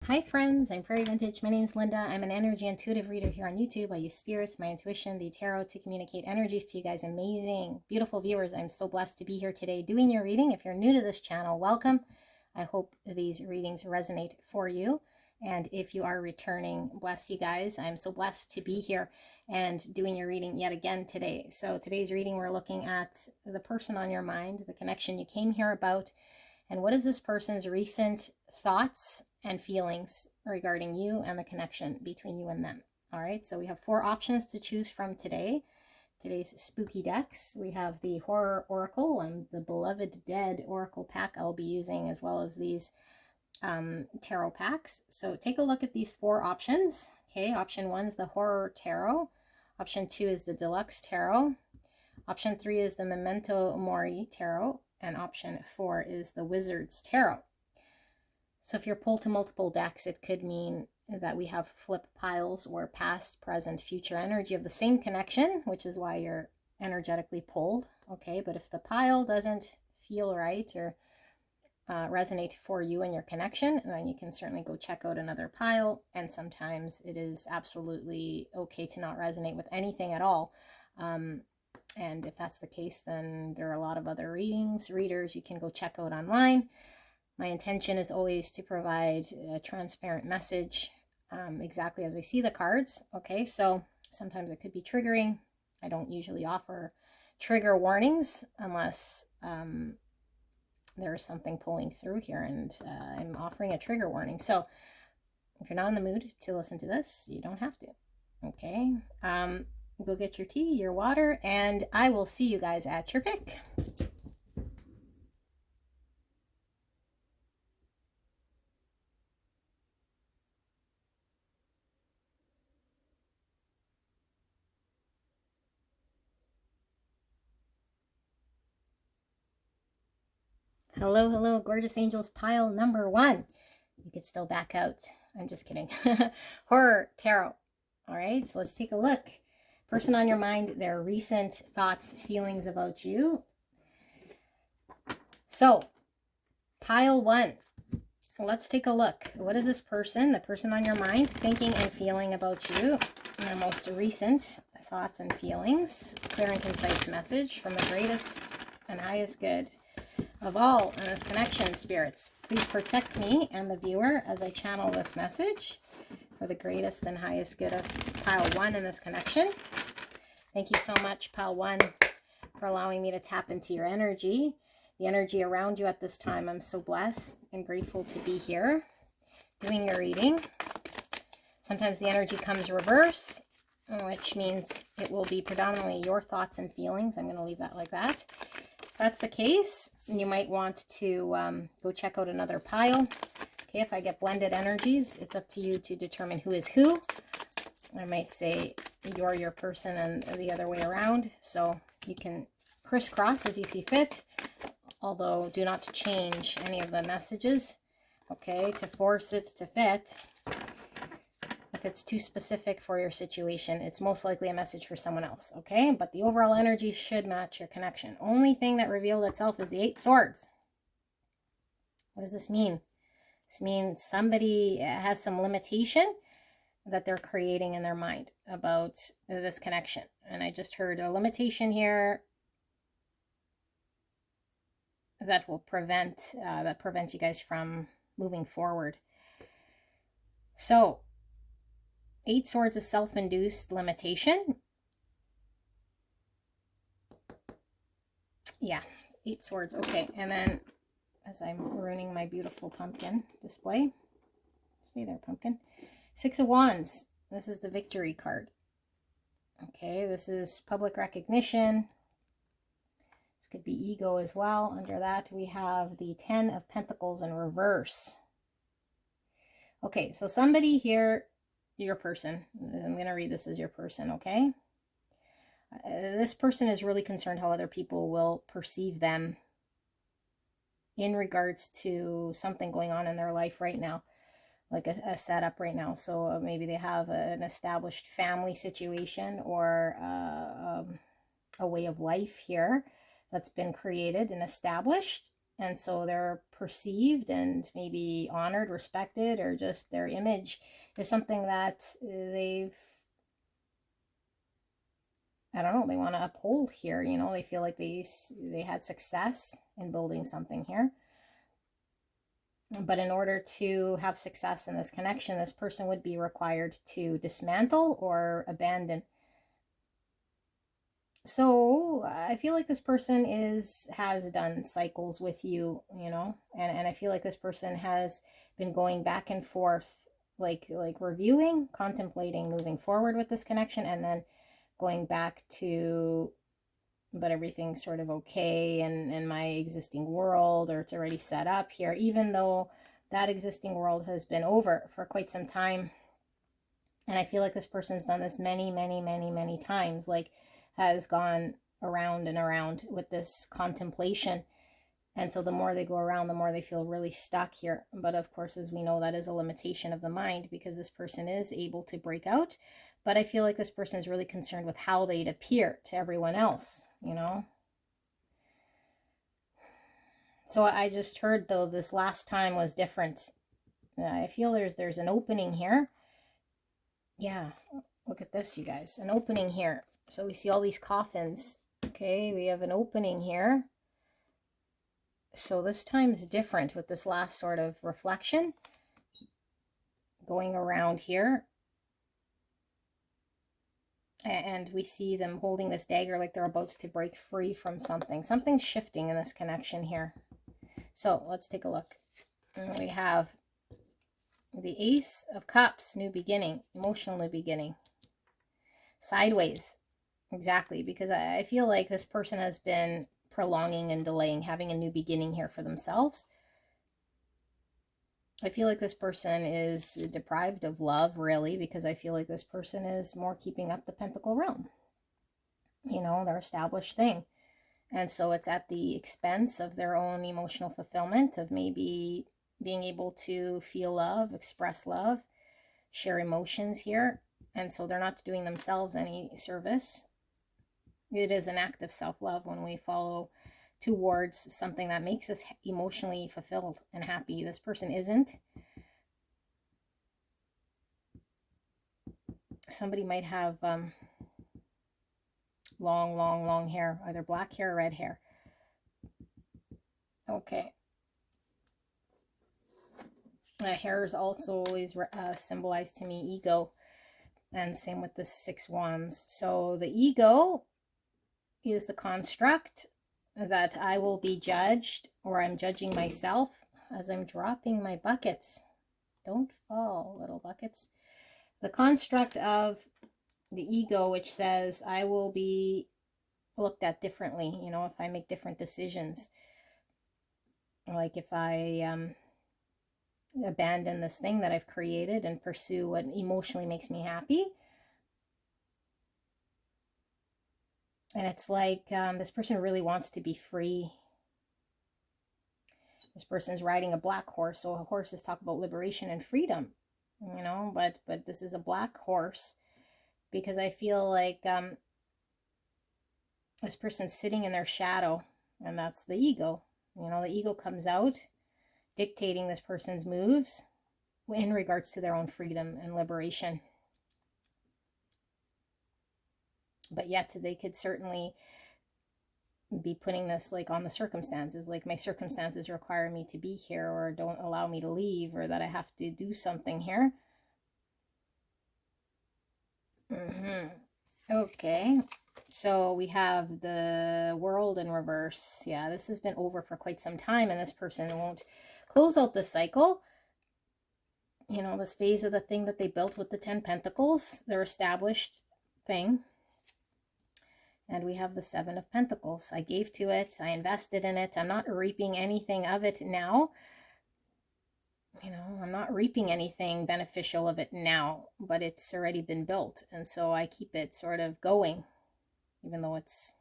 Hi friends, I'm Prairie Vintage. My name is Linda. I'm an energy intuitive reader here on YouTube. I use spirits, my intuition, the tarot to communicate energies to you guys. Amazing, beautiful viewers. I'm so blessed to be here today doing your reading. If you're new to this channel, welcome. I hope these readings resonate for you. And if you are returning, bless you guys. I'm so blessed to be here and doing your reading yet again today. So today's reading, we're looking at the person on your mind, the connection you came here about, and what is this person's recent thoughts and feelings regarding you and the connection between you and them. All right, so we have 4 options to choose from today. Today's spooky decks. We have the Horror Oracle and the Beloved Dead Oracle pack I'll be using, as well as these tarot packs. So take a look at these 4 options. Okay, option 1 is the Horror Tarot. Option 2 is the Deluxe Tarot. Option 3 is the Memento Mori Tarot. And option 4 is the Wizard's Tarot. So if you're pulled to multiple decks, it could mean that we have flip piles or past, present, future energy of the same connection, which is why you're energetically pulled. Okay, but if the pile doesn't feel right or resonate for you and your connection, then you can certainly go check out another pile. And sometimes it is absolutely okay to not resonate with anything at all. And if that's the case, then there are a lot of other readers you can go check out online. My intention is always to provide a transparent message exactly as I see the cards. Okay, so sometimes it could be triggering. I don't usually offer trigger warnings unless there is something pulling through here and I'm offering a trigger warning. So if you're not in the mood to listen to this, you don't have to. Okay, go get your tea, your water, and I will see you guys at your pick. Hello, hello, gorgeous angels, pile number 1. You could still back out. I'm just kidding. Horror Tarot. All right, so let's take a look. Person on your mind, their recent thoughts, feelings about you. So, pile 1. Let's take a look. What is this person, the person on your mind, thinking and feeling about you? Their most recent thoughts and feelings. Clear and concise message from the greatest and highest good of all in this connection, spirits. Please protect me and the viewer as I channel this message for the greatest and highest good of pile 1 in this connection. Thank you so much, pile 1, for allowing me to tap into your energy, the energy around you at this time. I'm so blessed and grateful to be here doing your reading. Sometimes the energy comes reverse, which means it will be predominantly your thoughts and feelings. I'm going to leave that like that. If that's the case, you might want to go check out another pile. Okay, if I get blended energies, it's up to you to determine who is who. I might say you're your person and the other way around. So you can crisscross as you see fit, although do not change any of the messages, okay, to force it to fit. If it's too specific for your situation, it's most likely a message for someone else, okay? But the overall energy should match your connection. Only thing that revealed itself is the 8 swords. What does this mean? This means somebody has some limitation that they're creating in their mind about this connection. And I just heard a limitation here that will prevent you guys from moving forward. So 8 swords is self-induced limitation. Yeah, 8 swords. Okay, and then as I'm ruining my beautiful pumpkin display, stay there, pumpkin. 6 of Wands. This is the victory card. Okay, this is public recognition. This could be ego as well. Under that, we have the 10 of Pentacles in reverse. Okay, so somebody here, your person, I'm going to read this as your person, okay? This person is really concerned how other people will perceive them in regards to something going on in their life right now, like a setup right now. So maybe they have an established family situation or a way of life here that's been created and established. And so they're perceived and maybe honored, respected, or just their image is something that I don't know, they want to uphold here. You know, they feel like they had success in building something here. But in order to have success in this connection, this person would be required to dismantle or abandon. So I feel like this person has done cycles with you, you know, and I feel like this person has been going back and forth, like reviewing, contemplating, moving forward with this connection, and then going back to, but everything's sort of okay in my existing world, or it's already set up here, even though that existing world has been over for quite some time. And I feel like this person's done this many, many, many, many times, like has gone around and around with this contemplation. And so the more they go around, the more they feel really stuck here. But of course, as we know, that is a limitation of the mind, because this person is able to break out. But I feel like this person is really concerned with how they'd appear to everyone else, you know? So I just heard, though, this last time was different. I feel there's an opening here. Yeah, look at this, you guys. An opening here. So we see all these coffins. Okay, we have an opening here. So this time's different with this last sort of reflection. Going around here. And we see them holding this dagger like they're about to break free from something. Something's shifting in this connection here. So let's take a look. And we have the Ace of Cups, new beginning, emotional new beginning. Sideways, exactly, because I feel like this person has been prolonging and delaying having a new beginning here for themselves. I feel like this person is deprived of love, really, because I feel like this person is more keeping up the Pentacle realm. You know, their established thing. And so it's at the expense of their own emotional fulfillment, of maybe being able to feel love, express love, share emotions here. And so they're not doing themselves any service. It is an act of self-love when we follow towards something that makes us emotionally fulfilled and happy. This person isn't. Somebody might have long hair, either black hair or red hair. Okay. Hair is also always symbolized to me ego, and same with the 6 wands. So the ego is the construct that I will be judged, or I'm judging myself as I'm dropping my buckets. Don't fall, little buckets. The construct of the ego, which says I will be looked at differently, you know, if I make different decisions. Like if I abandon this thing that I've created and pursue what emotionally makes me happy. And it's like this person really wants to be free. This person's riding a black horse. So horses talk about liberation and freedom, you know, but this is a black horse, because I feel like this person's sitting in their shadow, and that's the ego. You know, the ego comes out dictating this person's moves in regards to their own freedom and liberation. But yet they could certainly be putting this like on the circumstances, like my circumstances require me to be here, or don't allow me to leave, or that I have to do something here. Okay, so we have the World in reverse. Yeah, this has been over for quite some time, and this person won't close out the cycle. You know, this phase of the thing that they built with the 10 Pentacles, their established thing. And we have the 7 of Pentacles. I gave to it. I invested in it. I'm not reaping anything of it now. You know, I'm not reaping anything beneficial of it now, but it's already been built. And so I keep it sort of going, even though it's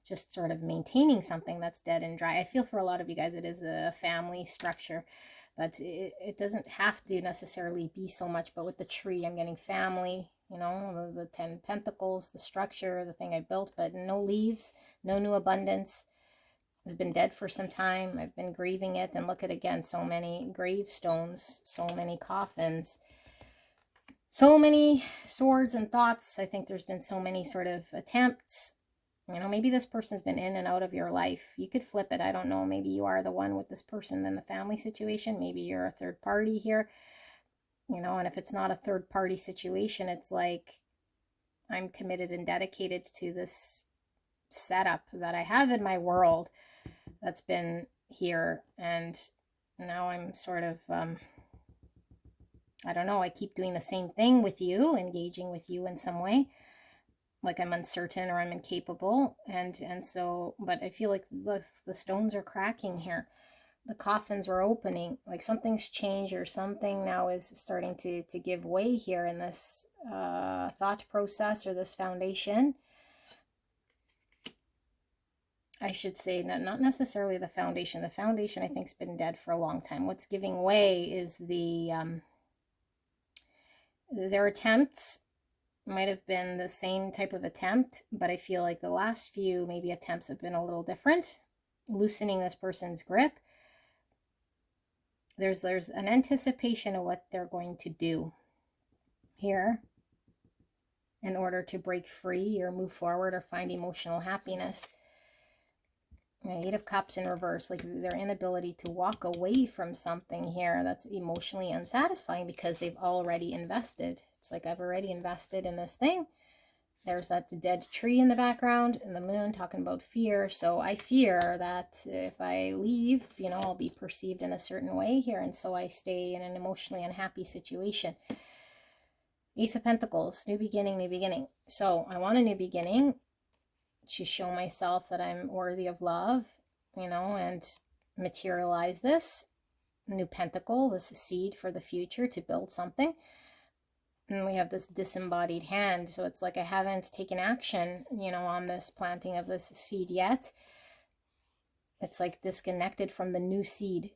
just sort of maintaining something that's dead and dry. I feel for a lot of you guys, it is a family structure, but it doesn't have to necessarily be so much. But with the tree, I'm getting family, you know, the 10 Pentacles, the structure, the thing I built, but no leaves, no new abundance. has been dead for some time. I've been grieving it. And look at, again, so many gravestones, so many coffins, so many swords and thoughts. I think there's been so many sort of attempts. You know, maybe this person's been in and out of your life. You could flip it. I don't know. Maybe you are the one with this person in the family situation. Maybe you're a third party here. You know, and if it's not a third party situation, it's like, I'm committed and dedicated to this setup that I have in my world that's been here. And now I'm sort of, I don't know, I keep doing the same thing with you, engaging with you in some way. Like I'm uncertain or I'm incapable. And so, but I feel like the stones are cracking here. The coffins are opening, like something's changed or something now is starting to give way here in this thought process or this foundation. I should say, not necessarily the foundation. The foundation, I think, has been dead for a long time. What's giving way is their attempts might have been the same type of attempt, but I feel like the last few maybe attempts have been a little different, loosening this person's grip. There's an anticipation of what they're going to do here in order to break free or move forward or find emotional happiness. Eight of Cups in reverse, like their inability to walk away from something here that's emotionally unsatisfying because they've already invested. It's like, I've already invested in this thing. There's that dead tree in the background and the moon talking about fear. So I fear that if I leave, you know, I'll be perceived in a certain way here. And so I stay in an emotionally unhappy situation. Ace of Pentacles, new beginning, new beginning. So I want a new beginning to show myself that I'm worthy of love, you know, and materialize this new pentacle, this seed for the future to build something. And we have this disembodied hand. So it's like I haven't taken action, you know, on this planting of this seed yet. It's like disconnected from the new seed.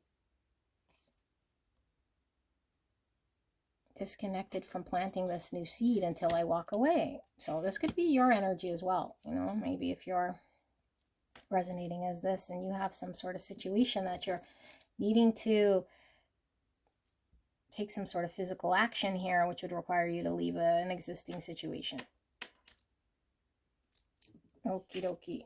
Disconnected from planting this new seed until I walk away. So this could be your energy as well. You know, maybe if you're resonating as this and you have some sort of situation that you're needing to take some sort of physical action here, which would require you to leave an existing situation. Okie dokie.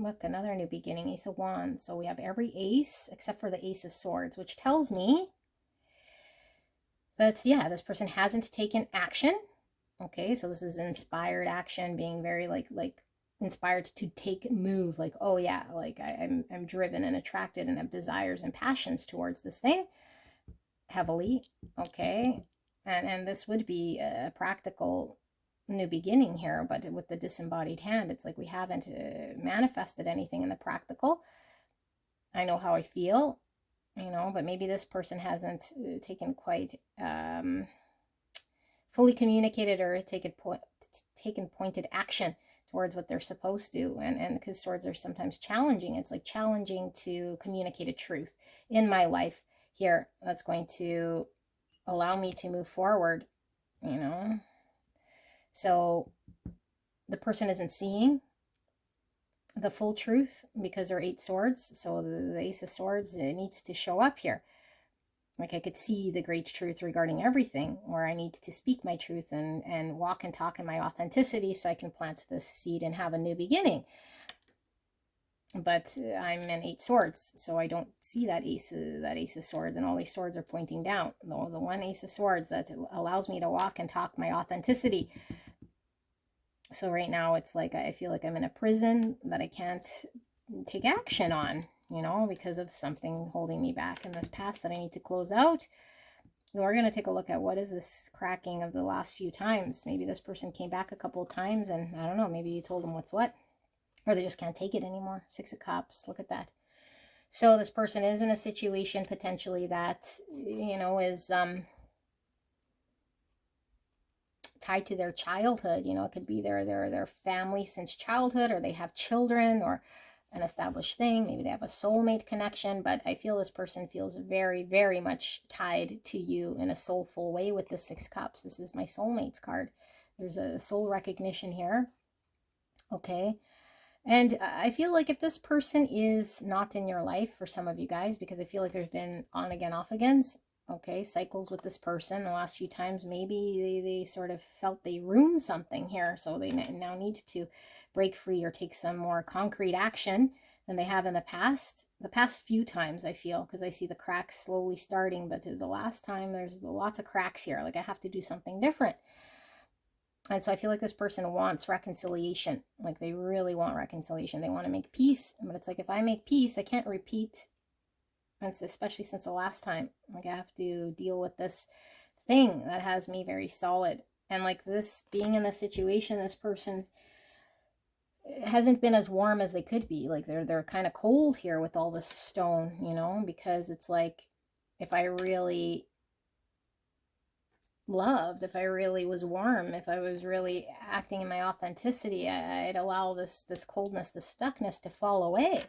Look, another new beginning, Ace of Wands. So we have every ace except for the Ace of Swords, which tells me that, yeah, this person hasn't taken action. Okay, so this is inspired action, being very like inspired to take move, like, oh yeah, like I'm driven and attracted and have desires and passions towards this thing heavily. Okay, and this would be a practical new beginning here, but with the disembodied hand, it's like we haven't manifested anything in the practical. I know how I feel, you know, but maybe this person hasn't taken quite fully communicated or taken pointed action towards what they're supposed to. And because swords are sometimes challenging, it's like challenging to communicate a truth in my life here that's going to allow me to move forward, you know. So the person isn't seeing the full truth because they're 8 swords. So the Ace of Swords, it needs to show up here. Like I could see the great truth regarding everything, or I need to speak my truth and walk and talk in my authenticity so I can plant this seed and have a new beginning. But I'm in 8 swords, so I don't see that ace of swords, and all these swords are pointing down. The one Ace of Swords that allows me to walk and talk my authenticity. So right now it's like I feel like I'm in a prison that I can't take action on, you know, because of something holding me back in this past that I need to close out. And we're going to take a look at what is this cracking of the last few times. Maybe this person came back a couple of times and I don't know, maybe you told them what's what, or they just can't take it anymore. 6 of Cups, look at that. So this person is in a situation potentially that, you know, is tied to their childhood. You know, it could be their family since childhood, or they have children, or an established thing. Maybe they have a soulmate connection, but I feel this person feels very, very much tied to you in a soulful way with the 6 Cups. This is my soulmates card. There's a soul recognition here. Okay. And I feel like if this person is not in your life, for some of you guys, because I feel like there's been on again, off agains, okay, cycles with this person the last few times, maybe they sort of felt they ruined something here, so they now need to break free or take some more concrete action than they have in the past few times, I feel, because I see the cracks slowly starting, but the last time there's lots of cracks here, like I have to do something different. And so I feel like this person wants reconciliation. Like they really want reconciliation. They want to make peace. But it's like, if I make peace, I can't repeat. And especially since the last time, like I have to deal with this thing that has me very solid. And like this, being in this situation, this person hasn't been as warm as they could be. Like they're kind of cold here with all this stone, you know, because it's like, if I really loved, if I really was warm, if I was really acting in my authenticity, I'd allow this coldness, this stuckness to fall away.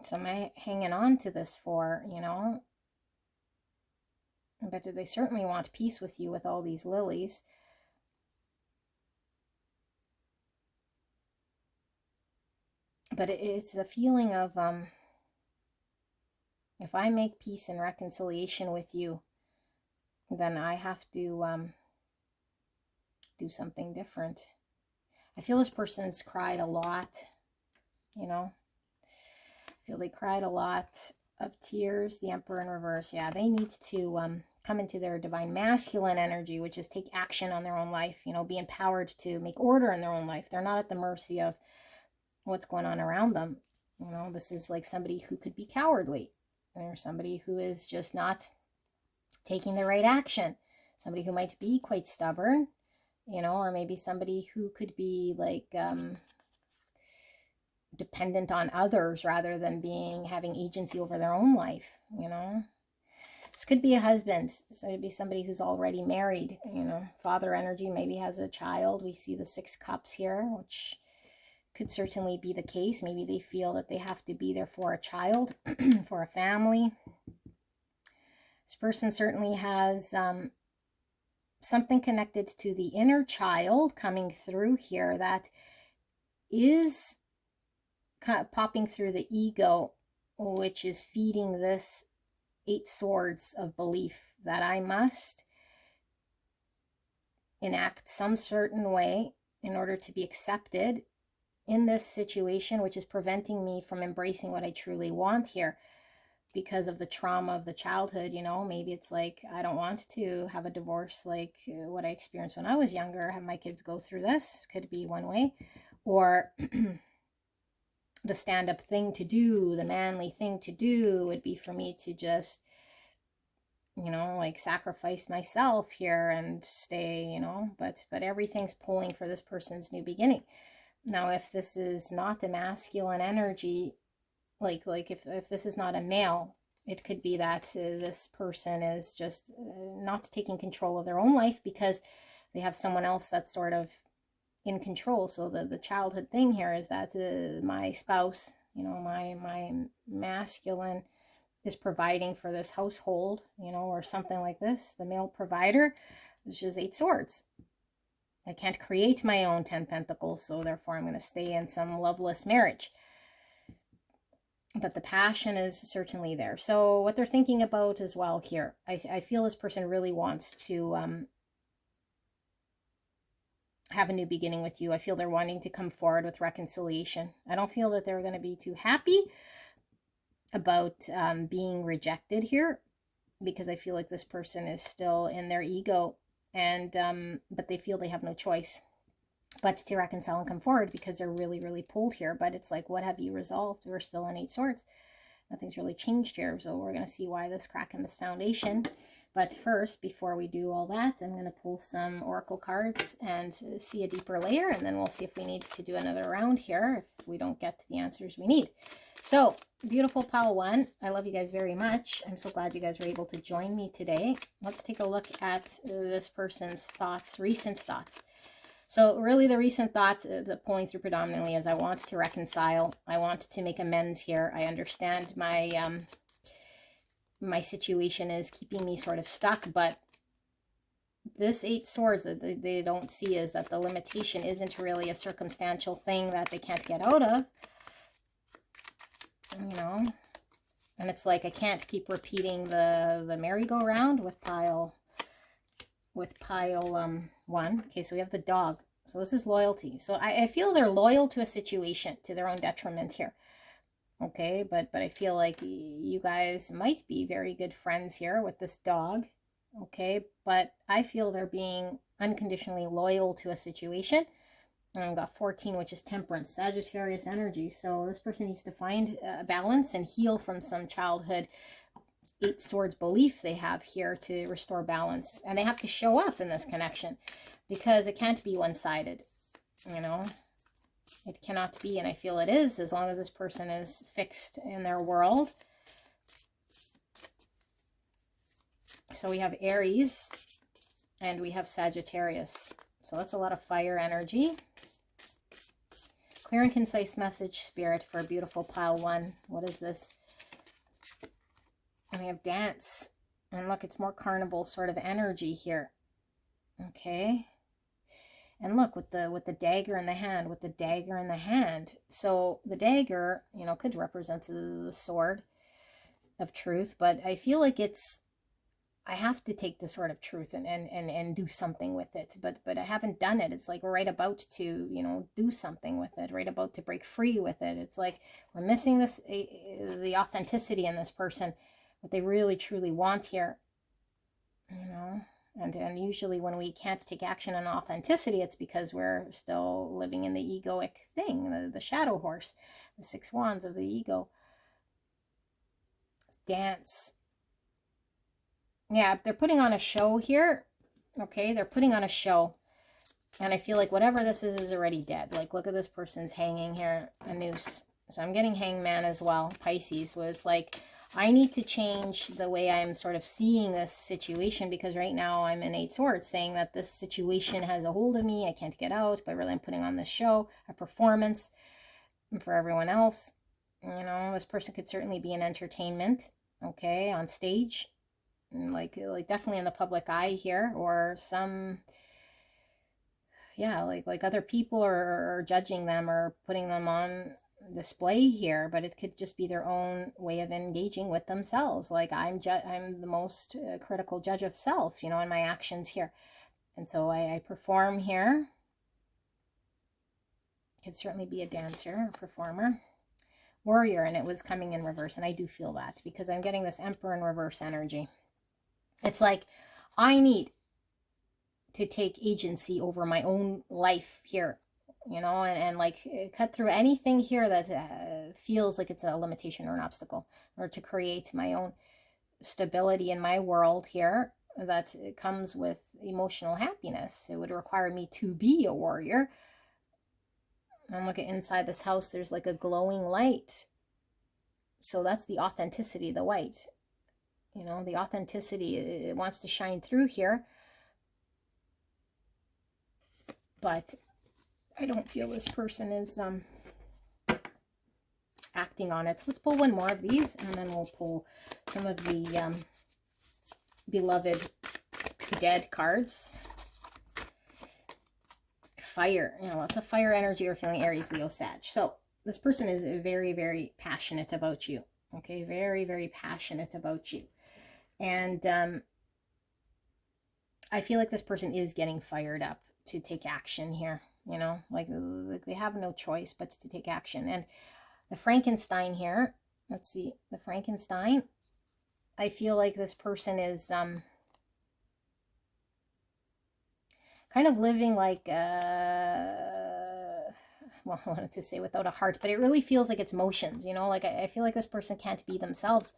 So am I hanging on to this for, you know? But they certainly want peace with you with all these lilies. But it's a feeling of, if I make peace and reconciliation with you, then I have to do something different. I feel this person's cried a lot, you know. I feel they cried a lot of tears. The Emperor in reverse. Yeah, they need to come into their divine masculine energy, which is take action on their own life, you know, be empowered to make order in their own life. They're not at the mercy of what's going on around them. You know, this is like somebody who could be cowardly, or somebody who is just not taking the right action, somebody who might be quite stubborn, you know, or maybe somebody who could be like dependent on others rather than having agency over their own life, you know. This could be a husband, so it'd be somebody who's already married, you know. Father energy, maybe has a child. We see the 6 cups here, which could certainly be the case. Maybe they feel that they have to be there for a child, for a family. This person certainly has something connected to the inner child coming through here that is popping through the ego, which is feeding this 8 swords of belief that I must enact some certain way in order to be accepted in this situation, which is preventing me from embracing what I truly want here because of the trauma of the childhood. You know, maybe it's like, I don't want to have a divorce like what I experienced when I was younger, have my kids go through this, could be one way. Or the stand-up thing to do, the manly thing to do would be for me to just, you know, like sacrifice myself here and stay, you know, but everything's pulling for this person's new beginning. Now, if this is not the masculine energy, like if this is not a male, it could be that this person is just not taking control of their own life because they have someone else that's sort of in control. So the childhood thing here is that my spouse, you know, my masculine is providing for this household, you know, or something like this. The male provider is just 8 swords. I can't create my own 10 pentacles, so therefore I'm going to stay in some loveless marriage. But the passion is certainly there. So what they're thinking about as well here, I feel this person really wants to have a new beginning with you. I feel they're wanting to come forward with reconciliation. I don't feel that they're going to be too happy about being rejected here, because I feel like this person is still in their ego, and but they feel they have no choice but to reconcile and come forward because they're really, really pulled here. But it's like, what have you resolved? We're still in 8 swords. Nothing's really changed here. So we're going to see why this crack in this foundation. But first, before we do all that, I'm going to pull some oracle cards and see a deeper layer, and then we'll see if we need to do another round here if we don't get the answers we need. So, beautiful pile 1, I love you guys very much. I'm so glad you guys were able to join me today. Let's take a look at this person's thoughts, recent thoughts. So really the recent thought that pulling through predominantly is I want to reconcile. I want to make amends here. I understand my my situation is keeping me sort of stuck, but this Eight Swords that they don't see is that the limitation isn't really a circumstantial thing that they can't get out of, you know. And it's like I can't keep repeating the merry-go-round with pile 1. Okay, so we have the dog. So this is loyalty. So I feel they're loyal to a situation to their own detriment here. Okay, but I feel like you guys might be very good friends here with this dog. Okay, but I feel they're being unconditionally loyal to a situation. And I've got 14, which is temperance, Sagittarius energy. So this person needs to find a balance and heal from some childhood Eight Swords belief they have here to restore balance. And they have to show up in this connection because it can't be one-sided, you know. It cannot be, and I feel it is, as long as this person is fixed in their world. So we have Aries and we have Sagittarius. So that's a lot of fire energy. Clear and concise message, Spirit, for a beautiful pile 1. What is this? And we have dance. And look, it's more carnival sort of energy here. Okay. And look, with the dagger in the hand, with the dagger in the hand. So the dagger, you know, could represent the sword of truth, but I feel like I have to take the sword of truth and do something with it. But I haven't done it. It's like we're right about to, you know, do something with it, right about to break free with it. It's like we're missing the authenticity in this person, what they really truly want here, you know. And usually when we can't take action on authenticity, it's because we're still living in the egoic thing, the shadow horse, the 6 wands of the ego. Dance. Yeah, they're putting on a show here. Okay, they're putting on a show. And I feel like whatever this is already dead. Like, look at this person's hanging here, a noose. So I'm getting Hangman as well. Pisces was like, I need to change the way I'm sort of seeing this situation, because right now I'm in 8 Swords saying that this situation has a hold of me. I can't get out, but really I'm putting on this show, a performance for everyone else. You know, this person could certainly be in entertainment, okay, on stage, like definitely in the public eye here, or some, yeah, like other people are judging them or putting them on display here, but it could just be their own way of engaging with themselves. Like I'm the most critical judge of self, you know, in my actions here, and so I perform here. Could certainly be a dancer, a performer, warrior, and it was coming in reverse, and I do feel that because I'm getting this Emperor in reverse energy. It's like I need to take agency over my own life here, you know, and like cut through anything here that feels like it's a limitation or an obstacle, or to create my own stability in my world here that comes with emotional happiness. It would require me to be a warrior. And look at inside this house, there's like a glowing light. So that's the authenticity, the white, you know, the authenticity, it wants to shine through here. But I don't feel this person is acting on it. So let's pull one more of these, and then we'll pull some of the beloved dead cards. Fire, you know, lots of fire energy. Or feeling Aries, Leo, Sag. So this person is very, very passionate about you. Okay, very, very passionate about you. And I feel like this person is getting fired up to take action here. You know, like they have no choice but to take action. And the Frankenstein here, let's see, the Frankenstein, I feel like this person is kind of living like, well, I wanted to say without a heart, but it really feels like it's motions, you know, like I feel like this person can't be themselves.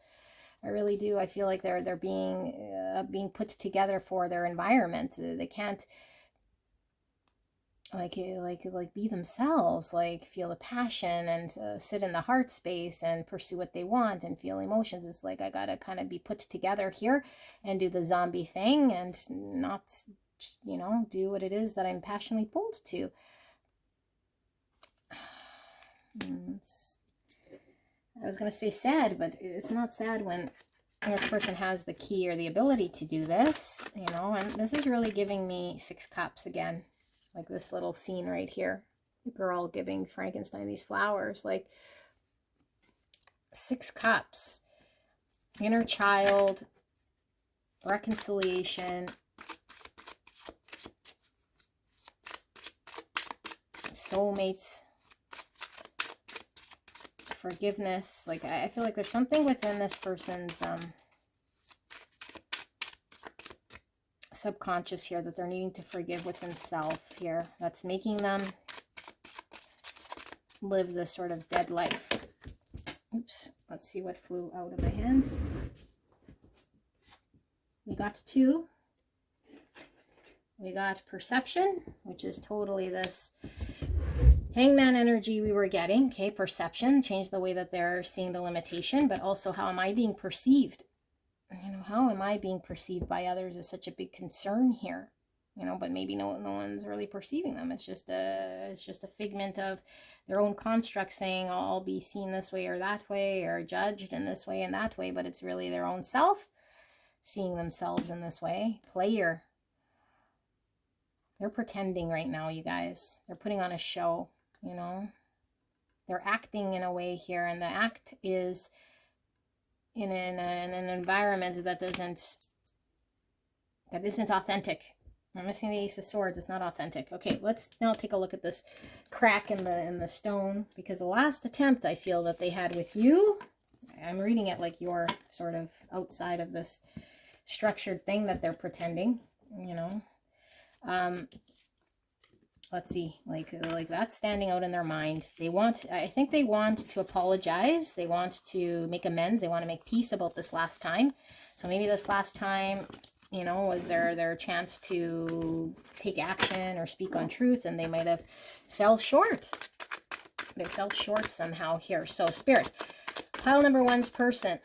I really do. I feel like they're being put together for their environment. They can't like be themselves, like feel the passion and sit in the heart space and pursue what they want and feel emotions. It's like I gotta kind of be put together here and do the zombie thing and not, you know, do what it is that I'm passionately pulled to. I was gonna say sad, but it's not sad when And this person has the key or the ability to do this, you know, and this is really giving me 6 cups again, like this little scene right here. The girl giving Frankenstein these flowers, like 6 cups, inner child, reconciliation, soulmates, forgiveness. Like I feel like there's something within this person's subconscious here that they're needing to forgive within self here. That's making them live this sort of dead life. Oops, let's see what flew out of my hands. We got 2. We got perception, which is totally this Hangman energy we were getting. Okay, perception, change the way that they're seeing the limitation, but also how am I being perceived? You know, how am I being perceived by others is such a big concern here. You know, but maybe no one's really perceiving them. It's just a figment of their own construct saying I'll be seen this way or that way, or judged in this way and that way, but it's really their own self seeing themselves in this way. Player. They're pretending right now, you guys. They're putting on a show, you know. They're acting in a way here, and the act is in an environment that isn't authentic. I'm missing the Ace of Swords. It's not authentic. Okay, let's now take a look at this crack in the stone, because the last attempt I feel that they had with you, I'm reading it like you're sort of outside of this structured thing that they're pretending, you know. Let's see, like that's standing out in their mind. I think they want to apologize. They want to make amends. They want to make peace about this last time. So maybe this last time, you know, was their chance to take action or speak on truth, and they might have fell short. They fell short somehow here. So Spirit, pile number 1's person.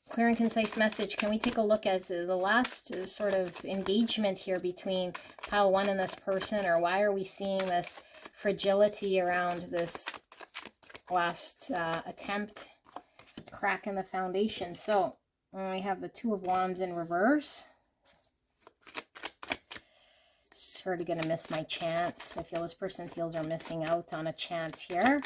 Clear and concise message. Can we take a look at the last sort of engagement here between pile 1 and this person, or why are we seeing this fragility around this last attempt, crack in the foundation? So we have the 2 of Wands in reverse. Sort of gonna miss my chance. I feel this person feels they're missing out on a chance here.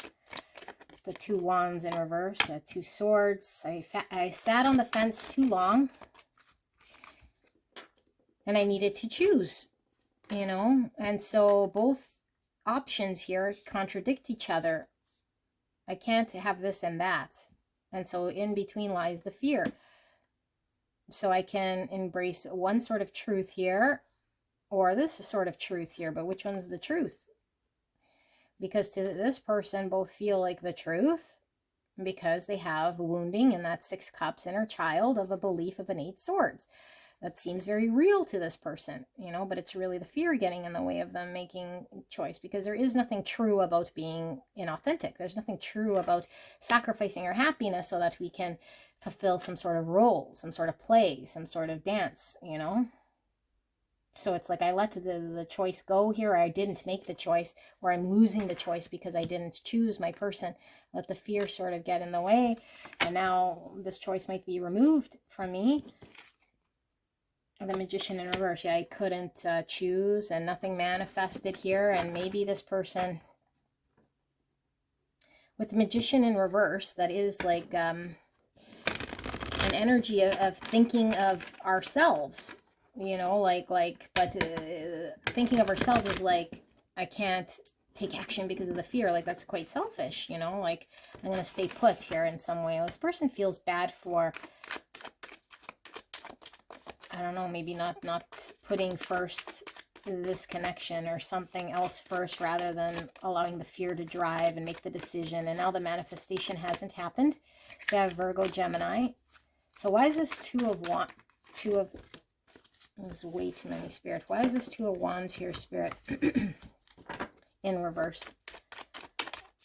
The 2 Wands in reverse, 2 Swords. I sat on the fence too long, and I needed to choose, you know, and so both options here contradict each other. I can't have this and that, and so in between lies the fear. So I can embrace one sort of truth here, or this sort of truth here, but which one's the truth? Because to this person, both feel like the truth because they have wounding in that 6 cups inner child of a belief of an 8 swords. That seems very real to this person, you know, but it's really the fear getting in the way of them making choice, because there is nothing true about being inauthentic. There's nothing true about sacrificing our happiness so that we can fulfill some sort of role, some sort of play, some sort of dance, you know. So it's like I let the choice go here. I didn't make the choice, or I'm losing the choice because I didn't choose my person. Let the fear sort of get in the way. And now this choice might be removed from me. The Magician in reverse. Yeah, I couldn't choose, and nothing manifested here. And maybe this person, with the Magician in reverse, that is like an energy of thinking of ourselves. You know, but thinking of ourselves is like, I can't take action because of the fear. Like, that's quite selfish, you know, like, I'm going to stay put here in some way. This person feels bad for, I don't know, maybe not putting first this connection or something else first, rather than allowing the fear to drive and make the decision. And now the manifestation hasn't happened. So I have Virgo, Gemini. So why is this there's way too many, Spirit. Why is this 2 of Wands here, Spirit? In reverse.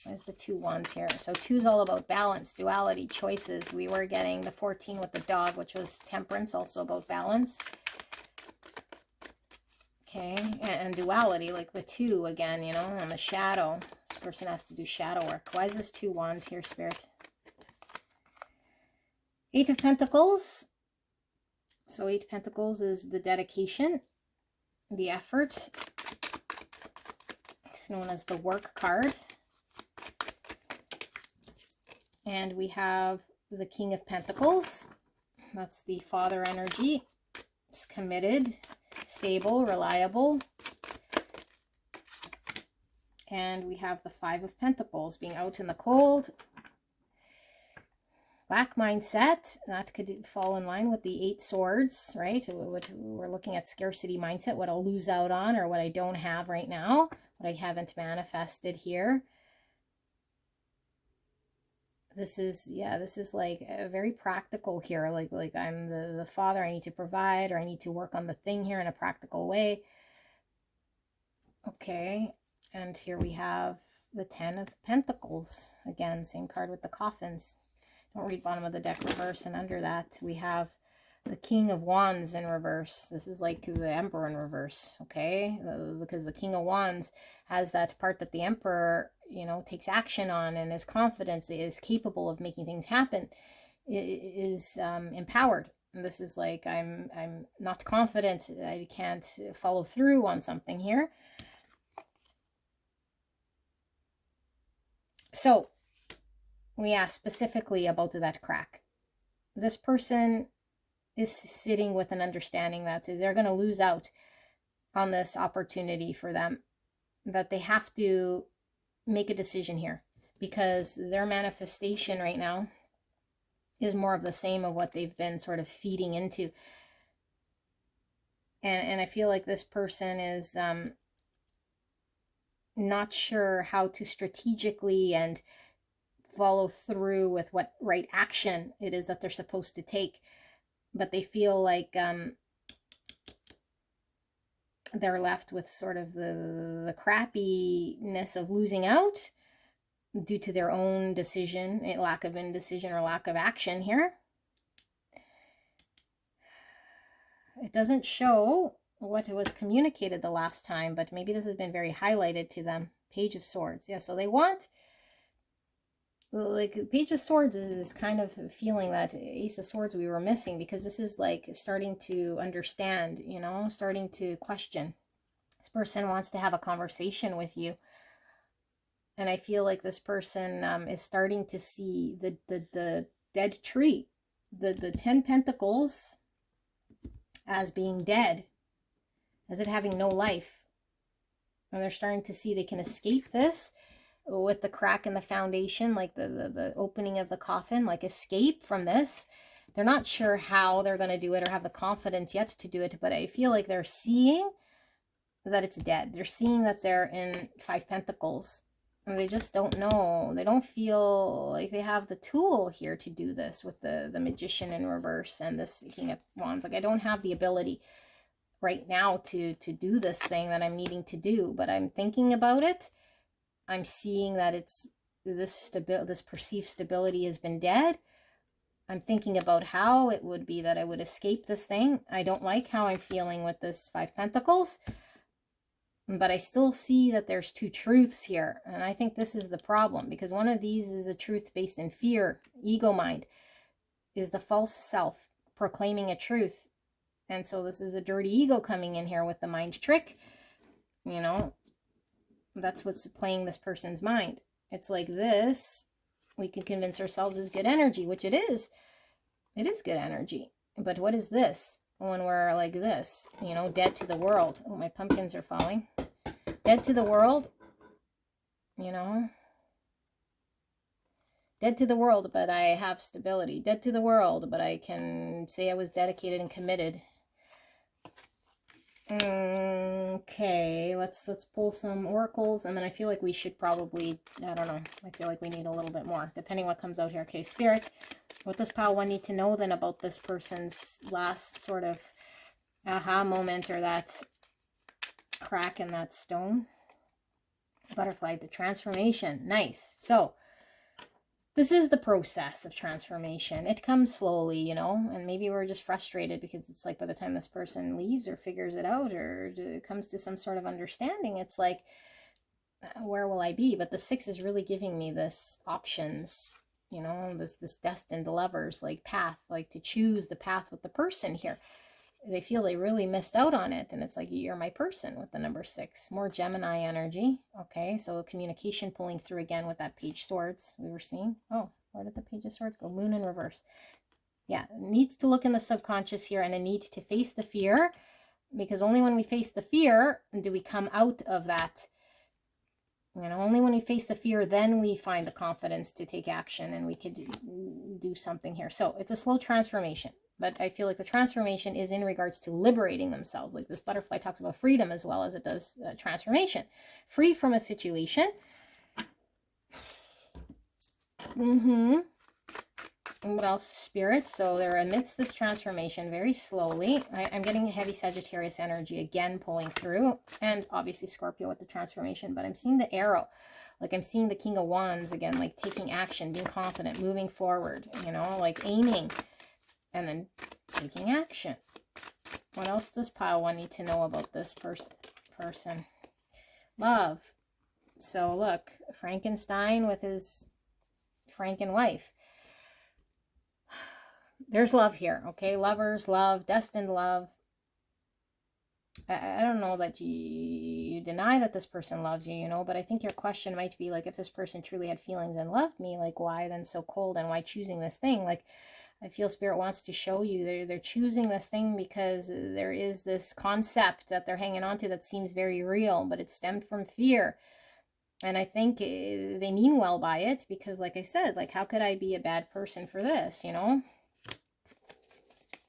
Where's the 2 Wands here? So 2 is all about balance, duality, choices. We were getting the 14 with the dog, which was temperance, also about balance. Okay, and duality, like the 2 again, you know, and the shadow. This person has to do shadow work. Why is this 2 Wands here, Spirit? 8 of Pentacles. So 8 Pentacles is the dedication, the effort. It's known as the work card. And we have the King of Pentacles. That's the father energy. It's committed, stable, reliable. And we have the 5 of Pentacles, being out in the cold. Lack mindset, that could fall in line with the 8 Swords, right? We're looking at scarcity mindset, what I'll lose out on or what I don't have right now, what I haven't manifested here. This is, yeah, this is like very practical here. Like I'm the father, I need to provide, or I need to work on the thing here in a practical way. Okay, and here we have the 10 of Pentacles. Again, same card with the coffins. Don't read bottom of the deck reverse, and under that we have the King of Wands in reverse. This is like the Emperor in reverse, okay? Because the King of Wands has that part that the Emperor, you know, takes action on, and his confidence is capable of making things happen, is empowered. And this is like, I'm not confident, I can't follow through on something here. So we ask specifically about that crack. This person is sitting with an understanding that they're going to lose out on this opportunity for them, that they have to make a decision here, because their manifestation right now is more of the same of what they've been sort of feeding into. And I feel like this person is not sure how to strategically and follow through with what right action it is that they're supposed to take. But they feel like they're left with sort of the crappiness of losing out due to their own decision, a lack of indecision or lack of action here. It doesn't show what was communicated the last time, but maybe this has been very highlighted to them. Page of Swords. Yeah, so they want, like, Page of Swords is kind of feeling that Ace of Swords we were missing, because this is like starting to understand, you know, starting to question. This person wants to have a conversation with you. And I feel like this person is starting to see the dead tree, the 10 Pentacles as being dead, as it having no life. And they're starting to see they can escape this with the crack in the foundation, like the opening of the coffin, like escape from this. They're not sure how they're going to do it or have the confidence yet to do it, but I feel like they're seeing that it's dead. They're seeing that they're in 5 Pentacles. And they just don't know. They don't feel like they have the tool here to do this with the Magician in reverse and this King of Wands. Like, I don't have the ability right now to do this thing that I'm needing to do, but I'm thinking about it. I'm seeing that it's this perceived stability has been dead. I'm thinking about how it would be that I would escape this thing. I don't like how I'm feeling with this 5 Pentacles. But I still see that there's 2 truths here. And I think this is the problem, because one of these is a truth based in fear. Ego mind is the false self proclaiming a truth. And so this is a dirty ego coming in here with the mind trick. You know, that's what's playing this person's mind. It's like this, we can convince ourselves is good energy, which it is. It is good energy. But what is this? When we're like this, you know, dead to the world. Oh, my pumpkins are falling. Dead to the world, you know. Dead to the world, but I have stability. Dead to the world, but I can say I was dedicated and committed. Okay, let's pull some oracles, and then I feel like we should probably, I don't know, I feel like we need a little bit more, depending what comes out here. Okay, Spirit, what does Pile 1 need to know then about this person's last sort of aha moment, or that crack in that stone? Butterfly, the transformation. Nice. So this is the process of transformation. It comes slowly, you know, and maybe we're just frustrated because it's like by the time this person leaves or figures it out or comes to some sort of understanding, it's like, where will I be? But the 6 is really giving me this options. you know, this destined lovers like path, like to choose the path with the person here. They feel they really missed out on it, and it's like, you're my person with the number 6. More Gemini energy. Okay, so communication pulling through again with that Page Swords we were seeing. Oh, where did the Page of Swords go? Moon in reverse. Yeah, needs to look in the subconscious here, and a need to face the fear, because only when we face the fear do we come out of that. You know, only when we face the fear, then we find the confidence to take action, and we could do something here. So it's a slow transformation. But I feel like the transformation is in regards to liberating themselves. Like this butterfly talks about freedom as well as it does transformation. Free from a situation. And what else? Spirit. So they're amidst this transformation very slowly. I'm getting heavy Sagittarius energy again pulling through. And obviously Scorpio with the transformation. But I'm seeing the arrow. Like I'm seeing the King of Wands again. Like taking action, being confident, moving forward. You know, like aiming. And then taking action. What else does pile 1 need to know about this person? Love. So look, Frankenstein with his Franken wife. There's love here, okay? Lovers, love, destined love. I don't know that you deny that this person loves you, you know, but I think your question might be like, if this person truly had feelings and loved me, like why then so cold, and why choosing this thing? Like, I feel Spirit wants to show you they're choosing this thing because there is this concept that they're hanging on to that seems very real, but it stemmed from fear. And I think they mean well by it, because like I said, like, how could I be a bad person for this, you know?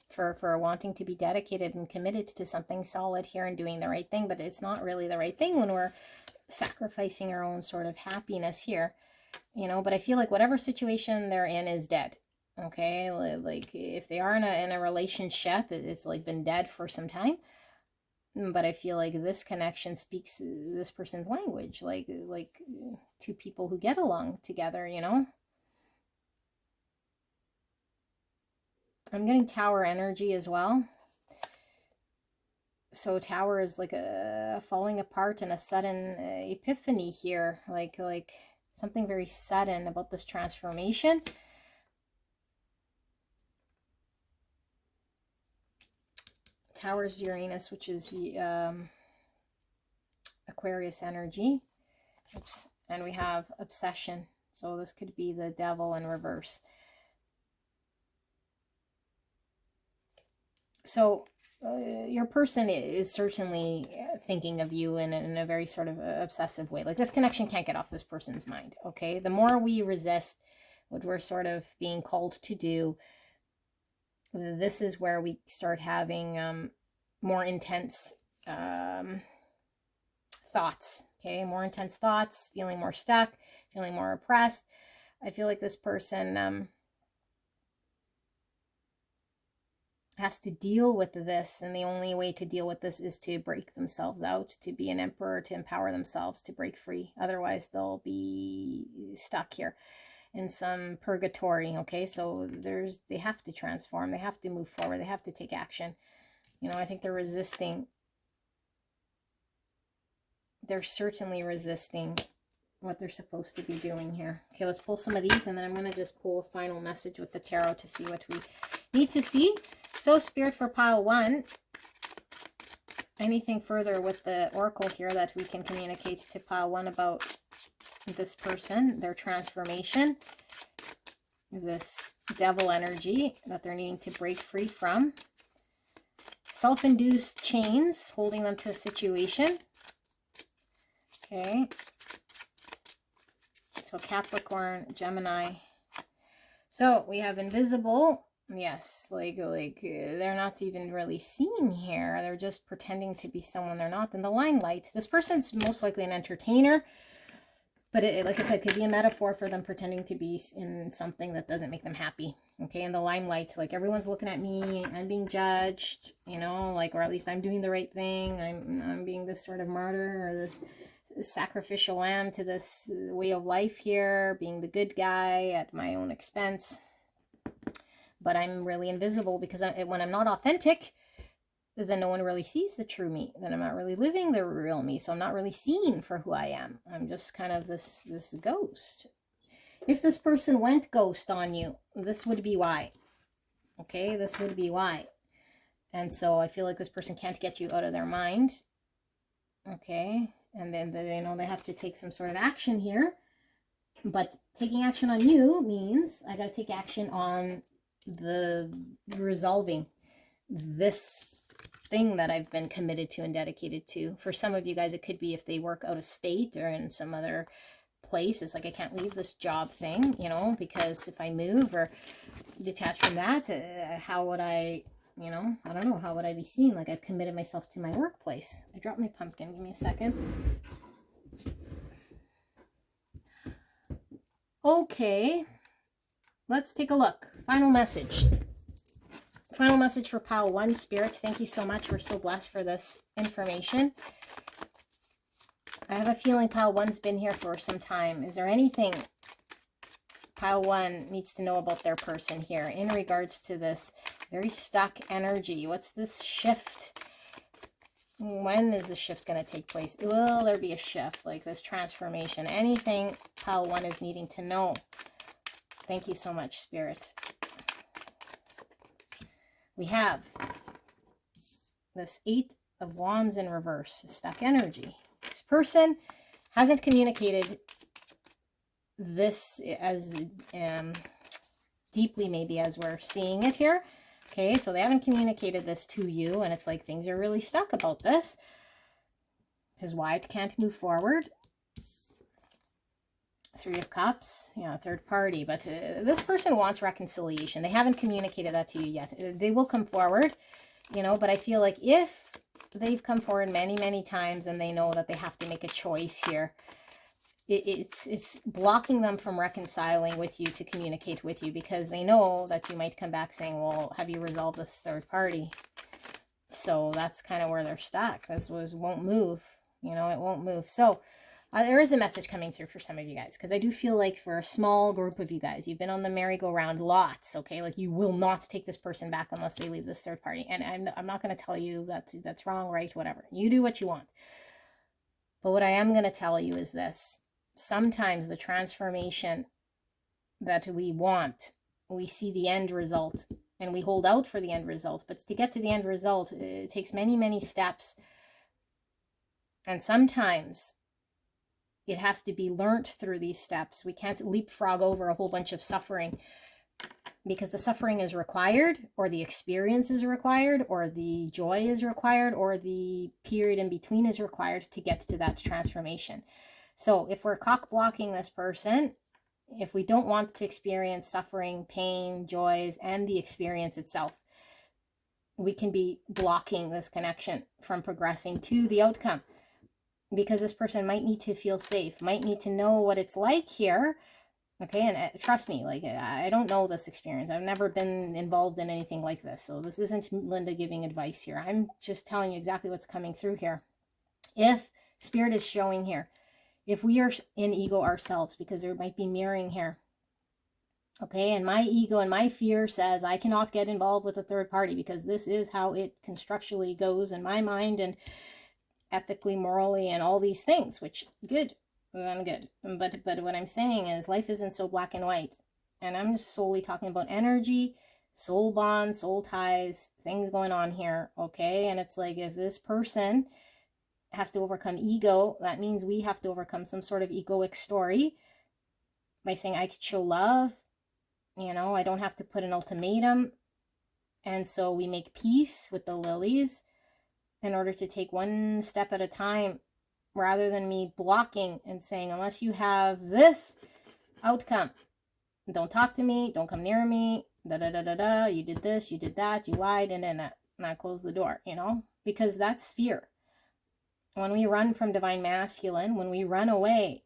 For wanting to be dedicated and committed to something solid here and doing the right thing, but it's not really the right thing when we're sacrificing our own sort of happiness here, you know? But I feel like whatever situation they're in is dead. Okay, like if they are in a relationship, it's like been dead for some time. But I feel like this connection speaks this person's language, like two people who get along together, you know. I'm getting Tower energy as well. So Tower is like a falling apart and a sudden epiphany here, like something very sudden about this transformation. Tower's Uranus, which is Aquarius energy. Oops. And we have obsession. So this could be the devil in reverse. So your person is certainly thinking of you in a very sort of obsessive way. Like this connection can't get off this person's mind, okay? The more we resist what we're sort of being called to do, this is where we start having more intense thoughts, okay? More intense thoughts, feeling more stuck, feeling more oppressed. I feel like this person has to deal with this, and the only way to deal with this is to break themselves out, to be an emperor, to empower themselves, to break free. Otherwise, they'll be stuck here in some purgatory, okay? So they have to transform, they have to move forward, they have to take action. You know, I think they're resisting. They're certainly resisting what they're supposed to be doing here. Okay, let's pull some of these, and then I'm going to just pull a final message with the tarot to see what we need to see. So, Spirit, for pile 1, anything further with the oracle here that we can communicate to pile 1 about this person, their transformation, this devil energy that they're needing to break free from, self-induced chains holding them to a situation. Okay, so Capricorn, Gemini. So we have invisible. Yes, like they're not even really seen here. They're just pretending to be someone they're not in the limelight. This person's most likely an entertainer, but it, like I said, could be a metaphor for them pretending to be in something that doesn't make them happy. Okay, in the limelight, like everyone's looking at me, I'm being judged, you know, like, or at least I'm doing the right thing. I'm being this sort of martyr or this sacrificial lamb to this way of life here, being the good guy at my own expense. But I'm really invisible because when I'm not authentic, then no one really sees the true me. Then I'm not really living the real me. So I'm not really seen for who I am. I'm just kind of this ghost. If this person went ghost on you, this would be why. Okay, this would be why. And so I feel like this person can't get you out of their mind. Okay, and then they know they have to take some sort of action here. But taking action on you means I got to take action on the resolving this thing that I've been committed to and dedicated to. For some of you guys, it could be if they work out of state or in some other place. It's like, I can't leave this job thing, you know, because if I move or detach from that, how would I, you know, I don't know, how would I be seen? Like I've committed myself to my workplace. I dropped my pumpkin. Give me a second. Okay, let's take a look. Final message. Final message for Pile 1, Spirits. Thank you so much. We're so blessed for this information. I have a feeling Pile 1's been here for some time. Is there anything Pile 1 needs to know about their person here in regards to this very stuck energy? What's this shift? When is the shift going to take place? Will there be a shift, like this transformation? Anything Pile 1 is needing to know? Thank you so much, Spirits. We have this 8 of Wands in reverse, stuck energy. This person hasn't communicated this as deeply maybe as we're seeing it here. Okay, so they haven't communicated this to you, and it's like things are really stuck about this. This is why it can't move forward. 3 of Cups, yeah, third party. But this person wants reconciliation. They haven't communicated that to you yet. They will come forward, you know, but I feel like if they've come forward many, many times and they know that they have to make a choice here, it's blocking them from reconciling with you to communicate with you, because they know that you might come back saying, well, have you resolved this third party? So that's kind of where they're stuck. This won't move, you know, it won't move. So there is a message coming through for some of you guys, because I do feel like for a small group of you guys, you've been on the merry-go-round lots, okay? Like you will not take this person back unless they leave this third party. And I'm not going to tell you that's wrong, right, whatever. You do what you want. But what I am going to tell you is this. Sometimes the transformation that we want, we see the end result and we hold out for the end result. But to get to the end result, it takes many, many steps. And sometimes it has to be learnt through these steps. We can't leapfrog over a whole bunch of suffering, because the suffering is required, or the experience is required, or the joy is required, or the period in between is required to get to that transformation. So if we're cock blocking this person, if we don't want to experience suffering, pain, joys, and the experience itself, we can be blocking this connection from progressing to the outcome. Because this person might need to feel safe, might need to know what it's like here. Okay, and trust me, like, I don't know this experience. I've never been involved in anything like this. So this isn't Linda giving advice here. I'm just telling you exactly what's coming through here. If Spirit is showing here, if we are in ego ourselves, because there might be mirroring here. Okay, and my ego and my fear says I cannot get involved with a third party, because this is how it constructually goes in my mind, and ethically, morally, and all these things, which good. I'm good. But what I'm saying is life isn't so black and white. And I'm just solely talking about energy, soul bonds, soul ties, things going on here. Okay. And it's like, if this person has to overcome ego, that means we have to overcome some sort of egoic story by saying I could show love. You know, I don't have to put an ultimatum. And so we make peace with the lilies in order to take one step at a time, rather than me blocking and saying, unless you have this outcome, don't talk to me, don't come near me, da-da-da-da-da, you did this, you did that, you lied, and then I close the door, you know? Because that's fear. When we run from divine masculine, when we run away,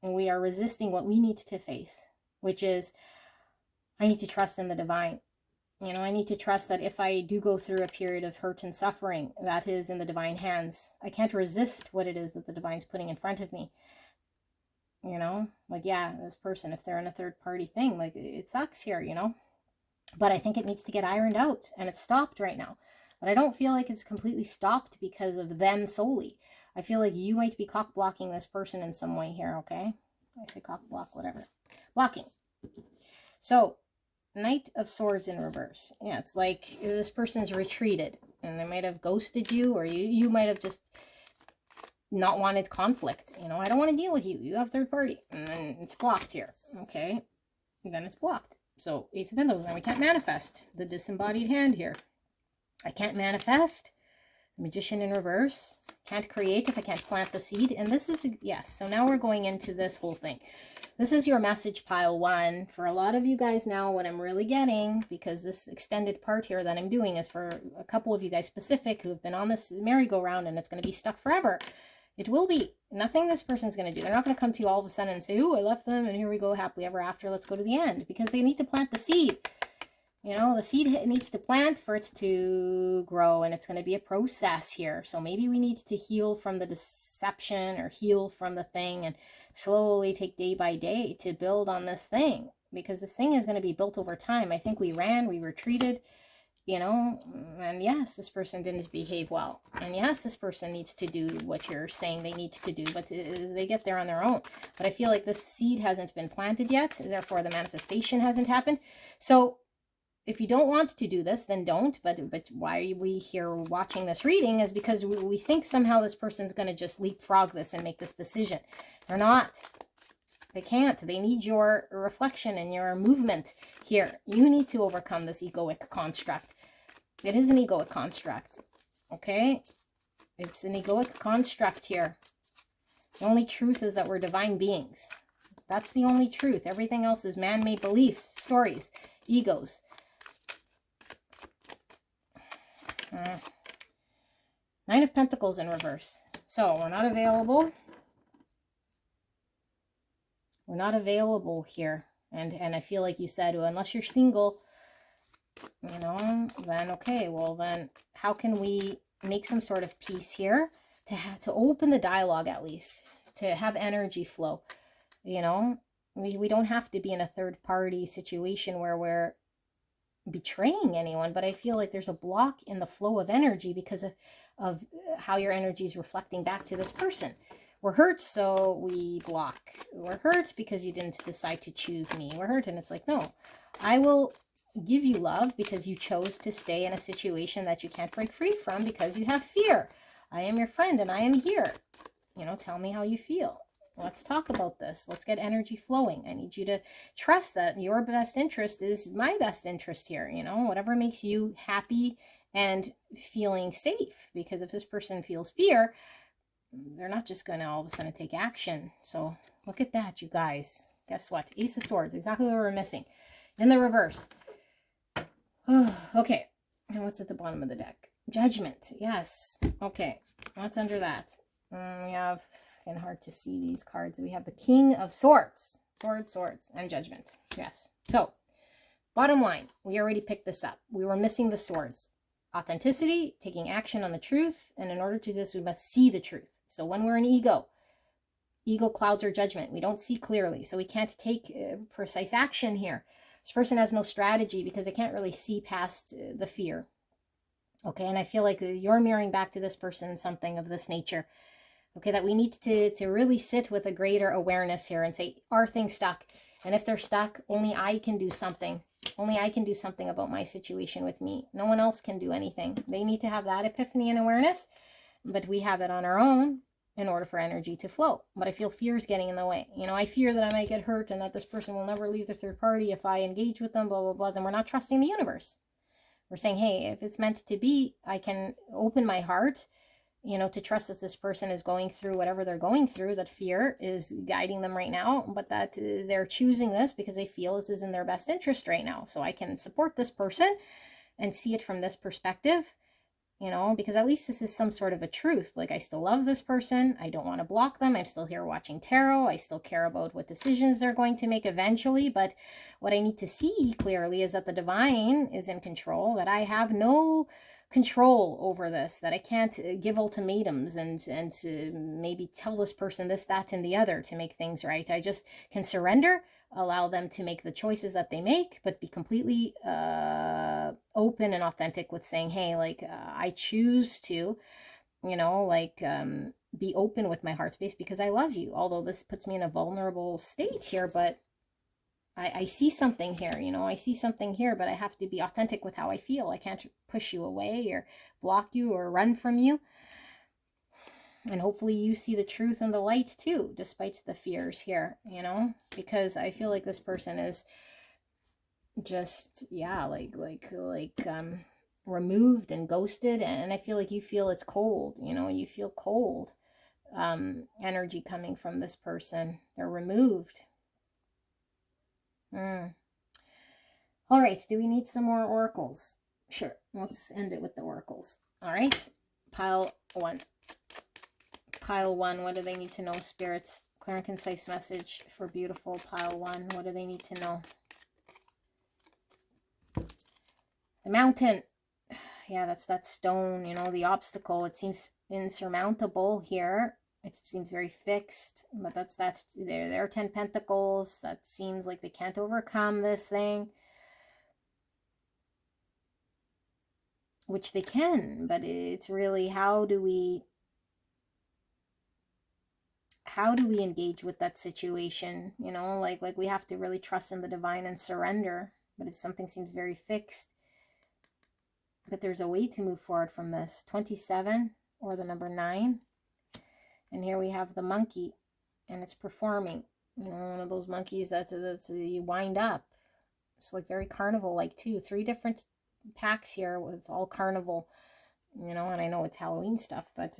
and we are resisting what we need to face, which is, I need to trust in the divine. You know, I need to trust that if I do go through a period of hurt and suffering, that is in the divine hands. I can't resist what it is that the divine's putting in front of me. You know, like, yeah, this person, if they're in a third party thing, like, it sucks here, you know. But I think it needs to get ironed out, and it's stopped right now. But I don't feel like it's completely stopped because of them solely. I feel like you might be cock blocking this person in some way here, okay? I say cock block, whatever. Blocking. So, Knight of Swords in reverse. Yeah, it's like this person's retreated and they might have ghosted you, or you might have just not wanted conflict. You know, I don't want to deal with you. You have third party. And then it's blocked here. Okay. And then it's blocked. So Ace of Pentacles. Now we can't manifest. The disembodied hand here. I can't manifest. Magician in reverse. Can't create if I can't plant the seed. And this is, yes. So now we're going into this whole thing. This is your message pile 1. For a lot of you guys now, what I'm really getting, because this extended part here that I'm doing is for a couple of you guys specific who have been on this merry-go-round and it's going to be stuck forever. It will be. Nothing this person's going to do. They're not going to come to you all of a sudden and say, oh, I left them and here we go, happily ever after. Let's go to the end. Because they need to plant the seed. You know, the seed needs to plant for it to grow, and it's going to be a process here. So maybe we need to heal from the deception or heal from the thing and slowly take day by day to build on this thing, because this thing is going to be built over time. I think we ran, we retreated, you know, and yes, this person didn't behave well. And yes, this person needs to do what you're saying they need to do, but they get there on their own. But I feel like this seed hasn't been planted yet, therefore the manifestation hasn't happened. So if you don't want to do this, then don't. But why are we here watching this reading is because we think somehow this person's going to just leapfrog this and make this decision. They're not. They can't. They need your reflection and your movement here. You need to overcome this egoic construct. It is an egoic construct. Okay? It's an egoic construct here. The only truth is that we're divine beings. That's the only truth. Everything else is man-made beliefs, stories, egos. Nine of Pentacles in reverse. So we're not available. We're not available here. And I feel like you said, well, unless you're single, you know, then okay. Well, then how can we make some sort of peace here to open the dialogue, at least, to have energy flow? You know, we don't have to be in a third party situation where we're betraying anyone, but I feel like there's a block in the flow of energy because of how your energy is reflecting back to this person. We're hurt, so we block. We're hurt because you didn't decide to choose me. We're hurt, and it's like, no, I will give you love because you chose to stay in a situation that you can't break free from because you have fear. I am your friend, and I am here. You know, tell me how you feel. Let's talk about this. Let's get energy flowing. I need you to trust that your best interest is my best interest here. You know, whatever makes you happy and feeling safe. Because if this person feels fear, they're not just going to all of a sudden take action. So look at that, you guys. Guess what? Ace of Swords. Exactly what we're missing. In the reverse. Okay. And what's at the bottom of the deck? Judgment. Yes. Okay. What's under that? We have... and hard to see these cards. We have the King of Swords. Swords, and Judgment. Yes. So, bottom line, we already picked this up. We were missing the swords. Authenticity, taking action on the truth, and in order to do this, we must see the truth. So when we're in ego clouds our judgment. We don't see clearly, so we can't take precise action here. This person has no strategy because they can't really see past the fear. Okay, and I feel like you're mirroring back to this person something of this nature. Okay, that we need to really sit with a greater awareness here and say, are things stuck? And if they're stuck, only I can do something. Only I can do something about my situation with me. No one else can do anything. They need to have that epiphany and awareness, but we have it on our own in order for energy to flow. But I feel fear is getting in the way. You know, I fear that I might get hurt and that this person will never leave the third party if I engage with them, blah, blah, blah. Then we're not trusting the universe. We're saying, hey, if it's meant to be, I can open my heart, you know, to trust that this person is going through whatever they're going through, that fear is guiding them right now, but that they're choosing this because they feel this is in their best interest right now. So I can support this person and see it from this perspective, you know, because at least this is some sort of a truth. Like, I still love this person. I don't want to block them. I'm still here watching tarot. I still care about what decisions they're going to make eventually. But what I need to see clearly is that the divine is in control, that I have no control over this, that I can't give ultimatums and maybe tell this person this, that, and the other to make things right. I just can surrender, allow them to make the choices that they make, but be completely open and authentic with saying, hey, like, I choose to, you know, like, be open with my heart space because I love you. Although this puts me in a vulnerable state here, but I see something here, you know, I see something here, but I have to be authentic with how I feel. I can't push you away or block you or run from you. And hopefully you see the truth and the light too, despite the fears here, you know, because I feel like this person is just, yeah, removed and ghosted. And I feel like you feel it's cold, you know, you feel cold energy coming from this person. They're removed. All right, do we need some more oracles? Sure, let's end it with the oracles. All right, pile one. Pile one, what do they need to know, spirits? Clear and concise message for beautiful pile one. What do they need to know? The mountain. Yeah, that's that stone, you know, the obstacle. It seems insurmountable here. It seems very fixed, but that's that. There are 10 pentacles. That seems like they can't overcome this thing. Which they can, but it's really how do we engage with that situation, you know, like we have to really trust in the divine and surrender. But if something seems very fixed, but there's a way to move forward from this. 27 or the number 9, and here we have the monkey, and it's performing, you know, one of those monkeys that's you wind up. It's like very carnival like too. 3 different packs here with all carnival, you know, and I know it's Halloween stuff, but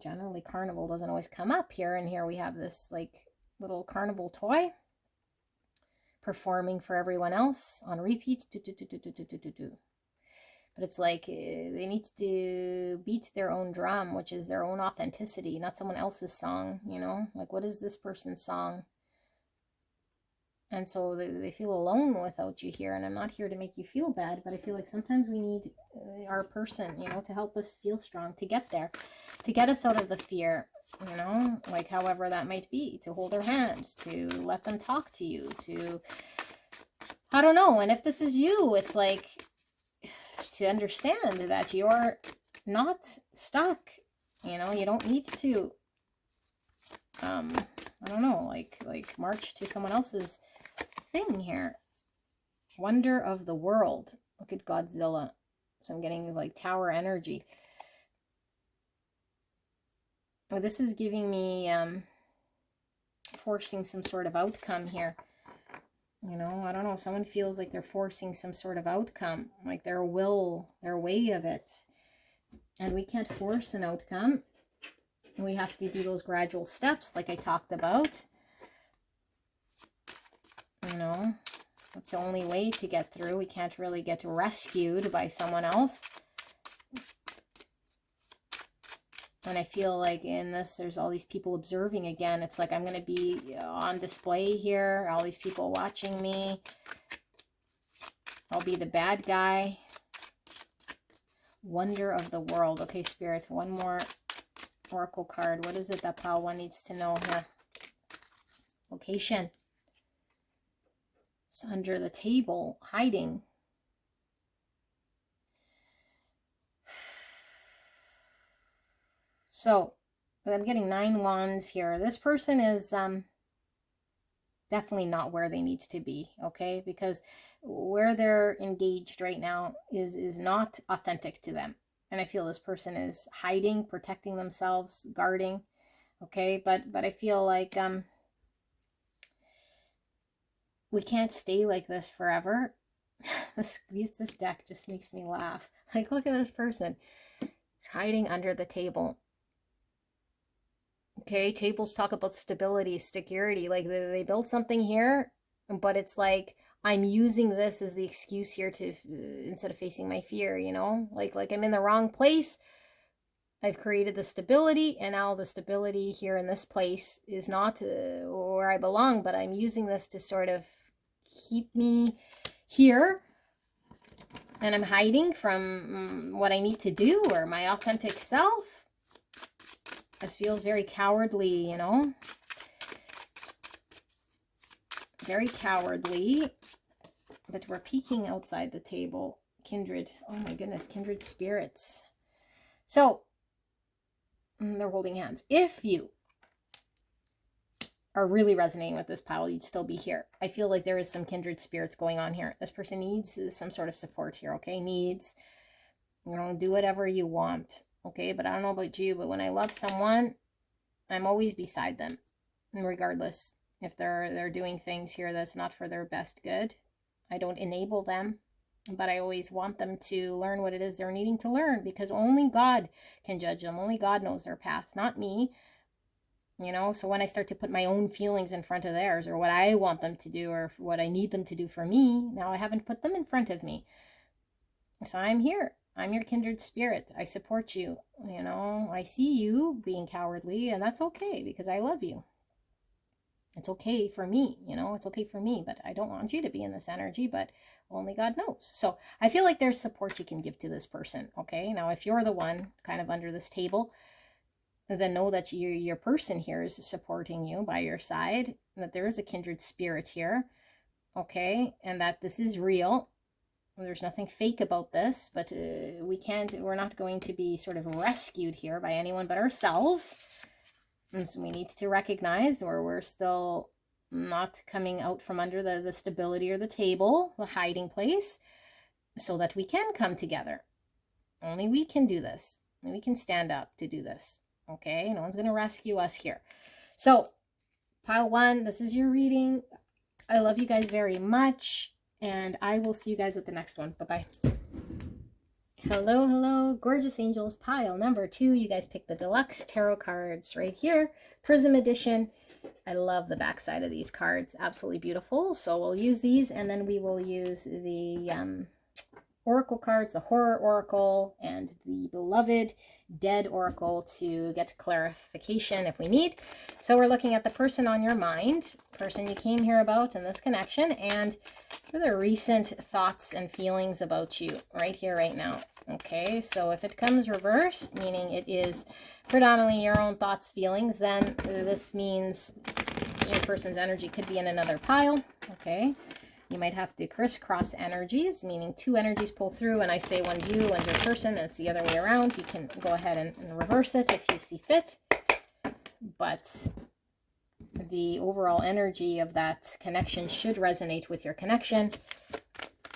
generally carnival doesn't always come up here. And here we have this like little carnival toy performing for everyone else on repeat. But it's like they need to beat their own drum, which is their own authenticity, not someone else's song, you know, like what is this person's song? And so they feel alone without you here. And I'm not here to make you feel bad, but I feel like sometimes we need our person, you know, to help us feel strong, to get there, to get us out of the fear, you know, like however that might be, to hold their hand, to let them talk to you, to, I don't know. And if this is you, it's like to understand that you're not stuck, you know, you don't need to, I don't know, like march to someone else's thing here. Wonder of the world. Look at Godzilla. So I'm getting like tower energy. This is giving me forcing some sort of outcome here. You know, I don't know. Someone feels like they're forcing some sort of outcome, like their will, their way of it. And we can't force an outcome. We have to do those gradual steps like I talked about. You know, that's the only way to get through. We can't really get rescued by someone else. And I feel like in this, there's all these people observing again. It's like I'm going to be on display here. All these people watching me. I'll be the bad guy. Wonder of the world. Okay, Spirit, one more oracle card. What is it that pile one needs to know here? Location. It's under the table, hiding. So, I'm getting 9 wands here. This person is definitely not where they need to be, okay? Because where they're engaged right now is not authentic to them. And I feel this person is hiding, protecting themselves, guarding, okay? But I feel like we can't stay like this forever. This deck just makes me laugh. Like, look at this person. It's hiding under the table. Okay, tables talk about stability, security. Like they built something here, but it's like I'm using this as the excuse here to instead of facing my fear, you know? Like I'm in the wrong place. I've created the stability, and now the stability here in this place is not where I belong, but I'm using this to sort of keep me here. And I'm hiding from what I need to do or my authentic self. This feels very cowardly, you know? Very cowardly. But we're peeking outside the table. Kindred. Oh my goodness, kindred spirits. So, they're holding hands. If you are really resonating with this pile, you'd still be here. I feel like there is some kindred spirits going on here. This person needs some sort of support here, okay? Needs, you know, do whatever you want, okay? But I don't know about you, but when I love someone, I'm always beside them, and regardless if they're doing things here that's not for their best good. I don't enable them, but I always want them to learn what it is they're needing to learn, because only God can judge them. Only God knows their path, not me. You know, so when I start to put my own feelings in front of theirs, or what I want them to do, or what I need them to do for me, now I haven't put them in front of me. So I'm here. I'm your kindred spirit. I support you. You know, I see you being cowardly, and that's okay, because I love you. It's okay for me, you know, it's okay for me, but I don't want you to be in this energy, but only God knows. So I feel like there's support you can give to this person, okay? Now, if you're the one kind of under this table, then know that your person here is supporting you by your side, that there is a kindred spirit here, okay? And that this is real. There's nothing fake about this, but we're not going to be sort of rescued here by anyone but ourselves. And so we need to recognize where we're still not coming out from under the stability or the table, the hiding place, so that we can come together. Only we can do this. And we can stand up to do this. Okay? No one's going to rescue us here. So, pile 1, this is your reading. I love you guys very much. And I will see you guys at the next one. Bye-bye. Hello, hello, gorgeous angels. Pile number 2. You guys picked the Deluxe tarot cards right here. Prism edition. I love the back side of these cards. Absolutely beautiful. So we'll use these, and then we will use the Oracle cards, the Horror Oracle and the Beloved Dead Oracle to get clarification if we need. So we're looking at the person on your mind, person you came here about in this connection, and for the recent thoughts and feelings about you right here, right now. Okay, so if it comes reversed, meaning it is predominantly your own thoughts, feelings, then this means your person's energy could be in another pile. Okay. You might have to crisscross energies, meaning 2 energies pull through, and I say one's you, one's your person, and it's the other way around. You can go ahead and reverse it if you see fit. But the overall energy of that connection should resonate with your connection.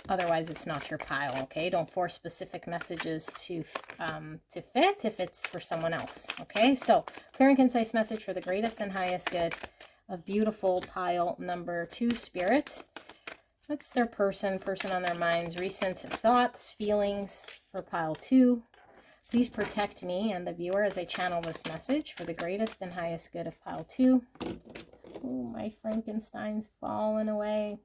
Otherwise, it's not your pile, okay? Don't force specific messages to fit if it's for someone else, okay? So, clear and concise message for the greatest and highest good of beautiful pile number 2 spirit. That's their person on their minds, recent thoughts, feelings for pile 2. Please protect me and the viewer as I channel this message for the greatest and highest good of pile 2. Oh, my Frankenstein's fallen away.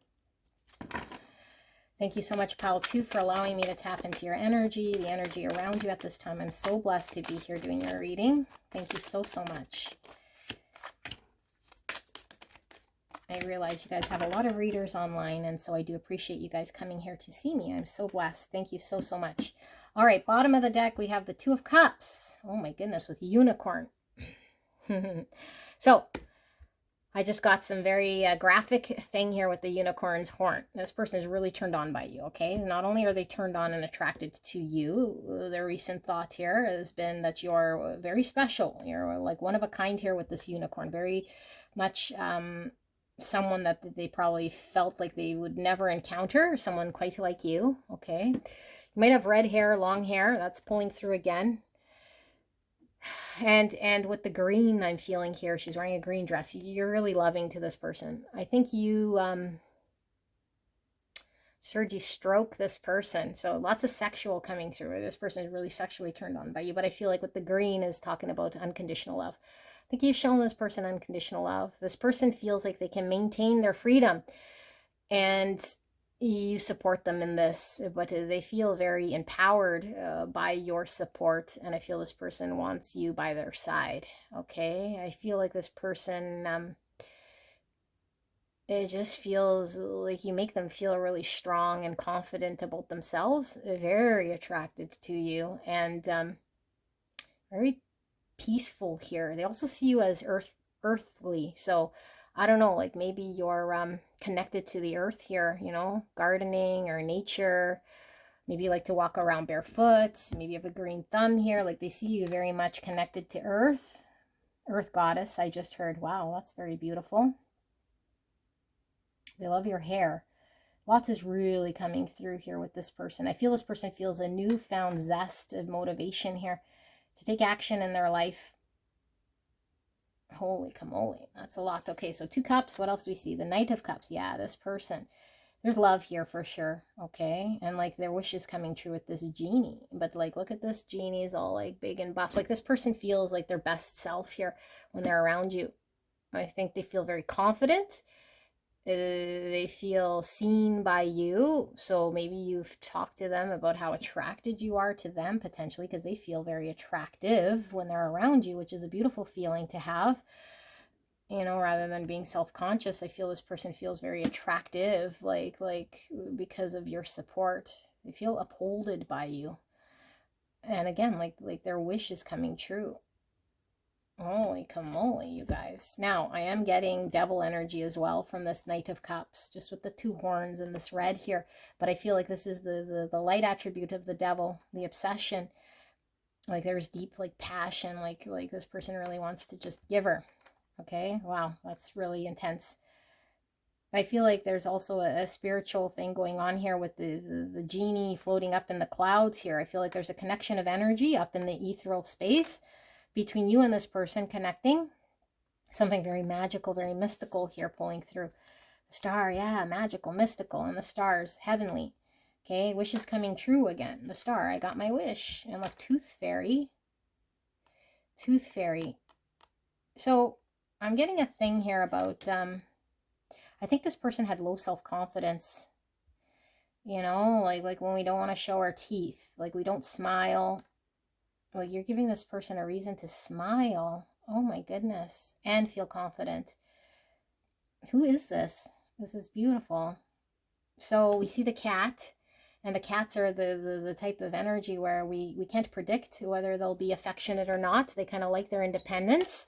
Thank you so much, pile 2, for allowing me to tap into your energy, the energy around you at this time. I'm so blessed to be here doing your reading. Thank you so, so much. I realize you guys have a lot of readers online, and so I do appreciate you guys coming here to see me. I'm so blessed. Thank you so, so much. All right, bottom of the deck, we have the 2 of Cups. Oh my goodness, with unicorn. So, I just got some very graphic thing here with the unicorn's horn. This person is really turned on by you, okay? Not only are they turned on and attracted to you, their recent thought here has been that you're very special. You're like one of a kind here with this unicorn. Very much someone that they probably felt like they would never encounter, someone quite like you, okay? You might have red hair, long hair, that's pulling through again. And with the green I'm feeling here, she's wearing a green dress. You're really loving to this person. I think you heard you stroke this person, so lots of sexual coming through. This person is really sexually turned on by you, but I feel like with the green is talking about unconditional love. I think you've shown this person unconditional love. This person feels like they can maintain their freedom, and you support them in this, but they feel very empowered by your support, and I feel this person wants you by their side, okay? I feel like this person, it just feels like you make them feel really strong and confident about themselves, very attracted to you, and very peaceful here. They also see you as earthly, so I don't know, like maybe you're connected to the earth here, you know, gardening or nature. Maybe you like to walk around barefoot. Maybe you have a green thumb here. Like they see you very much connected to earth. Earth Goddess, I just heard. Wow, that's very beautiful. They love your hair. Lots is really coming through here with this person. I feel this person feels a newfound zest of motivation here to take action in their life. Holy camole, that's a lot. Okay, so 2 cups. What else do we see? The Knight of Cups. Yeah, this person. There's love here for sure. Okay, and like their wish is coming true with this genie. But like, look at this genie is all like big and buff. Like this person feels like their best self here when they're around you. I think they feel very confident. They feel seen by you. So maybe you've talked to them about how attracted you are to them, potentially, because they feel very attractive when they're around you, which is a beautiful feeling to have. You know, rather than being self-conscious, I feel this person feels very attractive, like because of your support. They feel upholded by you. And again, like their wish is coming true. Holy camole, you guys. Now, I am getting devil energy as well from this Knight of Cups, just with the 2 horns and this red here. But I feel like this is the light attribute of the devil, the obsession. Like there's deep like passion, like this person really wants to just give her. Okay, wow, that's really intense. I feel like there's also a spiritual thing going on here with the genie floating up in the clouds here. I feel like there's a connection of energy up in the ethereal space between you and this person connecting. Something very magical, very mystical here pulling through. The star, yeah, magical, mystical, and the stars, heavenly. Okay, wish is coming true again. The star, I got my wish. And look, tooth fairy. Tooth fairy. So I'm getting a thing here about, I think this person had low self-confidence. You know, like when we don't want to show our teeth, like we don't smile. Well, you're giving this person a reason to smile. Oh my goodness. And feel confident. Who is this? This is beautiful. So we see the cat, and the cats are the type of energy where we can't predict whether they'll be affectionate or not. They kind of like their independence,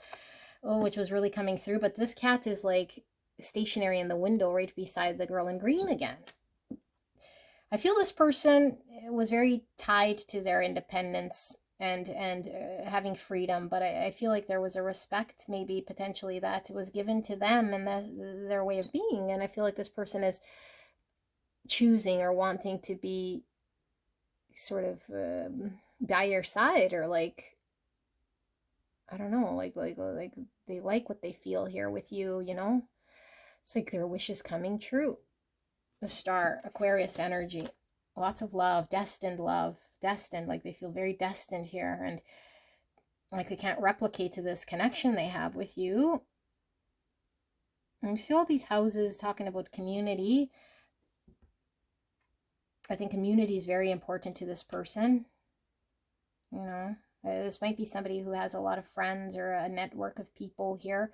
which was really coming through. But this cat is like stationary in the window right beside the girl in green again. I feel this person was very tied to their independence and having freedom, but I feel like there was a respect maybe potentially that was given to them and their way of being. And I feel like this person is choosing or wanting to be sort of by your side, or like, I don't know, like they like what they feel here with you, you know? It's like their wish is coming true. The star, Aquarius energy, lots of love, destined, like they feel very destined here, and like they can't replicate to this connection they have with you. And you see all these houses talking about community. I think community is very important to this person. You know, this might be somebody who has a lot of friends or a network of people here.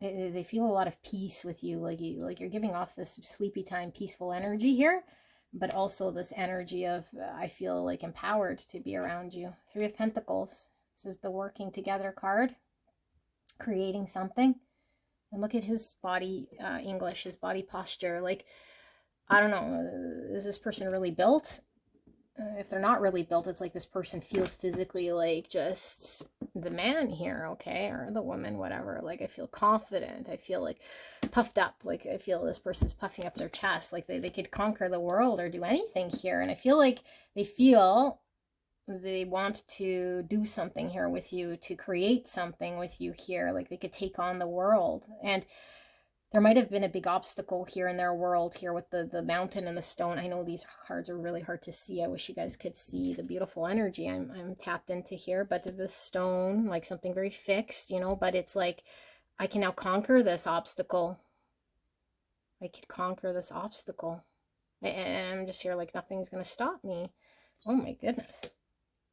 They feel a lot of peace with you, like you're giving off this sleepy time, peaceful energy here, but also this energy of I feel like empowered to be around you. 3 of Pentacles. This is the working together card, creating something. And look at his body English, his body posture. Like, I don't know, is this person really built? If they're not really built, it's like this person feels physically like just the man here, okay, or the woman, whatever. Like I feel confident, I feel like puffed up, like I feel this person's puffing up their chest, like they could conquer the world or do anything here. And I feel like they want to do something here with you, to create something with you here, like they could take on the world. And there might have been a big obstacle here in their world here with the mountain and the stone. I know these cards are really hard to see. I wish you guys could see the beautiful energy I'm tapped into here. But this stone, like something very fixed, you know, but it's like, I can now conquer this obstacle. I could conquer this obstacle. And I'm just here like, nothing's going to stop me. Oh my goodness.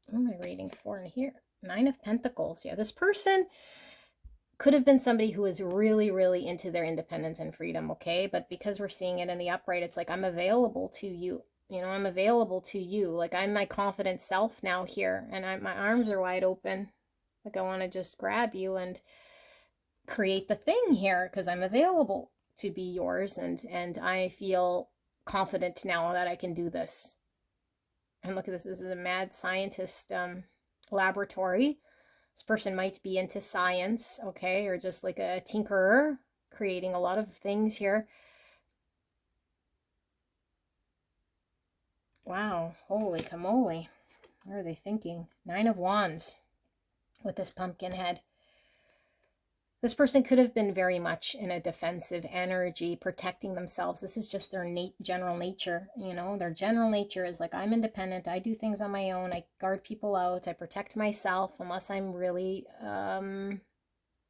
What am I reading for in here? 9 of Pentacles. Yeah, this person could have been somebody who is really, really into their independence and freedom, okay? But because we're seeing it in the upright, it's like, I'm available to you. You know, I'm available to you. Like, I'm my confident self now here, and my arms are wide open. Like, I want to just grab you and create the thing here because I'm available to be yours, and I feel confident now that I can do this. And look at this. This is a mad scientist laboratory. This person might be into science, okay, or just like a tinkerer, creating a lot of things here. Wow, holy camole. What are they thinking? 9 of Wands with this pumpkin head. This person could have been very much in a defensive energy, protecting themselves. This is just their general nature, you know. Their general nature is like, I'm independent. I do things on my own. I guard people out. I protect myself unless I'm really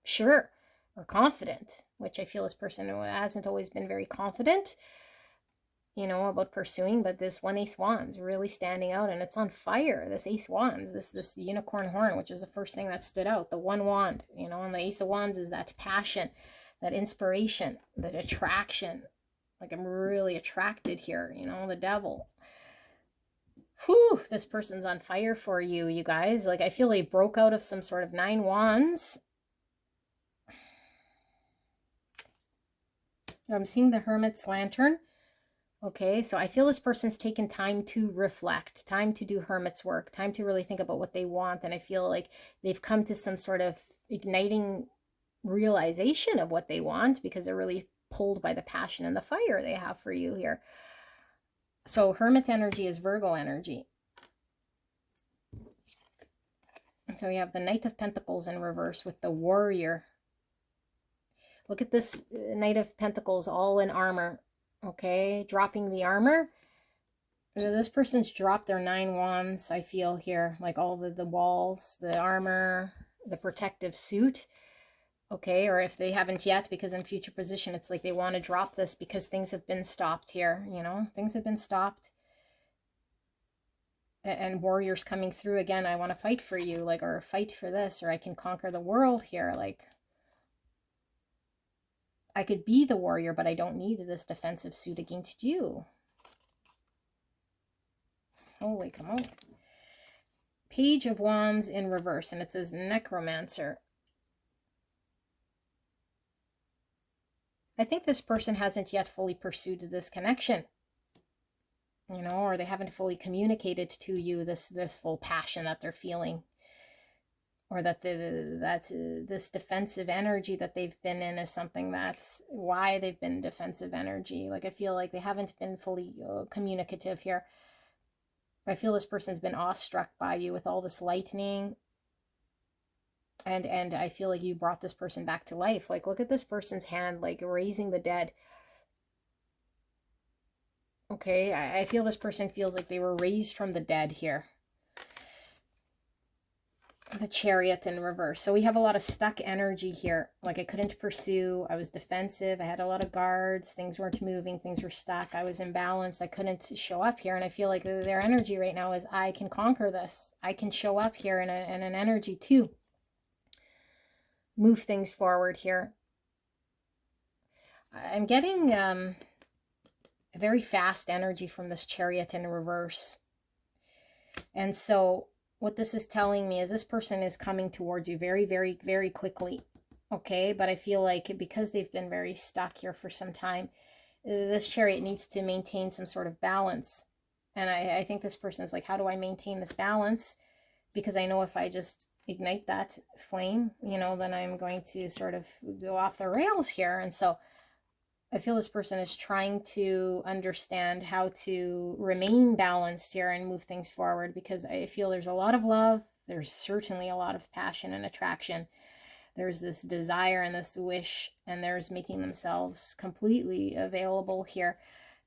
sure or confident, which I feel this person hasn't always been very confident, you know, about pursuing. But this one Ace Wands really standing out, and it's on fire. This Ace Wands, this unicorn horn, which is the first thing that stood out. The one wand, you know, and the Ace of Wands is that passion, that inspiration, that attraction. Like, I'm really attracted here, you know, the devil. Whew, this person's on fire for you, you guys. Like, I feel they broke out of some sort of 9 wands. I'm seeing the Hermit's lantern. Okay, so I feel this person's taken time to reflect, time to do hermit's work, time to really think about what they want. And I feel like they've come to some sort of igniting realization of what they want, because they're really pulled by the passion and the fire they have for you here. So hermit energy is Virgo energy. So we have the Knight of Pentacles in reverse with the Warrior. Look at this Knight of Pentacles all in armor. Okay, dropping the armor. This person's dropped their 9 wands, I feel here. Like all the walls, the armor, the protective suit. Okay, or if they haven't yet, because in future position, it's like they want to drop this because things have been stopped here. You know, things have been stopped. And Warrior's coming through again. I want to fight for you, like, or fight for this, or I can conquer the world here. Like, I could be the warrior, but I don't need this defensive suit against you. Holy come on. Page of Wands in reverse, and it says Necromancer. I think this person hasn't yet fully pursued this connection, you know, or they haven't fully communicated to you this full passion that they're feeling. Or that this defensive energy that they've been in is something that's why they've been defensive energy. Like, I feel like they haven't been fully communicative here. I feel this person's been awestruck by you with all this lightning. And I feel like you brought this person back to life. Like, look at this person's hand, like raising the dead. Okay, I feel this person feels like they were raised from the dead here. The Chariot in reverse. So we have a lot of stuck energy here. Like, I couldn't pursue. I was defensive. I had a lot of guards. Things weren't moving. Things were stuck. I was imbalanced. I couldn't show up here. And I feel like their energy right now is, I can conquer this. I can show up here in an energy to move things forward here. I'm getting a very fast energy from this Chariot in reverse. And so what this is telling me is this person is coming towards you very, very, very quickly. Okay, but I feel like because they've been very stuck here for some time, this Chariot needs to maintain some sort of balance. And I think this person is like, how do I maintain this balance? Because I know if I just ignite that flame, you know, then I'm going to sort of go off the rails here. And so I feel this person is trying to understand how to remain balanced here and move things forward, because I feel there's a lot of love. There's certainly a lot of passion and attraction. There's this desire and this wish, and there's making themselves completely available here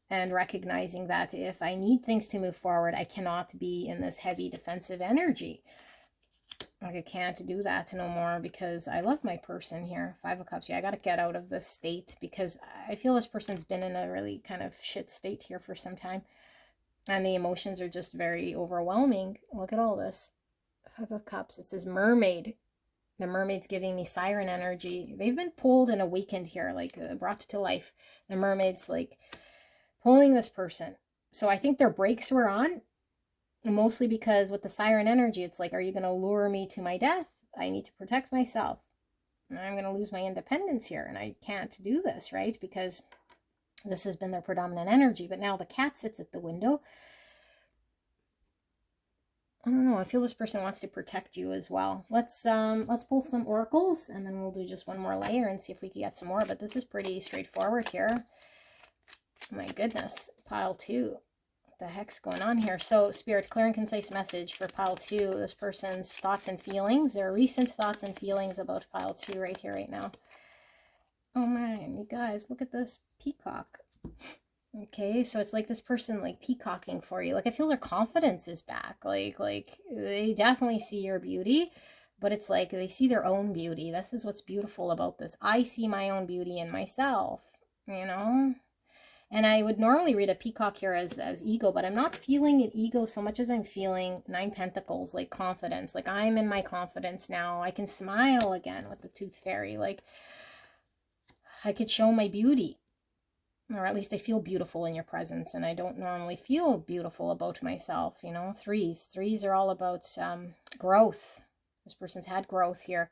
and recognizing that if I need things to move forward, I cannot be in this heavy defensive energy. Like, I can't do that no more because I love my person here. 5 of Cups. Yeah, I got to get out of this state because I feel this person's been in a really kind of shit state here for some time. And the emotions are just very overwhelming. Look at all this. 5 of Cups. It says Mermaid. The mermaid's giving me siren energy. They've been pulled and awakened here, like brought to life. The mermaid's like pulling this person. So I think their brakes were on. Mostly because with the siren energy, it's like, are you going to lure me to my death? I need to protect myself. And I'm going to lose my independence here. And I can't do this, right? Because this has been their predominant energy. But now the cat sits at the window. I don't know. I feel this person wants to protect you as well. Let's pull some oracles, and then we'll do just one more layer and see if we can get some more. But this is pretty straightforward here. My goodness, pile 2. What the heck's going on here? So, Spirit, clear and concise message for pile 2. This person's thoughts and feelings. Their recent thoughts and feelings about pile 2 right here, right now. Oh man, you guys, look at this peacock. Okay, so it's like this person like peacocking for you. Like I feel their confidence is back. Like they definitely see your beauty, but it's like they see their own beauty. This is what's beautiful about this. I see my own beauty in myself, you know? And I would normally read a peacock here as ego, but I'm not feeling it ego so much as I'm feeling 9 pentacles, like confidence. Like I'm in my confidence now. I can smile again with the tooth fairy. Like I could show my beauty. Or at least I feel beautiful in your presence, and I don't normally feel beautiful about myself, you know. Threes are all about growth. This person's had growth here.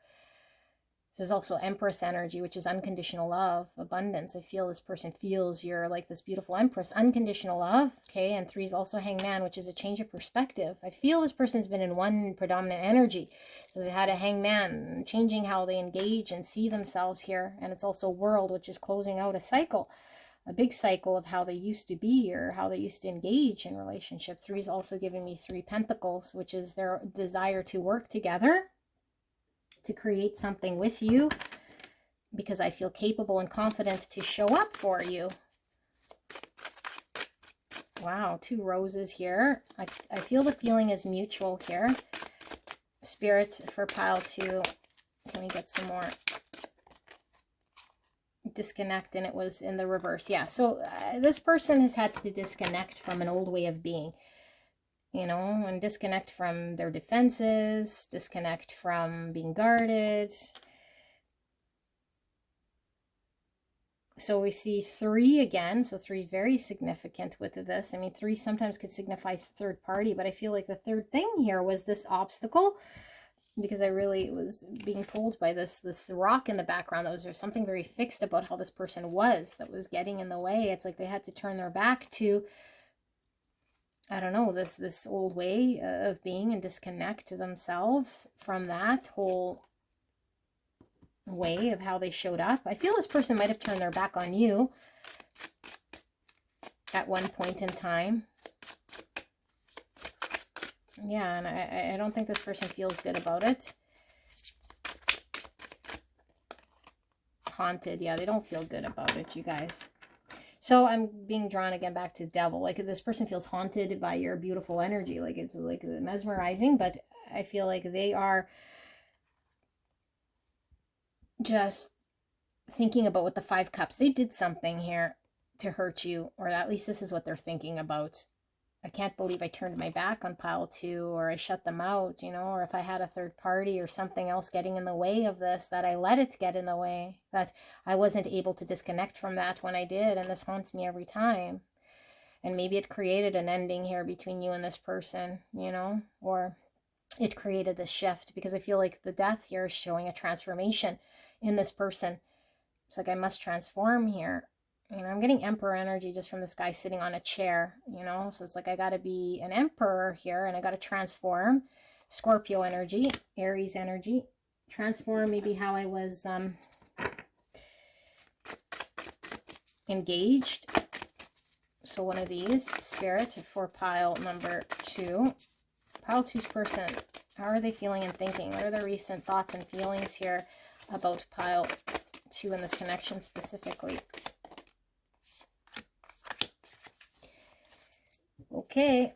This is also Empress energy, which is unconditional love, abundance. I feel this person feels you're like this beautiful Empress, unconditional love, okay? And 3 is also Hangman, which is a change of perspective. I feel this person's been in one predominant energy. So they've had a Hangman, changing how they engage and see themselves here. And it's also World, which is closing out a cycle. A big cycle of how they used to be or how they used to engage in relationship. 3 is also giving me 3 pentacles, which is their desire to work together, to create something with you, because I feel capable and confident to show up for you. Wow, 2 roses here. I feel the feeling is mutual here. Spirit, for pile 2, can we get some more? Disconnect, and it was in the reverse. Yeah, so this person has had to disconnect from an old way of being, you know, and disconnect from their defenses, disconnect from being guarded. So we see 3 again. So 3 is very significant with this. I mean, 3 sometimes could signify third party, but I feel like the third thing here was this obstacle, because I really was being pulled by this rock in the background. That was there something very fixed about how this person was that was getting in the way. It's like they had to turn their back to, I don't know, this old way of being and disconnect themselves from that whole way of how they showed up. I feel this person might have turned their back on you at one point in time. Yeah, and I don't think this person feels good about it. Haunted. Yeah, they don't feel good about it, you guys. So I'm being drawn again back to Devil. Like this person feels haunted by your beautiful energy. Like it's like mesmerizing, but I feel like they are just thinking about with the 5 cups. They did something here to hurt you, or at least this is what they're thinking about. I can't believe I turned my back on pile 2, or I shut them out, you know, or if I had a third party or something else getting in the way of this, that I let it get in the way, that I wasn't able to disconnect from that when I did, and this haunts me every time. And maybe it created an ending here between you and this person, you know, or it created this shift, because I feel like the death here is showing a transformation in this person. It's like I must transform here. You know, I'm getting Emperor energy just from this guy sitting on a chair, you know, so it's like I got to be an emperor here, and I got to transform. Scorpio energy, Aries energy, transform maybe how I was engaged. So one of these, Spirit, for pile number 2. Pile 2's person, how are they feeling and thinking? What are their recent thoughts and feelings here about pile 2 in this connection specifically? Okay,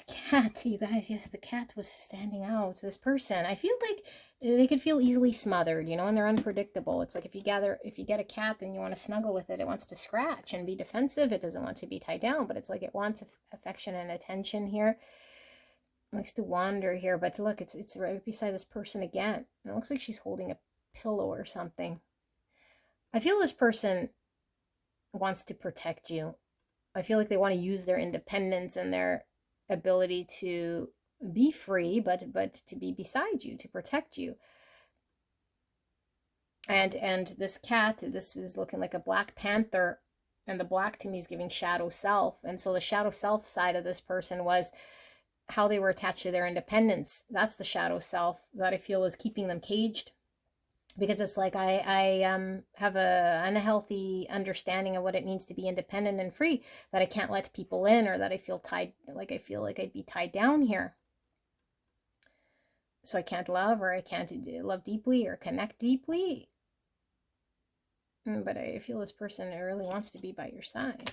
cat, you guys. Yes, the cat was standing out. This person, I feel like they could feel easily smothered, you know, and they're unpredictable. It's like if you get a cat, then you want to snuggle with it. It wants to scratch and be defensive. It doesn't want to be tied down, but it's like it wants affection and attention here. It likes to wander here, but look, it's right beside this person again. It looks like she's holding a pillow or something. I feel this person wants to protect you. I feel like they want to use their independence and their ability to be free, but to be beside you, to protect you. And this cat, this is looking like a Black Panther, and the black to me is giving shadow self. And so the shadow self side of this person was how they were attached to their independence. That's the shadow self that I feel was keeping them caged. Because it's like I have a unhealthy understanding of what it means to be independent and free, that I can't let people in, or that I feel like I'd be tied down here. So I can't love, or I can't love deeply or connect deeply. But I feel this person really wants to be by your side.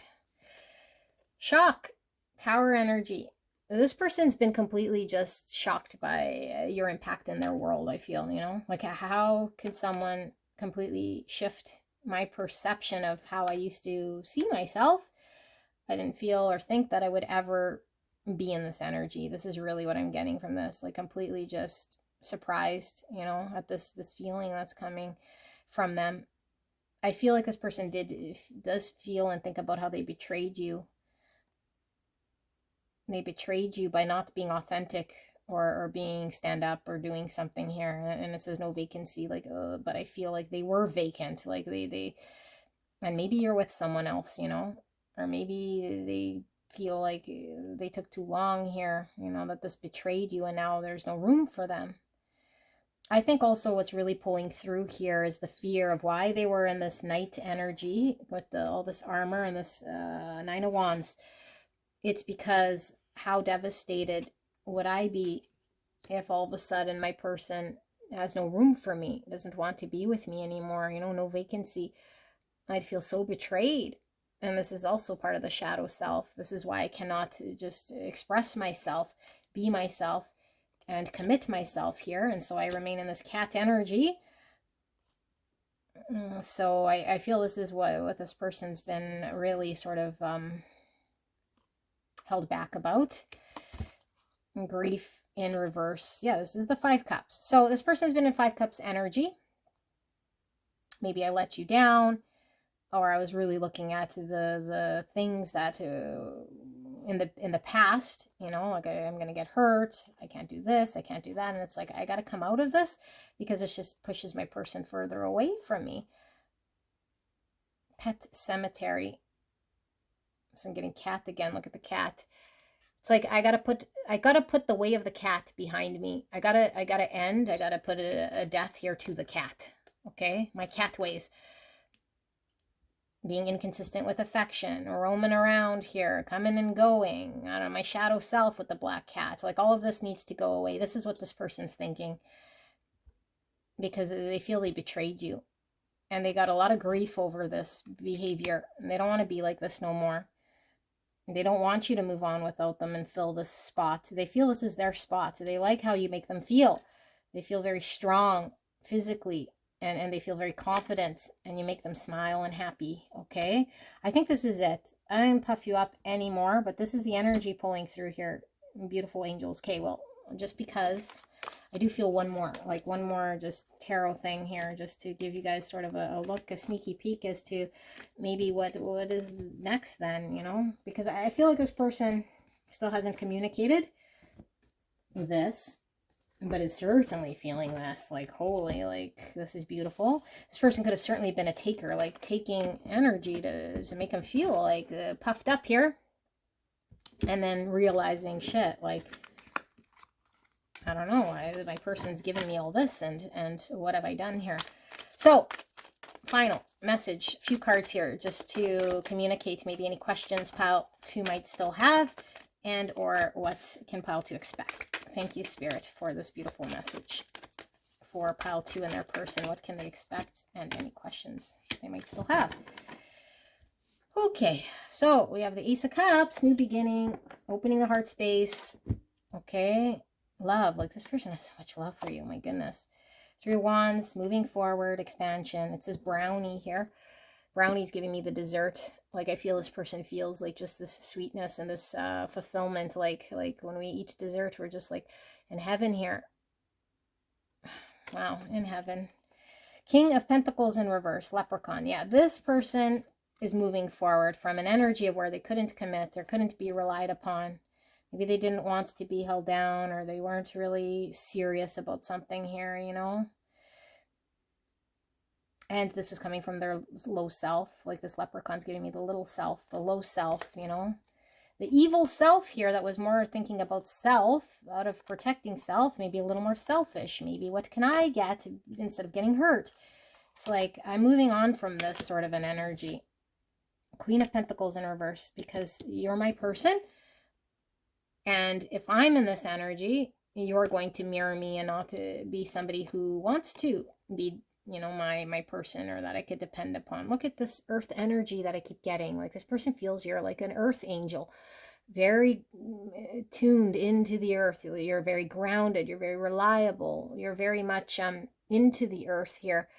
Shock, Tower energy. This person's been completely just shocked by your impact in their world, I feel, you know? Like, how could someone completely shift my perception of how I used to see myself? I didn't feel or think that I would ever be in this energy. This is really what I'm getting from this. Like, completely just surprised, you know, at this feeling that's coming from them. I feel like this person does feel and think about how they betrayed you. They betrayed you by not being authentic, or being stand up, or doing something here. And it says no vacancy, like, but I feel like they were vacant. Like they and maybe you're with someone else, you know, or maybe they feel like they took too long here, you know, that this betrayed you and now there's no room for them. I think also what's really pulling through here is the fear of why they were in this night energy with all this armor and this Nine of Wands. It's because how devastated would I be if all of a sudden my person has no room for me, doesn't want to be with me anymore, you know, no vacancy. I'd feel so betrayed. And this is also part of the shadow self. This is why I cannot just express myself, be myself, and commit myself here. And so I remain in this cat energy. So I feel this is what this person's been really sort of held back about. And grief in reverse. Yeah, this is the Five Cups. So this person's been in Five Cups energy. Maybe I let you down, or I was really looking at the things that in the past, you know, like I'm gonna get hurt, I can't do this, I can't do that, and it's like I gotta come out of this because it just pushes my person further away from me. Pet cemetery. So I'm getting cat again. Look at the cat. It's like I gotta put the way of the cat behind me. I gotta put a death here to the cat. Okay, my cat ways. Being inconsistent with affection, roaming around here, coming and going. I don't know, my shadow self with the black cat. Like, all of this needs to go away. This is what this person's thinking, because they feel they betrayed you, and they got a lot of grief over this behavior, and they don't want to be like this no more. They don't want you to move on without them and fill this spot. They feel this is their spot. They like how you make them feel. They feel very strong physically, and they feel very confident, and you make them smile and happy, okay? I think this is it. I didn't puff you up anymore, but this is the energy pulling through here. Beautiful angels. Okay, well, just because I do feel one more just tarot thing here, just to give you guys sort of a look, a sneaky peek as to maybe what is next then, you know? Because I feel like this person still hasn't communicated this, but is certainly feeling this, like, holy, like, this is beautiful. This person could have certainly been a taker, like taking energy to make them feel like puffed up here, and then realizing, shit, like, I don't know, my person's given me all this, and what have I done here? So, final message, a few cards here, just to communicate maybe any questions pile 2 might still have, and or what can pile 2 expect. Thank you, Spirit, for this beautiful message. For pile 2 and their person, what can they expect, and any questions they might still have. Okay, so we have the Ace of Cups, new beginning, opening the heart space. Okay, love, like this person has so much love for you, my goodness. 3 of Wands, moving forward, expansion. It says brownie here. Brownie's giving me the dessert. Like, I feel this person feels like just this sweetness and this fulfillment. Like when we eat dessert, we're just like in heaven here. Wow, in heaven. King of Pentacles in reverse, Leprechaun. Yeah, this person is moving forward from an energy of where they couldn't commit or couldn't be relied upon. Maybe they didn't want to be held down, or they weren't really serious about something here, you know? And this is coming from their low self. Like, this leprechaun's giving me the little self, the low self, you know? The evil self here that was more thinking about self, out of protecting self, maybe a little more selfish. Maybe what can I get instead of getting hurt? It's like I'm moving on from this sort of an energy. Queen of Pentacles in reverse, because you're my person. And if I'm in this energy, you're going to mirror me and not to be somebody who wants to be, you know, my person, or that I could depend upon. Look at this earth energy that I keep getting. Like, this person feels you're like an earth angel, very tuned into the earth. You're very grounded. You're very reliable. You're very much into the earth here.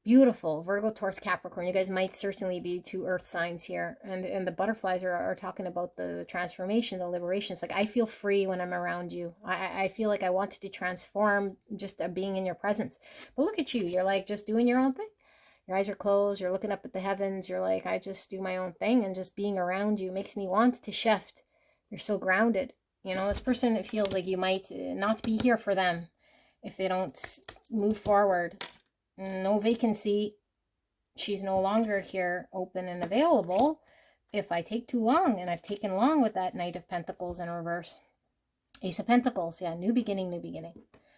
Beautiful. Virgo, Taurus, Capricorn. You guys might certainly be two earth signs here. And the butterflies are talking about the transformation, the liberation. It's like, I feel free when I'm around you. I feel like I wanted to transform just being in your presence. But look at you. You're like just doing your own thing. Your eyes are closed. You're looking up at the heavens. You're like, I just do my own thing. And just being around you makes me want to shift. You're so grounded. You know, this person, it feels like you might not be here for them if they don't move forward. No vacancy. She's no longer here, open and available. If I take too long, and I've taken long with that Knight of Pentacles in reverse. Ace of Pentacles, yeah, new beginning, new beginning.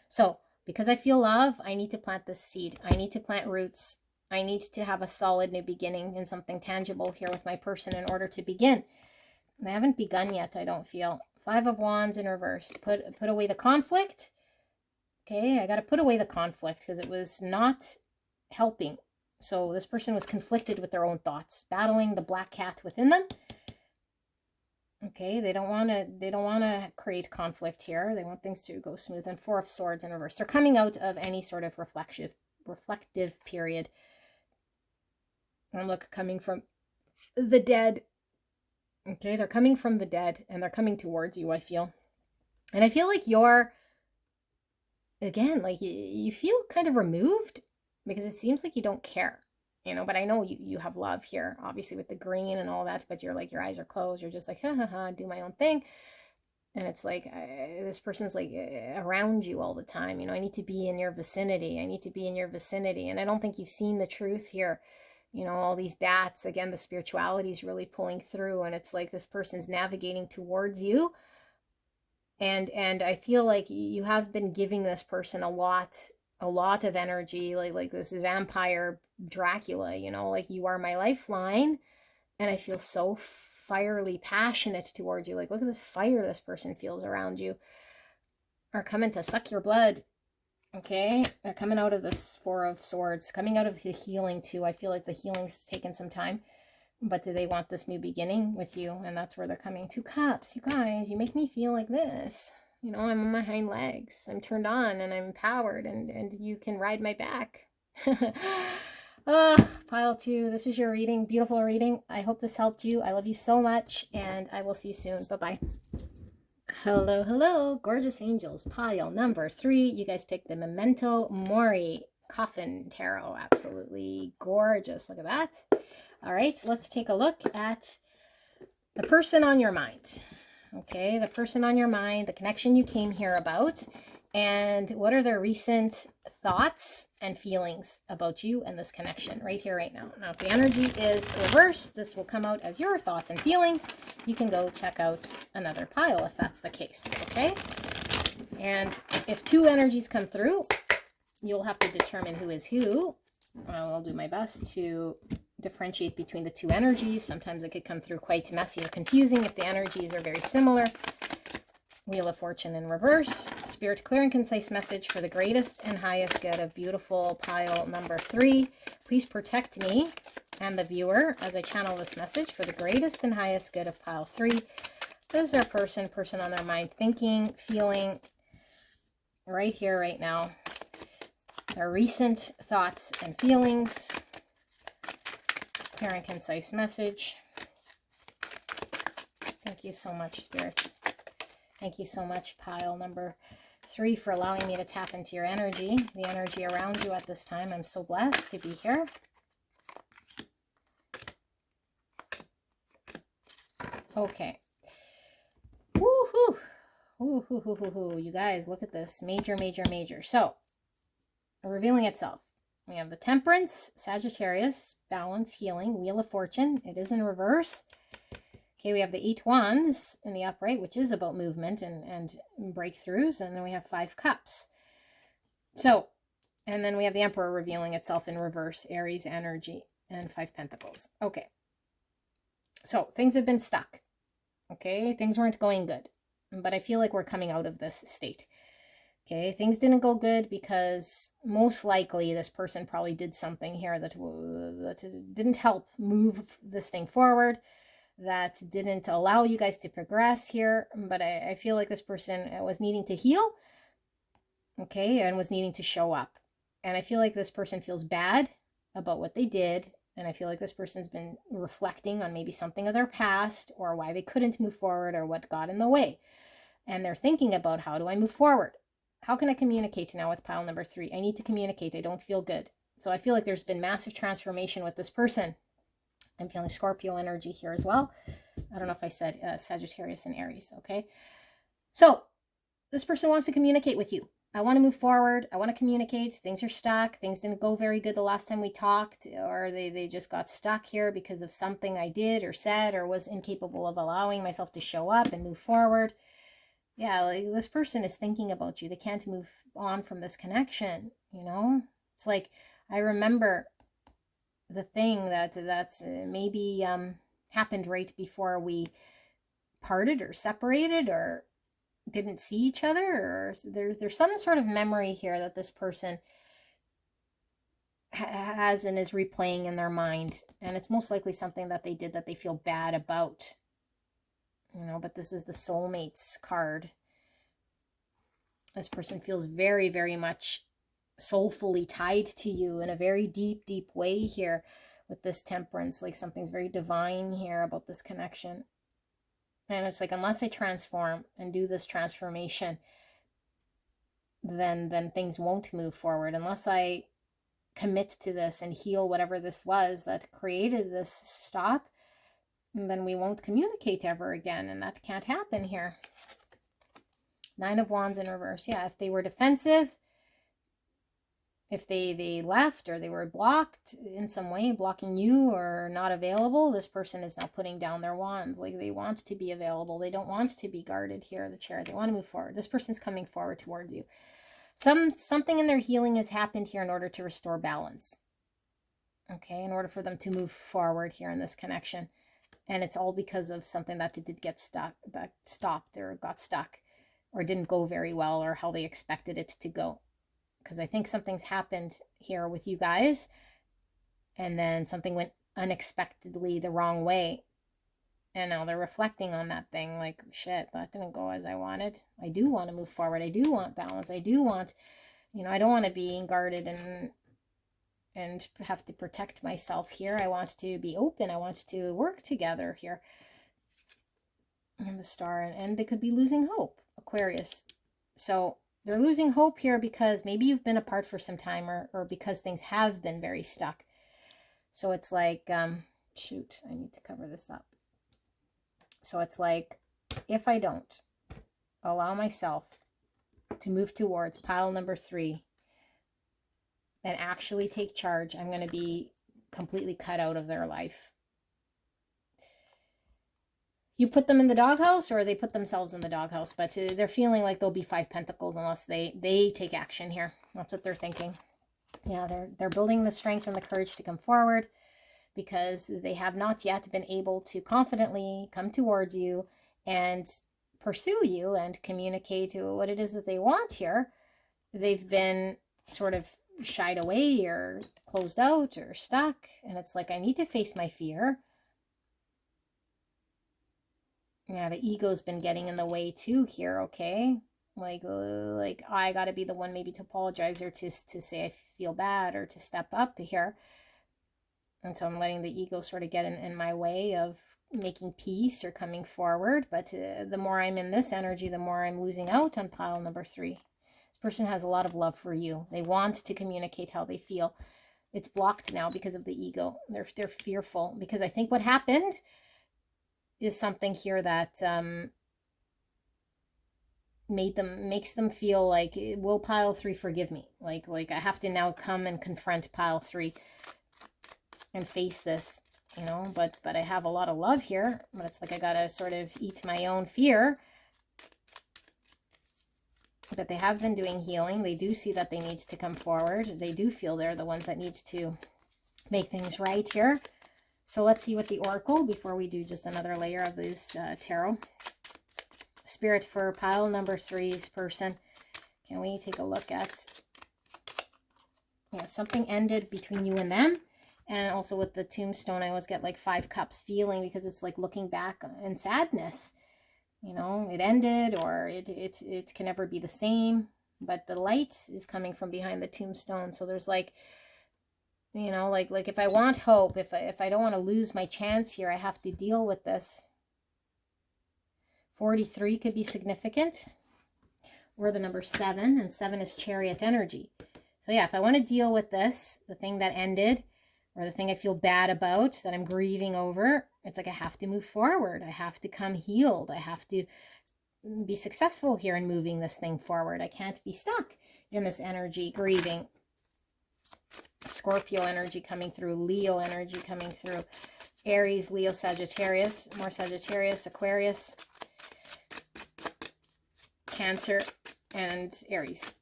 So, because I feel love, I need to plant this seed. I need to plant roots. I need to have a solid new beginning in something tangible here with my person in order to begin. I haven't begun yet, I don't feel. Five of Wands in reverse. Put away the conflict. Okay, I got to put away the conflict because it was not helping. So this person was conflicted with their own thoughts, battling the black cat within them. Okay, they don't want to create conflict here. They want things to go smooth. And Four of Swords in reverse. They're coming out of any sort of reflective period. And look, coming from the dead. Okay, they're coming from the dead and they're coming towards you, I feel. And I feel like you're, again, like you feel kind of removed because it seems like you don't care, you know, but I know you have love here, obviously with the green and all that, but you're like, your eyes are closed. You're just like, ha ha ha, do my own thing. And it's like, this person's like around you all the time. You know, I need to be in your vicinity. I need to be in your vicinity. And I don't think you've seen the truth here. You know, all these bats, again, the spirituality is really pulling through, and it's like this person's navigating towards you. And I feel like you have been giving this person a lot of energy, like this vampire Dracula, you know, like, you are my lifeline. And I feel so fierily passionate towards you. Like, look at this fire this person feels around you. Are coming to suck your blood. Okay, they're coming out of this Four of Swords, coming out of the healing too. I feel like the healing's taken some time. But do they want this new beginning with you? And that's where they're coming. Two Cups. You guys, you make me feel like this. You know, I'm on my hind legs. I'm turned on and I'm empowered, and you can ride my back. Pile 2. This is your reading. Beautiful reading. I hope this helped you. I love you so much, and I will see you soon. Bye-bye. Hello, hello. Gorgeous angels. Pile number 3. You guys picked the Memento Mori Coffin Tarot. Absolutely gorgeous. Look at that. All right, let's take a look at the person on your mind. Okay, the person on your mind, the connection you came here about, and what are their recent thoughts and feelings about you and this connection right here, right now. Now, if the energy is reverse, this will come out as your thoughts and feelings. You can go check out another pile if that's the case, okay? And if two energies come through, you'll have to determine who is who. I'll do my best to differentiate between the two energies. Sometimes it could come through quite messy or confusing if the energies are very similar. Wheel of Fortune in reverse. Spirit, clear and concise message for the greatest and highest good of beautiful pile number 3. Please protect me and the viewer as I channel this message for the greatest and highest good of pile 3. What is their person on their mind thinking, feeling right here, right now? Their recent thoughts and feelings. Clear and concise message. Thank you so much, Spirit. Thank you so much, pile number 3, for allowing me to tap into your energy, the energy around you at this time. I'm so blessed to be here. Okay. Woohoo! Woo-hoo-hoo-hoo-hoo. You guys, look at this. Major, major, major. So, revealing itself. We have the Temperance, Sagittarius, Balance, Healing, Wheel of Fortune. It is in reverse. Okay, we have the 8 wands in the upright, which is about movement and breakthroughs. And then we have 5 cups. So, and then we have the Emperor revealing itself in reverse, Aries energy, and 5 pentacles. Okay. So things have been stuck. Okay, things weren't going good. But I feel like we're coming out of this state. Okay, things didn't go good because most likely this person probably did something here that didn't help move this thing forward, that didn't allow you guys to progress here. But I feel like this person was needing to heal, okay, and was needing to show up. And I feel like this person feels bad about what they did. And I feel like this person's been reflecting on maybe something of their past or why they couldn't move forward or what got in the way. And they're thinking about, how do I move forward? How can I communicate now with pile number 3? I need to communicate. I don't feel good. So I feel like there's been massive transformation with this person. I'm feeling Scorpio energy here as well. I don't know if I said Sagittarius and Aries, okay? So this person wants to communicate with you. I want to move forward. I want to communicate. Things are stuck. Things didn't go very good the last time we talked, or they just got stuck here because of something I did or said or was incapable of allowing myself to show up and move forward. Yeah, like this person is thinking about you. They can't move on from this connection, you know? It's like, I remember the thing that's maybe happened right before we parted or separated or didn't see each other, or there's some sort of memory here that this person has and is replaying in their mind. And it's most likely something that they did that they feel bad about. You know, but this is the soulmates card. This person feels very, very much soulfully tied to you in a very deep, deep way here with this Temperance. Like something's very divine here about this connection. And it's like, unless I transform and do this transformation, then things won't move forward. Unless I commit to this and heal whatever this was that created this stop, then we won't communicate ever again, and that can't happen here. 9 of Wands in reverse. Yeah, if they were defensive, if they left or they were blocked in some way, blocking you or not available, this person is now putting down their wands. Like they want to be available. They don't want to be guarded here, the chair. They want to move forward. This person's coming forward towards you. Something in their healing has happened here in order to restore balance. Okay, in order for them to move forward here in this connection. And it's all because of something that did get stuck, that stopped or got stuck or didn't go very well or how they expected it to go. Because I think something's happened here with you guys and then something went unexpectedly the wrong way. And now they're reflecting on that thing like, shit, that didn't go as I wanted. I do want to move forward. I do want balance. I do want, you know, I don't want to be guarded and have to protect myself here. I want to be open. I want to work together here. And the Star, and they could be losing hope, Aquarius. So they're losing hope here because maybe you've been apart for some time or because things have been very stuck. So it's like, shoot, I need to cover this up. So it's like, if I don't allow myself to move towards pile number 3, and actually take charge, I'm going to be completely cut out of their life. You put them in the doghouse, or they put themselves in the doghouse, but they're feeling like they'll be 5 pentacles unless they take action here. That's what they're thinking. Yeah, they're building the strength and the courage to come forward because they have not yet been able to confidently come towards you and pursue you and communicate what it is that they want here. They've been sort of shied away or closed out or stuck, and it's like, I need to face my fear. Yeah, the ego's been getting in the way too here, okay? Like I gotta be the one maybe to apologize or to say I feel bad or to step up here. And so I'm letting the ego sort of get in my way of making peace or coming forward. But the more I'm in this energy, the more I'm losing out on pile number 3. Person has a lot of love for you. They want to communicate how they feel. It's blocked now because of the ego. They're fearful because I think what happened is something here that makes them feel like, will pile 3 forgive me? Like I have to now come and confront pile 3 and face this. you know, but I have a lot of love here, but it's like I gotta sort of eat my own fear. But they have been doing healing. They do see that they need to come forward. They do feel they're the ones that need to make things right here. So let's see what the Oracle, before we do just another layer of this tarot. Spirit, for pile number 3's person, can we take a look at, yeah, something ended between you and them. And also with the tombstone, I always get like 5 cups feeling, because it's like looking back in sadness. You know, it ended, or it can never be the same. But the light is coming from behind the tombstone. So there's like, you know, like if I want hope, if I don't want to lose my chance here, I have to deal with this. 43 could be significant, or the number 7, and 7 is chariot energy. So yeah, if I want to deal with this, the thing that ended, or the thing I feel bad about, that I'm grieving over, it's like I have to move forward. I have to come healed. I have to be successful here in moving this thing forward. I can't be stuck in this energy, grieving. Scorpio energy coming through, Leo energy coming through, Aries, Leo, Sagittarius, more Sagittarius, Aquarius, Cancer, and Aries.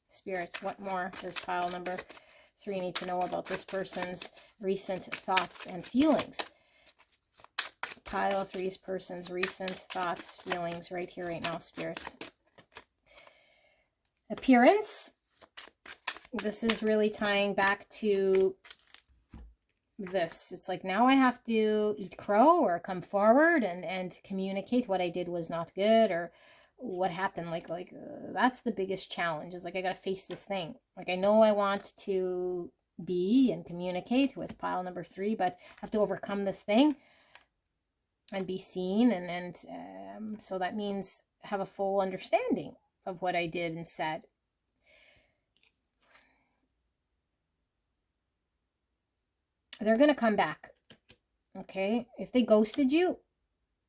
Spirits, what more does pile number 3 need to know about this person's recent thoughts and feelings? Pile 3's person's recent thoughts, feelings, right here, right now, Spirits. Appearance. This is really tying back to this. It's like, now I have to eat crow, or come forward and communicate what I did was not good, or what happened. That's the biggest challenge, is like, I gotta face this thing. Like, I know I want to be and communicate with pile number 3, but I have to overcome this thing and be seen, and so that means have a full understanding of what I did and said. They're gonna come back, okay? If they ghosted you,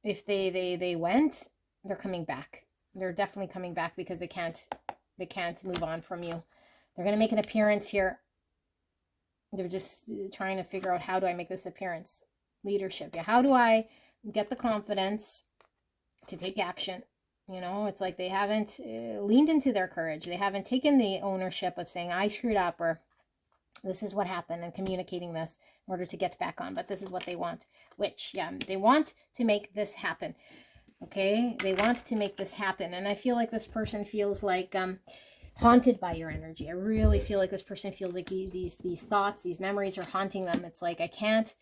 if they went, they're coming back. They're definitely coming back, because they can't move on from you. They're going to make an appearance here. They're just trying to figure out, how do I make this appearance? Leadership. Yeah, how do I get the confidence to take action? You know, it's like they haven't leaned into their courage. They haven't taken the ownership of saying, I screwed up, or this is what happened, and communicating this in order to get back on. But this is what they want, which, yeah, they want to make this happen. Okay, they want to make this happen. And I feel like this person feels like haunted by your energy. I really feel like this person feels like these thoughts, these memories are haunting them. It's like, I can't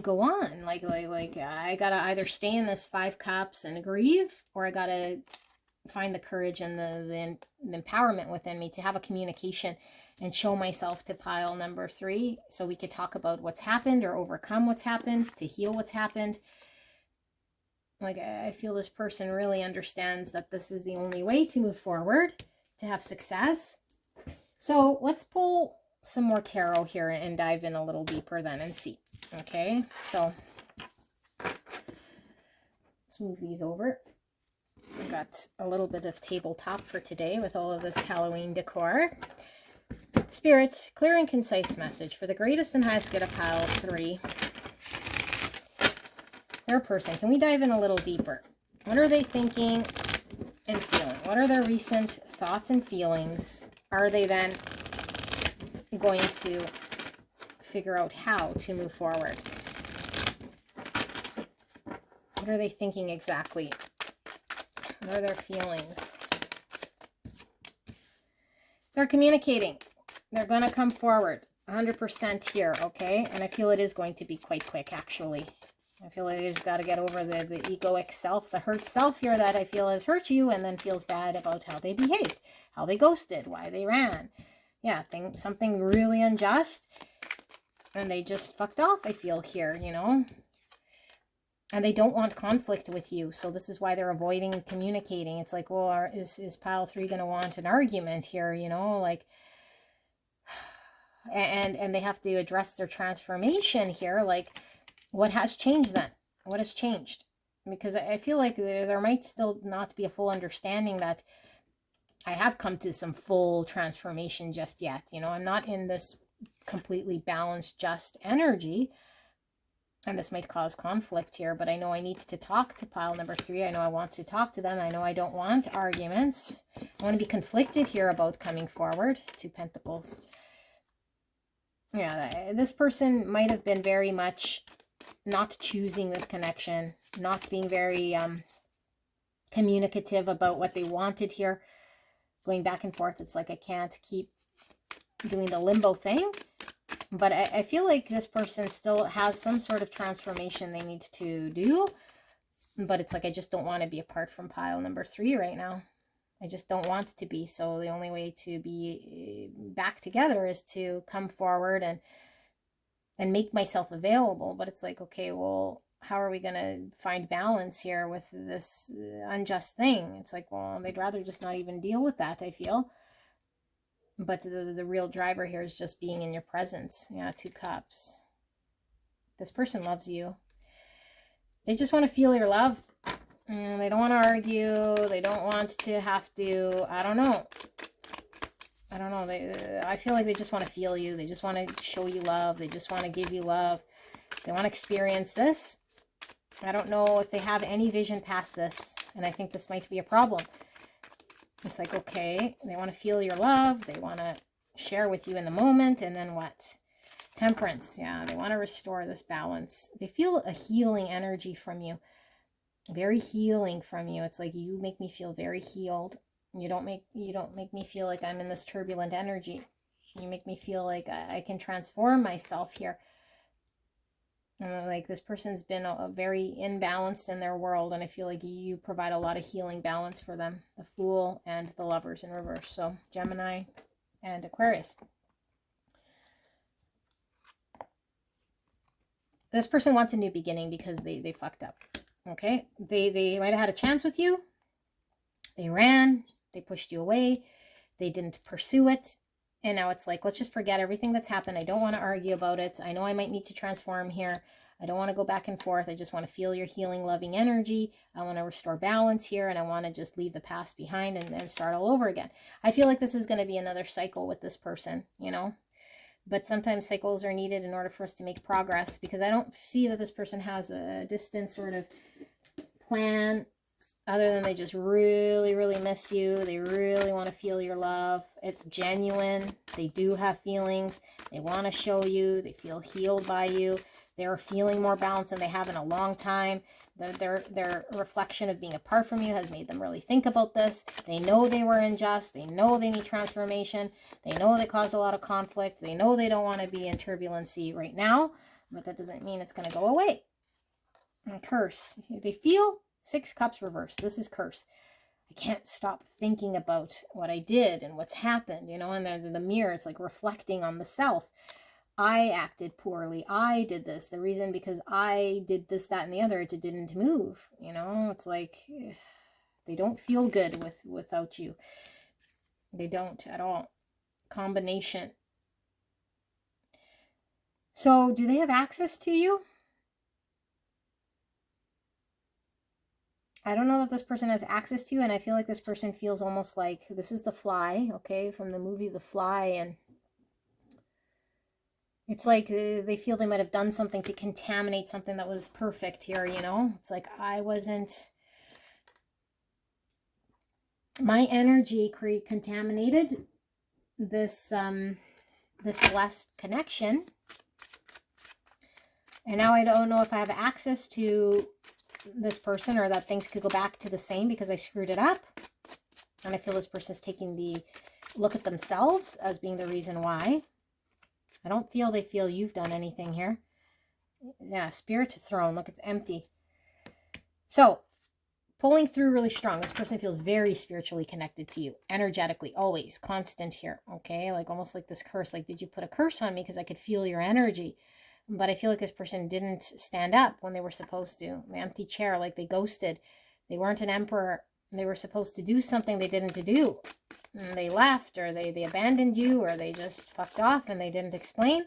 go on. Like I gotta either stay in this 5 cups and grieve, or I gotta find the courage and the empowerment within me to have a communication and show myself to pile number 3, so we could talk about what's happened, or overcome what's happened, to heal what's happened. Like, I feel this person really understands that this is the only way to move forward, to have success. So let's pull some more tarot here and dive in a little deeper then and see. Okay, so let's move these over. I've got a little bit of tabletop for today with all of this Halloween decor. Spirits, clear and concise message for the greatest and highest good of pile 3. Their person, can we dive in a little deeper? What are they thinking and feeling? What are their recent thoughts and feelings? Are they then going to figure out how to move forward? What are they thinking exactly? What are their feelings? They're communicating. They're going to come forward 100% here, okay? And I feel it is going to be quite quick, actually. I feel like you just got to get over the egoic self, the hurt self here that I feel has hurt you, and then feels bad about how they behaved, how they ghosted, why they ran. Yeah, something really unjust, and they just fucked off, I feel here, you know? And they don't want conflict with you, so this is why they're avoiding communicating. It's like, well, is pile 3 going to want an argument here, you know? Like, and they have to address their transformation here, like, what has changed then? What has changed? Because I feel like there might still not be a full understanding that I have come to some full transformation just yet. You know, I'm not in this completely balanced, just energy. And this might cause conflict here, but I know I need to talk to pile number 3. I know I want to talk to them. I know I don't want arguments. I want to be conflicted here about coming forward. 2 Pentacles. Yeah, this person might have been very much not choosing this connection, not being very communicative about what they wanted here. Going back and forth, it's like I can't keep doing the limbo thing. But I feel like this person still has some sort of transformation they need to do. But it's like I just don't want to be apart from pile number 3 right now. I just don't want it to be. So the only way to be back together is to come forward and make myself available. But it's like, okay, well, how are we going to find balance here with this unjust thing? It's like, well, they'd rather just not even deal with that, I feel. But the real driver here is just being in your presence. Yeah, 2 Cups. This person loves you. They just want to feel your love. They don't want to argue. They don't want to have to, I don't know. I feel like they just want to feel you. They just want to show you love. They just want to give you love. They want to experience this. I don't know if they have any vision past this. And I think this might be a problem. It's like, okay, they want to feel your love. They want to share with you in the moment. And then what? Temperance. Yeah, they want to restore this balance. They feel a healing energy from you. Very healing from you. It's like you make me feel very healed. You don't make me feel like I'm in this turbulent energy. You make me feel like I can transform myself here. Like this person's been a very imbalanced in their world, and I feel like you provide a lot of healing balance for them. The Fool and the Lovers in reverse. So Gemini and Aquarius. This person wants a new beginning because they fucked up. Okay? They might have had a chance with you. They ran. They pushed you away. They didn't pursue it. And now it's like, let's just forget everything that's happened. I don't want to argue about it. I know I might need to transform here. I don't want to go back and forth. I just want to feel your healing, loving energy. I want to restore balance here. And I want to just leave the past behind and start all over again. I feel like this is going to be another cycle with this person, you know. But sometimes cycles are needed in order for us to make progress. Because I don't see that this person has a distant sort of plan, other than they just really, really miss you. They really want to feel your love. It's genuine. They do have feelings. They want to show you. They feel healed by you. They're feeling more balanced than they have in a long time. Their reflection of being apart from you has made them really think about this. They know they were unjust. They know they need transformation. They know they caused a lot of conflict. They know they don't want to be in turbulency right now. But that doesn't mean it's going to go away. And curse. They feel 6 Cups reverse. This is curse. I can't stop thinking about what I did and what's happened, you know, and there's the mirror. It's like reflecting on the self. I acted poorly. I did this. The reason because I did this, that, and the other, it didn't move, you know. It's like they don't feel good without you. They don't at all. Combination. So do they have access to you? I don't know that this person has access to you, and I feel like this person feels almost like this is The Fly, okay, from the movie The Fly, and it's like they feel they might have done something to contaminate something that was perfect here, you know? It's like my energy contaminated this this blessed connection, and now I don't know if I have access to this person or that things could go back to the same because I screwed it up. And I feel this person's taking the look at themselves as being the reason why. I don't feel they feel you've done anything here. Yeah, Spirit to Throne. Look, it's empty. So, pulling through really strong. This person feels very spiritually connected to you. Energetically, always. Constant here. Okay? Like almost like this curse. Like, did you put a curse on me because I could feel your energy? But I feel like this person didn't stand up when they were supposed to. The empty chair, like they ghosted. They weren't an emperor. They were supposed to do something they didn't do. And they left, or they abandoned you, or they just fucked off and they didn't explain.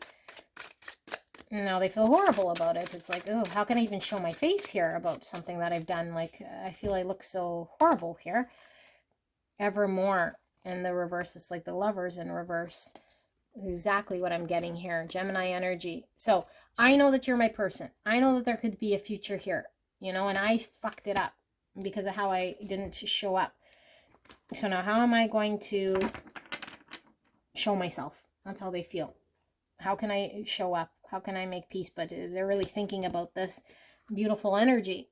And now they feel horrible about it. It's like, oh, how can I even show my face here about something that I've done? Like, I feel I look so horrible here. Evermore in the reverse. It's like the Lovers in reverse. exactly what I'm getting here. Gemini energy. So I know that you're my person. I know that there could be a future here, you know, and I fucked it up because of how I didn't show up. So now how am I going to show myself? That's how they feel. How can I show up? How can I make peace? But they're really thinking about this beautiful energy.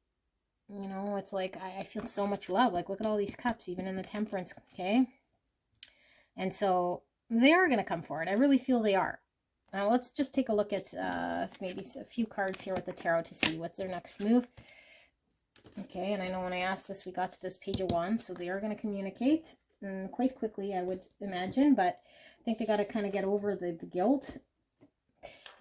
You know, it's like I feel so much love. Like, look at all these cups, even in the temperance, okay? And so they are going to come forward. I really feel they are. Now, let's just take a look at maybe a few cards here with the tarot to see what's their next move. Okay, and I know when I asked this, we got to this Page of Wands, so they are going to communicate quite quickly, I would imagine, but I think they got to kind of get over the guilt.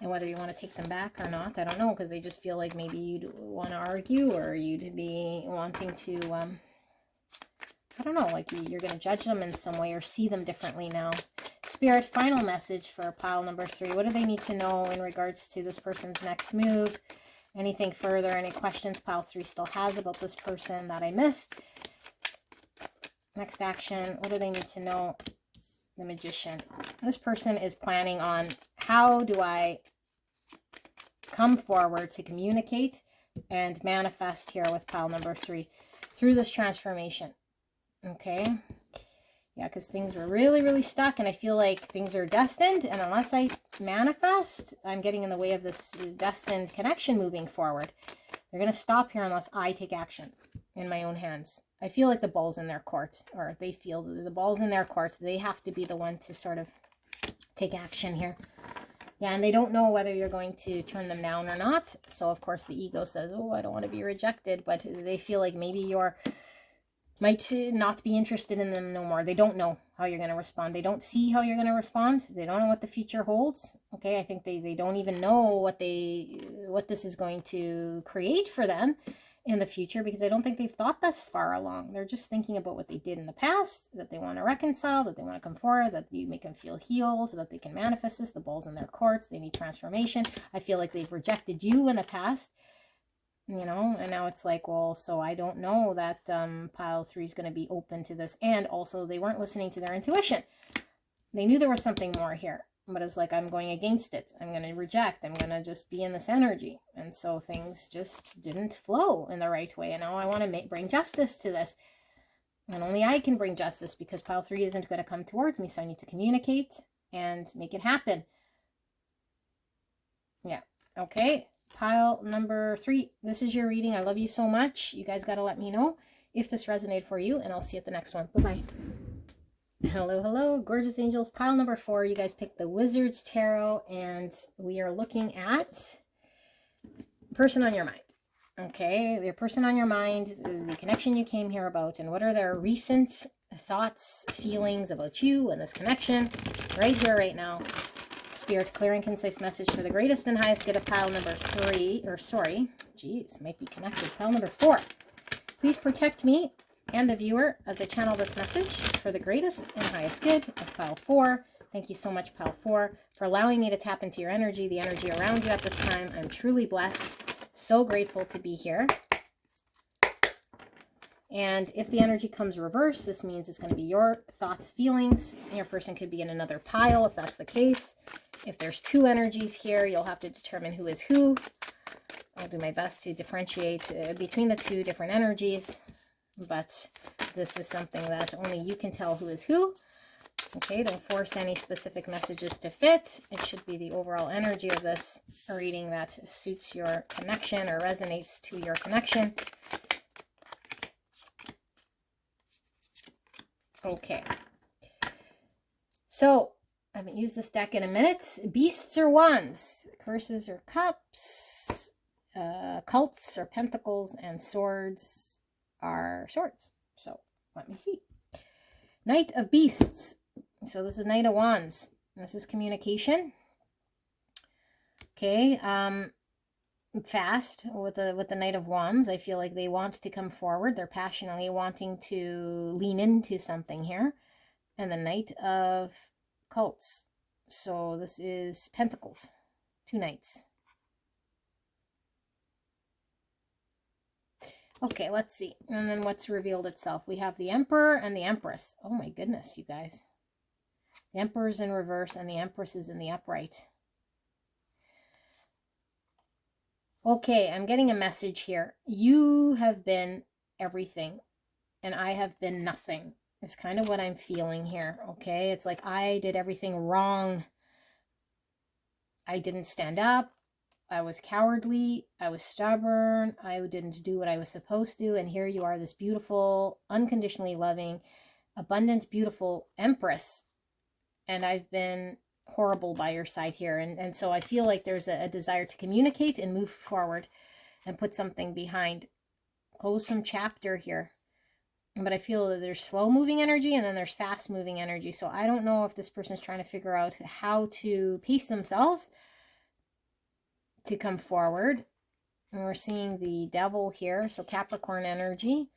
And whether you want to take them back or not, I don't know, because they just feel like maybe you'd want to argue or you'd be wanting to, I don't know, like you're going to judge them in some way or see them differently now. Spirit, final message for pile number 3. What do they need to know in regards to this person's next move? Anything further, any questions pile 3 still has about this person that I missed? Next action, what do they need to know? The Magician. This person is planning on, how do I come forward to communicate and manifest here with pile number 3 through this transformation. Okay. Yeah, because things were really, really stuck, and I feel like things are destined, and unless I manifest, I'm getting in the way of this destined connection moving forward. They're going to stop here unless I take action in my own hands. I feel like the ball's in their court, or they feel the ball's in their court. They have to be the one to sort of take action here. Yeah, and they don't know whether you're going to turn them down or not. So, of course, the ego says, oh, I don't want to be rejected. But they feel like maybe you're might not be interested in them no more. They don't know how you're going to respond. They don't see how you're going to respond. They don't know what the future holds. Okay, I think they don't even know what this is going to create for them in the future, because I don't think they've thought this far along. They're just thinking about what they did in the past, that they want to reconcile, that they want to come forward, that you make them feel healed, that they can manifest this. The ball's in their courts. They need transformation. I feel like they've rejected you in the past, you know, and now it's like, well, so I don't know that pile 3 is going to be open to this. And also they weren't listening to their intuition. They knew there was something more here, but it's like, I'm going against it. I'm going to reject. I'm going to just be in this energy. And so things just didn't flow in the right way. And now I want to bring justice to this. And only I can bring justice, because pile 3 isn't going to come towards me. So I need to communicate and make it happen. Yeah. Okay. Pile number 3. This is your reading. I love you so much. You guys got to let me know if this resonated for you, and I'll see you at the next one. Bye-bye. Hello, hello, gorgeous angels. Pile number 4. You guys picked the Wizard's Tarot, and we are looking at person on your mind. Okay, the person on your mind, the connection you came here about, and what are their recent thoughts, feelings about you and this connection right here, right now. Spirit, clear and concise message for the greatest and highest good of pile number 3, or sorry, geez, might be connected. Pile number 4. Please protect me and the viewer as I channel this message for the greatest and highest good of pile 4. Thank you so much, pile 4, for allowing me to tap into your energy, the energy around you at this time. I'm truly blessed. So grateful to be here. And if the energy comes reverse, this means it's going to be your thoughts, feelings. Your person could be in another pile if that's the case. If there's 2 energies here, you'll have to determine who is who. I'll do my best to differentiate between the 2 different energies. But this is something that only you can tell who is who. Okay, don't force any specific messages to fit. It should be the overall energy of this reading that suits your connection or resonates to your connection. Okay, so I haven't used this deck in a minute. Beasts or wands, curses or cups, cults or pentacles, and swords are swords. So let me see. Knight of Beasts. So this is Knight of Wands. This is communication. Okay, fast with the Knight of Wands. I feel like they want to come forward. They're passionately wanting to lean into something here. And the Knight of Cults. So this is Pentacles. 2 knights. Okay, let's see. And then what's revealed itself? We have the Emperor and the Empress. Oh my goodness, you guys. The Emperor is in reverse and the Empress is in the upright. Okay, I'm getting a message here. You have been everything and I have been nothing. It's kind of what I'm feeling here, okay? It's like I did everything wrong. I didn't stand up. I was cowardly. I was stubborn. I didn't do what I was supposed to. And here you are, this beautiful, unconditionally loving, abundant, beautiful Empress. And I've been horrible by your side here. And so I feel like there's a desire to communicate and move forward and put something behind. Close some chapter here. But I feel that there's slow moving energy and then there's fast moving energy. So I don't know if this person's trying to figure out how to pace themselves to come forward. And we're seeing the Devil here. So Capricorn energy.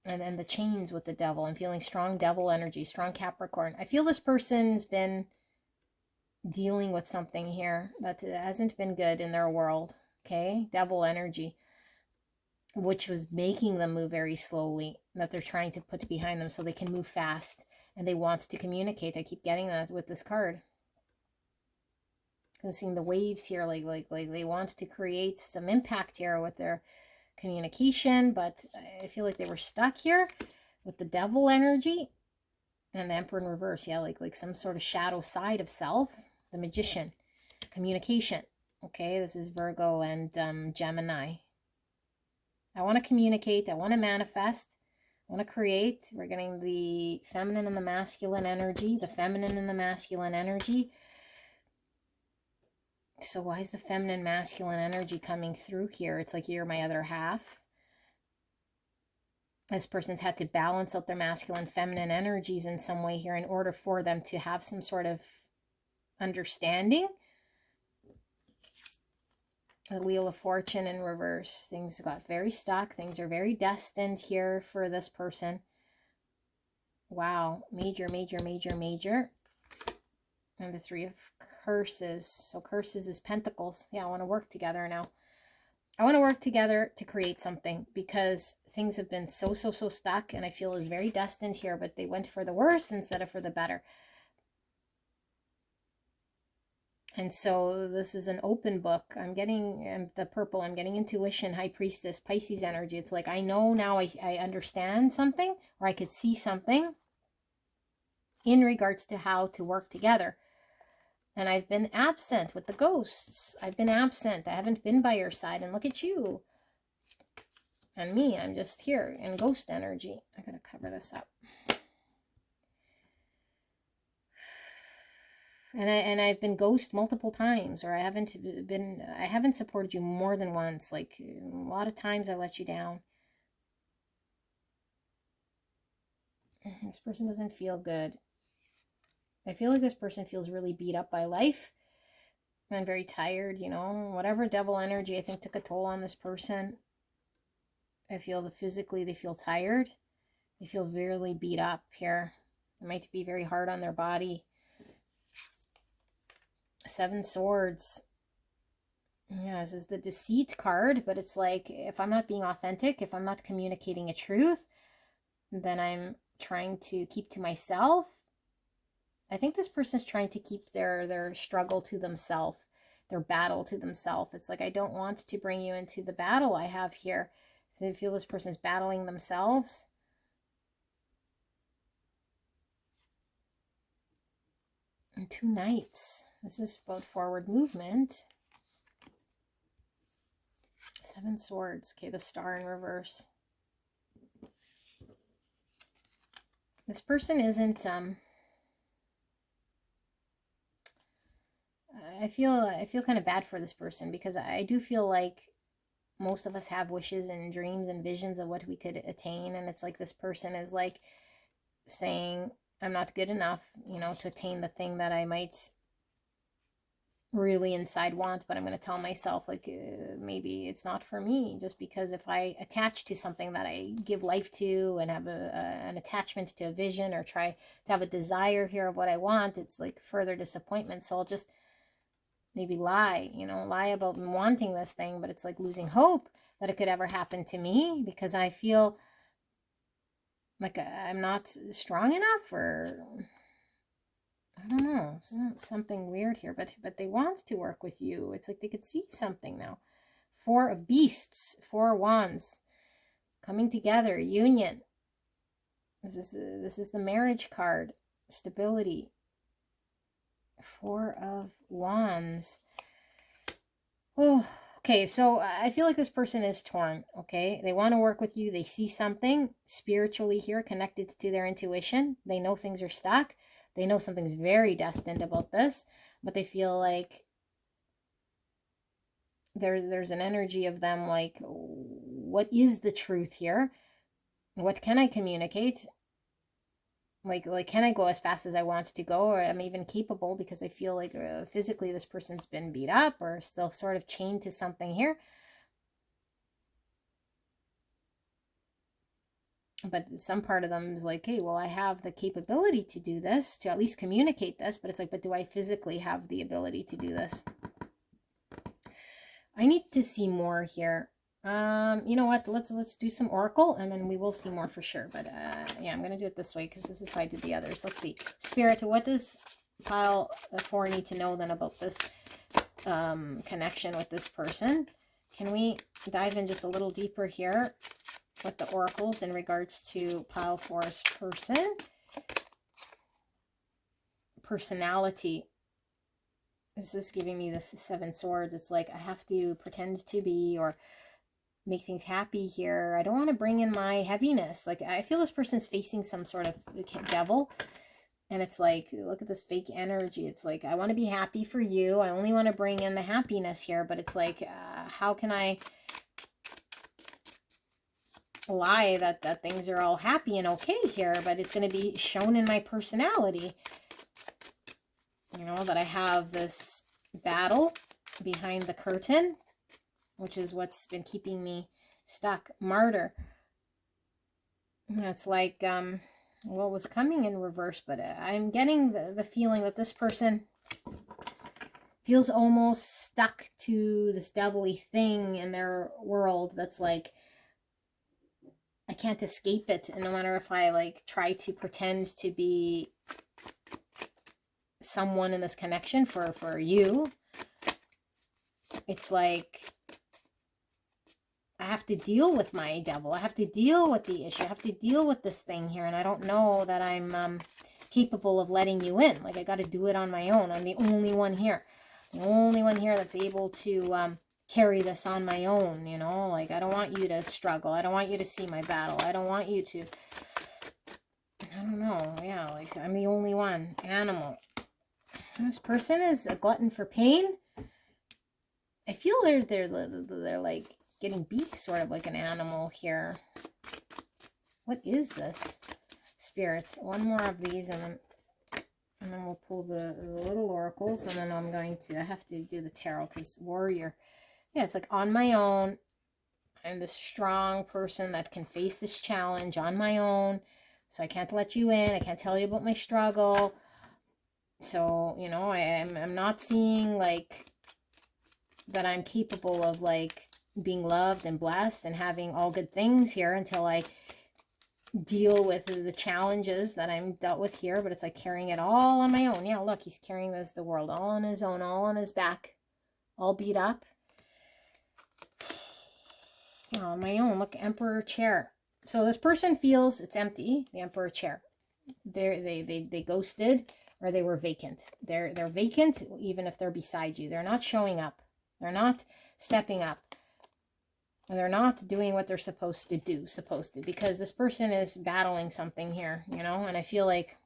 And then the chains with the Devil. I'm feeling strong Devil energy, strong Capricorn. I feel this person's been dealing with something here that hasn't been good in their world. Okay, Devil energy, which was making them move very slowly, that they're trying to put behind them so they can move fast. And they want to communicate. I keep getting that with this card. I'm seeing the waves here, like they want to create some impact here with their communication, but I feel like they were stuck here with the Devil energy and the Emperor in reverse. Yeah, like some sort of shadow side of self. The Magician, communication. Okay, this is Virgo and Gemini. I want to communicate. I want to manifest. I want to create. We're getting the feminine and the masculine energy. The feminine and the masculine energy. So why is the feminine masculine energy coming through here? It's like you're my other half. This person's had to balance out their masculine feminine energies in some way here in order for them to have some sort of understanding. The Wheel of Fortune in reverse. Things got very stuck. Things are very destined here for this person. Wow. Major, major, major, major. And the Three of Curses. So curses is pentacles. Yeah, I want to work together now. I want to work together to create something because things have been so stuck and I feel is very destined here, but they went for the worse instead of for the better. And so this is an open book. I'm getting the purple. I'm getting intuition, High Priestess, Pisces energy. It's like I know now I understand something, or I could see something in regards to how to work together. And I've been absent with the ghosts. I've been absent. I haven't been by your side. And look at you. And me, I'm just here in ghost energy. I gotta cover this up. And I've been ghost multiple times, or I haven't supported you more than once. Like a lot of times I let you down. This person doesn't feel good. I feel like this person feels really beat up by life and very tired, you know. Whatever Devil energy I think took a toll on this person. I feel that physically they feel tired. They feel really beat up here. It might be very hard on their body. Seven Swords. Yeah, this is the Deceit card, but it's like if I'm not being authentic, if I'm not communicating a truth, then I'm trying to keep to myself. I think this person's trying to keep their struggle to themselves, their battle to themselves. It's like I don't want to bring you into the battle I have here. So I feel this person's battling themselves. And 2 Knights. This is about forward movement. 7 Swords. Okay, the Star in reverse. This person isn't I feel kind of bad for this person because I do feel like most of us have wishes and dreams and visions of what we could attain, and it's like this person is like saying I'm not good enough, you know, to attain the thing that I might really inside want, but I'm going to tell myself like maybe it's not for me, just because if I attach to something that I give life to and have an attachment to a vision or try to have a desire here of what I want, it's like further disappointment. So I'll just maybe lie, you know, lie about wanting this thing, but it's like losing hope that it could ever happen to me because I feel like I'm not strong enough, or I don't know, something weird here, but they want to work with you. It's like they could see something now. Four of Beasts, Four of Wands, coming together, union. This is the marriage card, stability. Four of Wands. Oh, okay, so I feel like this person is torn, okay? They want to work with you. They see something spiritually here connected to their intuition. They know things are stuck. They know something's very destined about this, but they feel like there's an energy of them like, what is the truth here? What can I communicate? Like can I go as fast as I want to go, or am I even capable? Because I feel like physically this person's been beat up or still sort of chained to something here. But some part of them is like, hey, well, I have the capability to do this, to at least communicate this, but it's like, but do I physically have the ability to do this? I need to see more here. You know what, let's do some oracle, and then we will see more for sure. But yeah, I'm gonna do it this way because this is how I did the others. Let's see. Spirit, what does pile 4 need to know then about this connection with this person? Can we dive in just a little deeper here with the oracles in regards to pile 4's person? Personality. This is giving me this 7 swords. It's like I have to pretend to be, or make things happy here. I don't want to bring in my heaviness. Like I feel this person's facing some sort of devil, and it's like, look at this fake energy. It's like, I want to be happy for you. I only want to bring in the happiness here, but it's like, how can I lie that things are all happy and okay here, but it's going to be shown in my personality, you know, that I have this battle behind the curtain, which is what's been keeping me stuck. Martyr. That's like what was coming in reverse, but I'm getting the feeling that this person feels almost stuck to this devilly thing in their world that's like, I can't escape it. And no matter if I like try to pretend to be someone in this connection for you, it's like I have to deal with my devil. I have to deal with the issue. I have to deal with this thing here. And I don't know that I'm capable of letting you in. Like I got to do it on my own. I'm the only one here. The only one here that's able to carry this on my own, you know? Like I don't want you to struggle. I don't want you to see my battle. I don't want you to, I don't know. Yeah, like I'm the only one. Animal. This person is a glutton for pain. I feel they're like getting beat sort of like an animal here. What is this? Spirits. One more of these, and then we'll pull the little oracles, and then I have to do the tarot case. Warrior. Yeah, it's like on my own. I'm this strong person that can face this challenge on my own. So I can't let you in. I can't tell you about my struggle. So, you know, I'm not seeing like that I'm capable of like being loved and blessed and having all good things here until I deal with the challenges that I'm dealt with here. But it's like carrying it all on my own. Yeah, look, he's carrying the world all on his own, all on his back, all beat up. Yeah, on my own. Look, Emperor chair. So this person feels it's empty, the Emperor chair. They ghosted, or they were vacant. They're vacant even if they're beside you. They're not showing up. They're not stepping up. They're not doing what they're supposed to do, because this person is battling something here, you know, and I feel like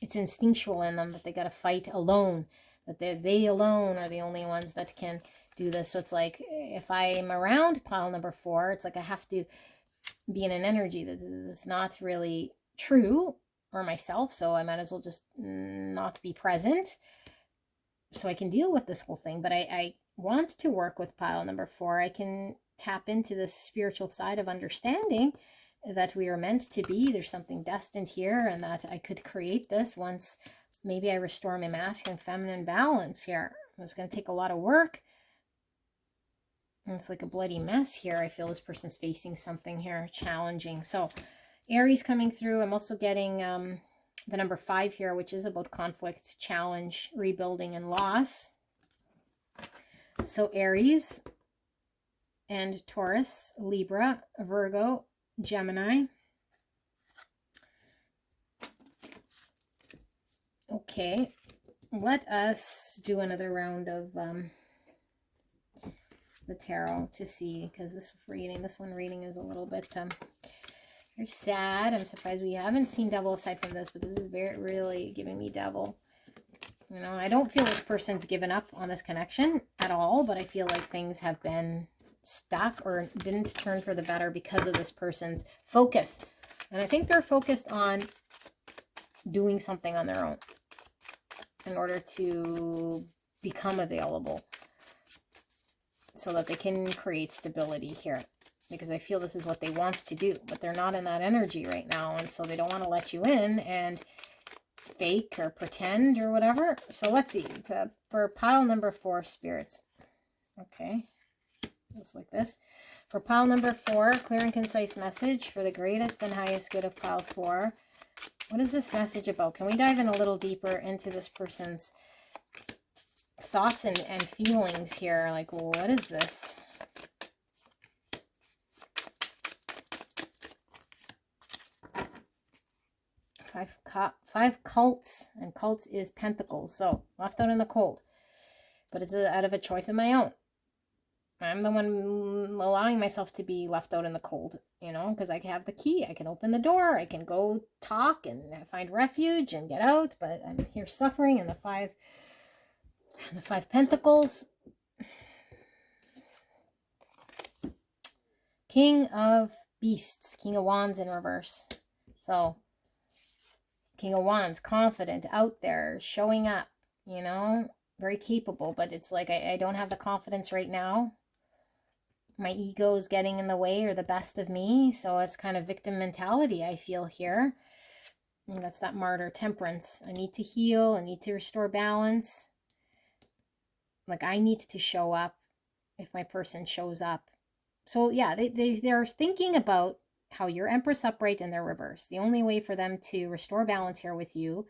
it's instinctual in them that they got to fight alone, that they alone are the only ones that can do this. So it's like, if I'm around pile number 4, it's like I have to be in an energy that is not really true or myself, so I might as well just not be present so I can deal with this whole thing. But I want to work with pile number 4. I can tap into this spiritual side of understanding that we are meant to be. There's something destined here, and that I could create this once maybe I restore my masculine feminine balance here. It's going to take a lot of work. It's like a bloody mess here. I feel this person's facing something here challenging. So Aries coming through. I'm also getting the number 5 here, which is about conflict, challenge, rebuilding, and loss. So Aries and Taurus, Libra, Virgo, Gemini. Okay, let us do another round of the tarot to see, because this one reading is a little bit very sad. I'm surprised we haven't seen Devil aside from this, but this is really giving me Devil. You know, I don't feel this person's given up on this connection at all, but I feel like things have been stuck or didn't turn for the better because of this person's focus. And I think they're focused on doing something on their own in order to become available so that they can create stability here, because I feel this is what they want to do, but they're not in that energy right now, and so they don't want to let you in and fake or pretend or whatever. So let's see, for pile number 4, spirits. Okay, just like this. For pile number 4, clear and concise message for the greatest and highest good of pile 4. What is this message about? Can we dive in a little deeper into this person's thoughts and feelings here? Like, what is this? Five cults, and cults is pentacles. So left out in the cold, but it's out of a choice of my own. I'm the one allowing myself to be left out in the cold, you know, because I have the key. I can open the door. I can go talk and find refuge and get out, but I'm here suffering. And the five pentacles. King of beasts, King of wands in reverse. So King of wands, confident, out there, showing up, you know, very capable, but it's like I don't have the confidence right now. My ego is getting in the way, or the best of me. So it's kind of victim mentality I feel here. And that's that martyr, temperance. I need to heal. I need to restore balance. Like, I need to show up if my person shows up. So yeah, they're thinking about how you're Empress upright and they're reverse. The only way for them to restore balance here with you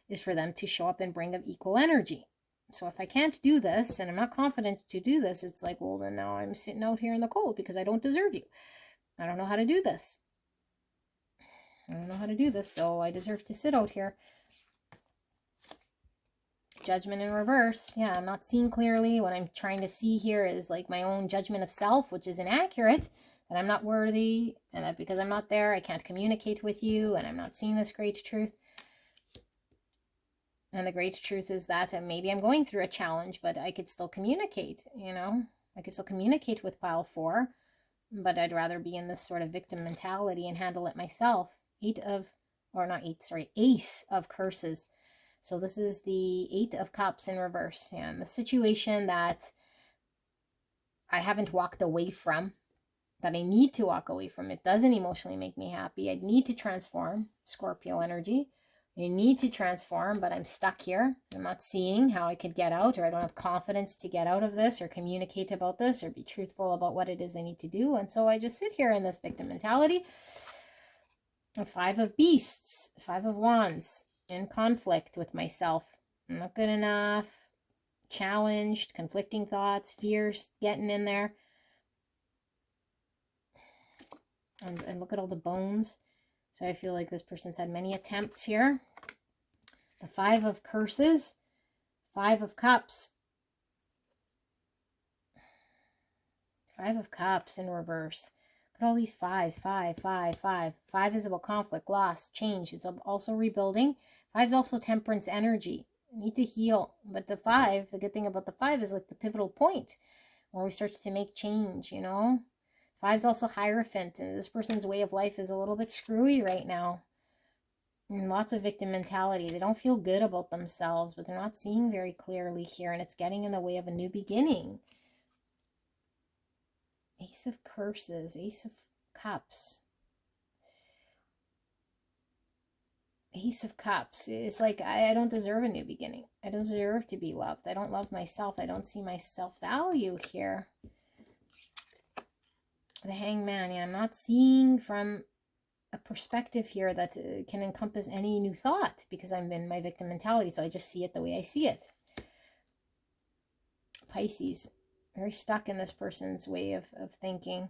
is for them to show up and bring of equal energy. So if I can't do this, and I'm not confident to do this, it's like, well, then now I'm sitting out here in the cold because I don't deserve you. I don't know how to do this. I don't know how to do this, so I deserve to sit out here. Judgment in reverse. Yeah, I'm not seeing clearly. What I'm trying to see here is like my own judgment of self, which is inaccurate, that I'm not worthy, and that because I'm not there, I can't communicate with you, and I'm not seeing this great truth. And the great truth is that maybe I'm going through a challenge, but I could still communicate, you know. I could still communicate with pile 4, but I'd rather be in this sort of victim mentality and handle it myself. Ace of curses. So this is the 8 of cups in reverse. And the situation that I haven't walked away from, that I need to walk away from. It doesn't emotionally make me happy. I need to transform, Scorpio energy. I need to transform, but I'm stuck here. I'm not seeing how I could get out, or I don't have confidence to get out of this, or communicate about this, or be truthful about what it is I need to do. And so I just sit here in this victim mentality. A 5 of beasts, 5 of wands, in conflict with myself. I'm not good enough, challenged, conflicting thoughts, fears getting in there. And look at all the bones. So I feel like this person's had many attempts here. The 5 of curses, 5 of cups. 5 of cups in reverse. Look at all these 5s. 5, 5, 5. 5 is about conflict, loss, change. It's also rebuilding. 5 is also temperance energy. I need to heal. But the 5, the good thing about the 5 is like the pivotal point where we start to make change, you know. 5's also Hierophant, and this person's way of life is a little bit screwy right now. And lots of victim mentality. They don't feel good about themselves, but they're not seeing very clearly here, and it's getting in the way of a new beginning. Ace of curses, Ace of cups. Ace of cups. It's like I don't deserve a new beginning. I don't deserve to be loved. I don't love myself. I don't see my self-value here. The Hangman, yeah, I'm not seeing from a perspective here that can encompass any new thought because I'm in my victim mentality, so I just see it the way I see it. Pisces, very stuck in this person's way of thinking.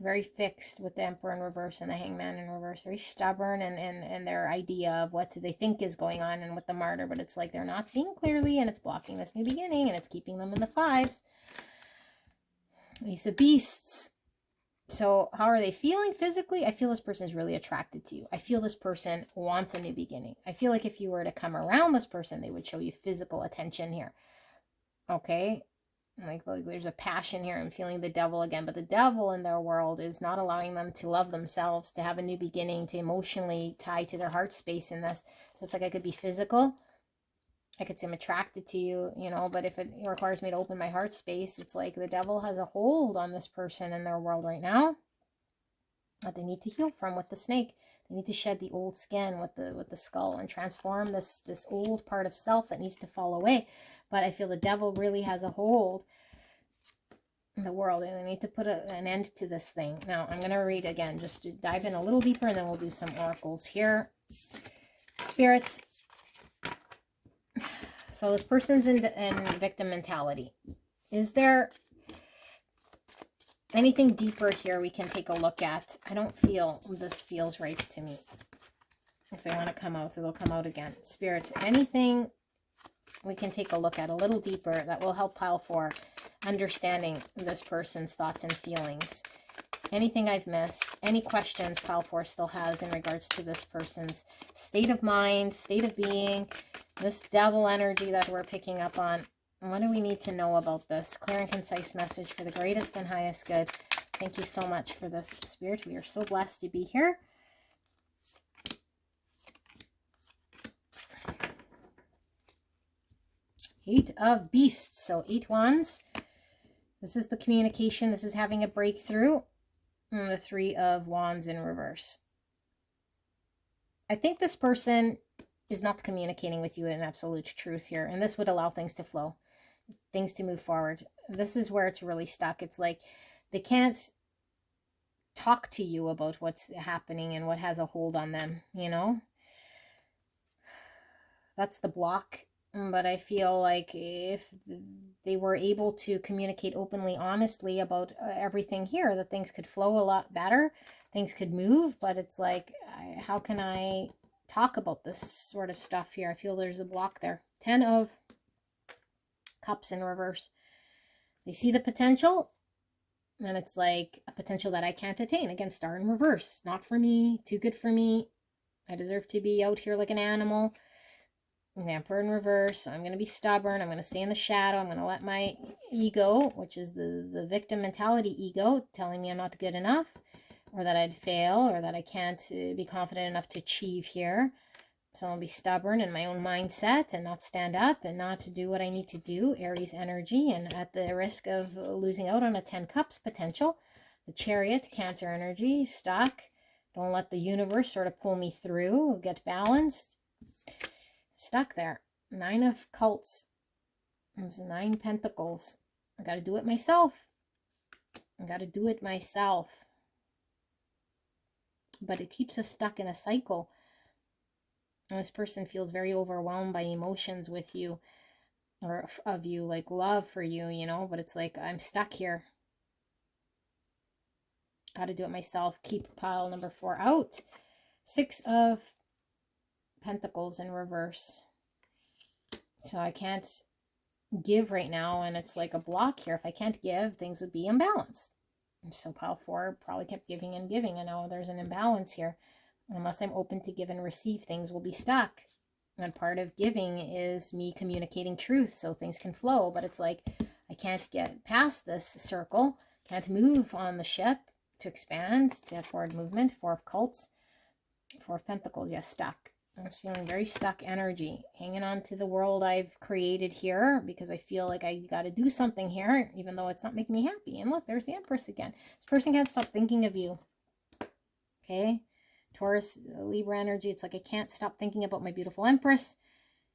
Very fixed with the Emperor in reverse and the Hangman in reverse. Very stubborn and their idea of what they think is going on and with the Martyr, but it's like they're not seeing clearly and it's blocking this new beginning and it's keeping them in the fives. Ace of Beasts. So how are they feeling physically? I feel this person is really attracted to you. I feel this person wants a new beginning. I feel like if you were to come around this person, they would show you physical attention here. Okay? Like there's a passion here. I'm feeling the devil again. But the devil in their world is not allowing them to love themselves, to have a new beginning, to emotionally tie to their heart space in this. So it's like I could be physical. I could say I'm attracted to you, you know, but if it requires me to open my heart space, it's like the devil has a hold on this person in their world right now that they need to heal from with the snake. They need to shed the old skin with the skull and transform this old part of self that needs to fall away. But I feel the devil really has a hold in the world and they need to put an end to this thing. Now, I'm going to read again, just to dive in a little deeper, and then we'll do some oracles here. Spirits. So this person's in victim mentality. Is there anything deeper here we can take a look at? I don't feel this feels right to me. If they want to come out, so they'll come out again. Spirits, anything we can take a look at a little deeper that will help pile for understanding this person's thoughts and feelings. Anything I've missed, any questions pile for still has in regards to this person's state of mind, state of being, this devil energy that we're picking up on. What do we need to know about this? Clear and concise message for the greatest and highest good. Thank you so much for this, Spirit. We are so blessed to be here. Eight of Beasts. So 8 wands. This is the communication. This is having a breakthrough. And the 3 of wands in reverse. I think this person is not communicating with you in absolute truth here. And this would allow things to flow. Things to move forward. This is where it's really stuck. It's like they can't talk to you about what's happening and what has a hold on them, you know? That's the block. But I feel like if they were able to communicate openly, honestly about everything here, that things could flow a lot better. Things could move, but it's like, how can I talk about this sort of stuff here? I feel there's a block there. 10 of Cups in reverse. They see the potential, and it's like a potential that I can't attain. Again, Star in reverse. Not for me. Too good for me. I deserve to be out here like an animal. The Emperor in reverse. So I'm going to be stubborn. I'm going to stay in the shadow. I'm going to let my ego, which is the victim mentality ego, telling me I'm not good enough, or that I'd fail, or that I can't be confident enough to achieve here. So I'll be stubborn in my own mindset and not stand up and not do what I need to do. Aries energy, and at the risk of losing out on a 10 cups potential. The Chariot, Cancer energy, stuck. Don't let the universe sort of pull me through. Get balanced. Stuck there. 9 of Cups. There's 9 Pentacles. I got to do it myself. I got to do it myself. But it keeps us stuck in a cycle. And this person feels very overwhelmed by emotions with you, or of you, like love for you, you know, but it's like, I'm stuck here. Got to do it myself. Keep pile number 4 out. 6 of Pentacles in reverse. So I can't give right now, and it's like a block here. If I can't give, things would be imbalanced. And so pile 4 probably kept giving and giving, and now there's an imbalance here. Unless I'm open to give and receive, things will be stuck. And part of giving is me communicating truth so things can flow. But it's like, I can't get past this circle. Can't move on the ship to expand, to have forward movement. 4 of Cups. 4 of Pentacles, yes, stuck. I was feeling very stuck energy. Hanging on to the world I've created here because I feel like I got to do something here, even though it's not making me happy. And look, there's the Empress again. This person can't stop thinking of you. Okay? Taurus, Libra energy. It's like I can't stop thinking about my beautiful Empress.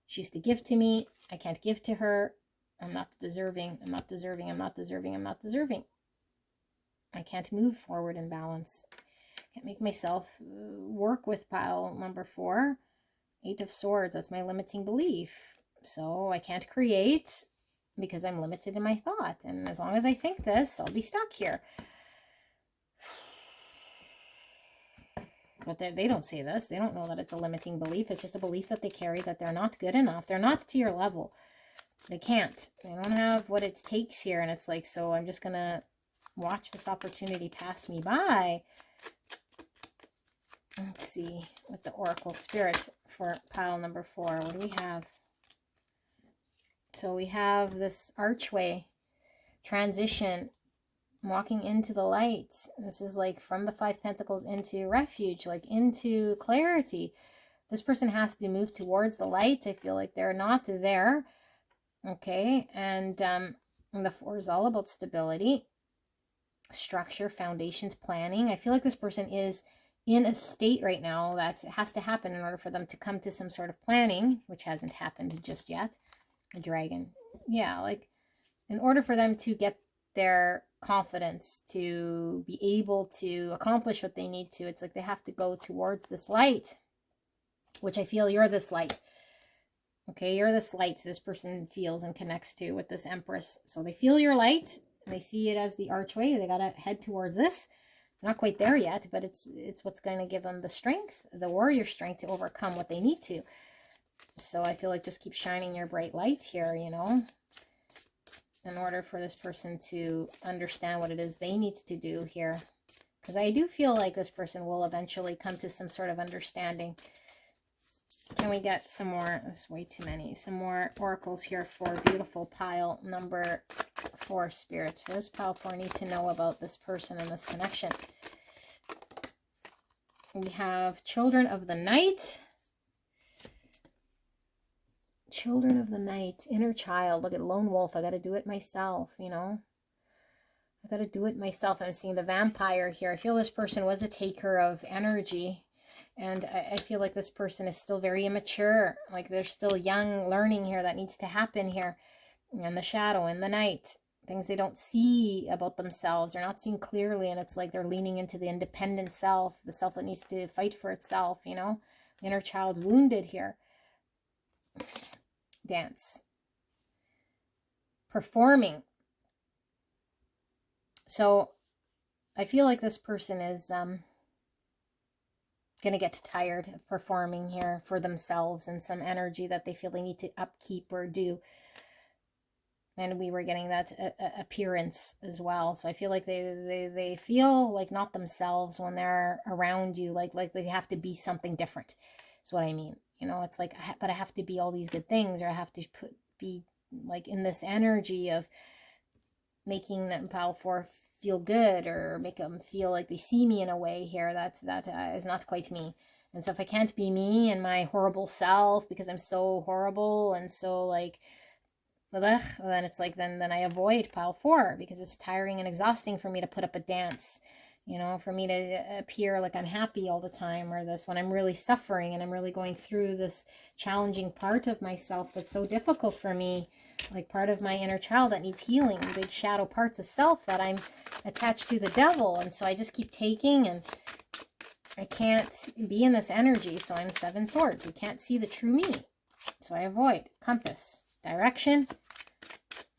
She used to give to me. I can't give to her. I'm not deserving. I'm not deserving. I'm not deserving. I'm not deserving. I can't move forward in balance. Can't make myself work with pile number 4. 8 of Swords. That's my limiting belief. So I can't create because I'm limited in my thought. And as long as I think this, I'll be stuck here. But they don't say this. They don't know that it's a limiting belief. It's just a belief that they carry that they're not good enough. They're not to your level. They can't. They don't have what it takes here. And it's like, so I'm just going to watch this opportunity pass me by. Let's see with the Oracle Spirit for pile number 4. What do we have? So we have this archway transition, walking into the light. This is like from the 5 Pentacles into refuge, like into clarity. This person has to move towards the light. I feel like they're not there. Okay. And the 4 is all about stability, structure, foundations, planning. I feel like this person is in a state right now that has to happen in order for them to come to some sort of planning, which hasn't happened just yet. A dragon. Yeah, like in order for them to get their confidence to be able to accomplish what they need to, it's like they have to go towards this light, which I feel you're this light. Okay, you're this light this person feels and connects to with this Empress. So they feel your light and they see it as the archway. They got to head towards this. Not quite there yet, but it's what's going to give them the strength, the warrior strength to overcome what they need to. So I feel like just keep shining your bright light here, you know, in order for this person to understand what it is they need to do here. Because I do feel like this person will eventually come to some sort of understanding. Can we get some more? There's way too many. Some more oracles here for beautiful pile number 4, spirits. What does pile 4 need to know about this person and this connection? We have Children of the Night. Children of the Night, inner child. Look at Lone Wolf. I got to do it myself, you know. I got to do it myself. I'm seeing the Vampire here. I feel this person was a taker of energy. And I feel like this person is still very immature. Like they're still young, learning here that needs to happen here. And the Shadow, in the night. Things they don't see about themselves. They're not seeing clearly. And it's like they're leaning into the independent self. The self that needs to fight for itself, you know. The inner child's wounded here. Dance. Performing. So I feel like this person is going to get tired of performing here for themselves and some energy that they feel they need to upkeep or do. And we were getting that appearance as well. So I feel like they feel like not themselves when they're around you, like they have to be something different. That's what I mean. You know, it's like, but I have to be all these good things, or I have to be like in this energy of making them pile 4 feel good, or make them feel like they see me in a way here that is not quite me. And so if I can't be me and my horrible self because I'm so horrible and so like, then it's like, then I avoid pile 4 because it's tiring and exhausting for me to put up a dance, you know, for me to appear like I'm happy all the time, or this when I'm really suffering and I'm really going through this challenging part of myself that's so difficult for me, like part of my inner child that needs healing, big shadow parts of self that I'm attached to the devil. And so I just keep taking, and I can't be in this energy. So I'm 7 swords. You can't see the true me. So I avoid. Compass. Direction.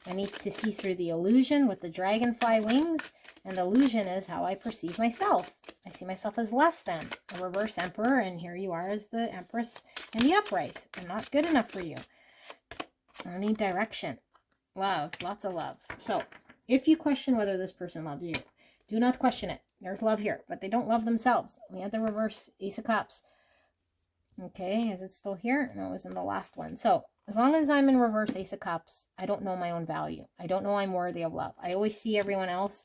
I need to see through the illusion with the dragonfly wings. And the illusion is how I perceive myself. I see myself as less than a reverse emperor, and here you are as the empress in the upright. I'm not good enough for you. I need direction. Love. Lots of love. So, if you question whether this person loves you, do not question it. There's love here, but they don't love themselves. We had the reverse Ace of Cups. Okay, is it still here? No, it was in the last one. So, as long as I'm in reverse Ace of Cups, I don't know my own value. I don't know I'm worthy of love. I always see everyone else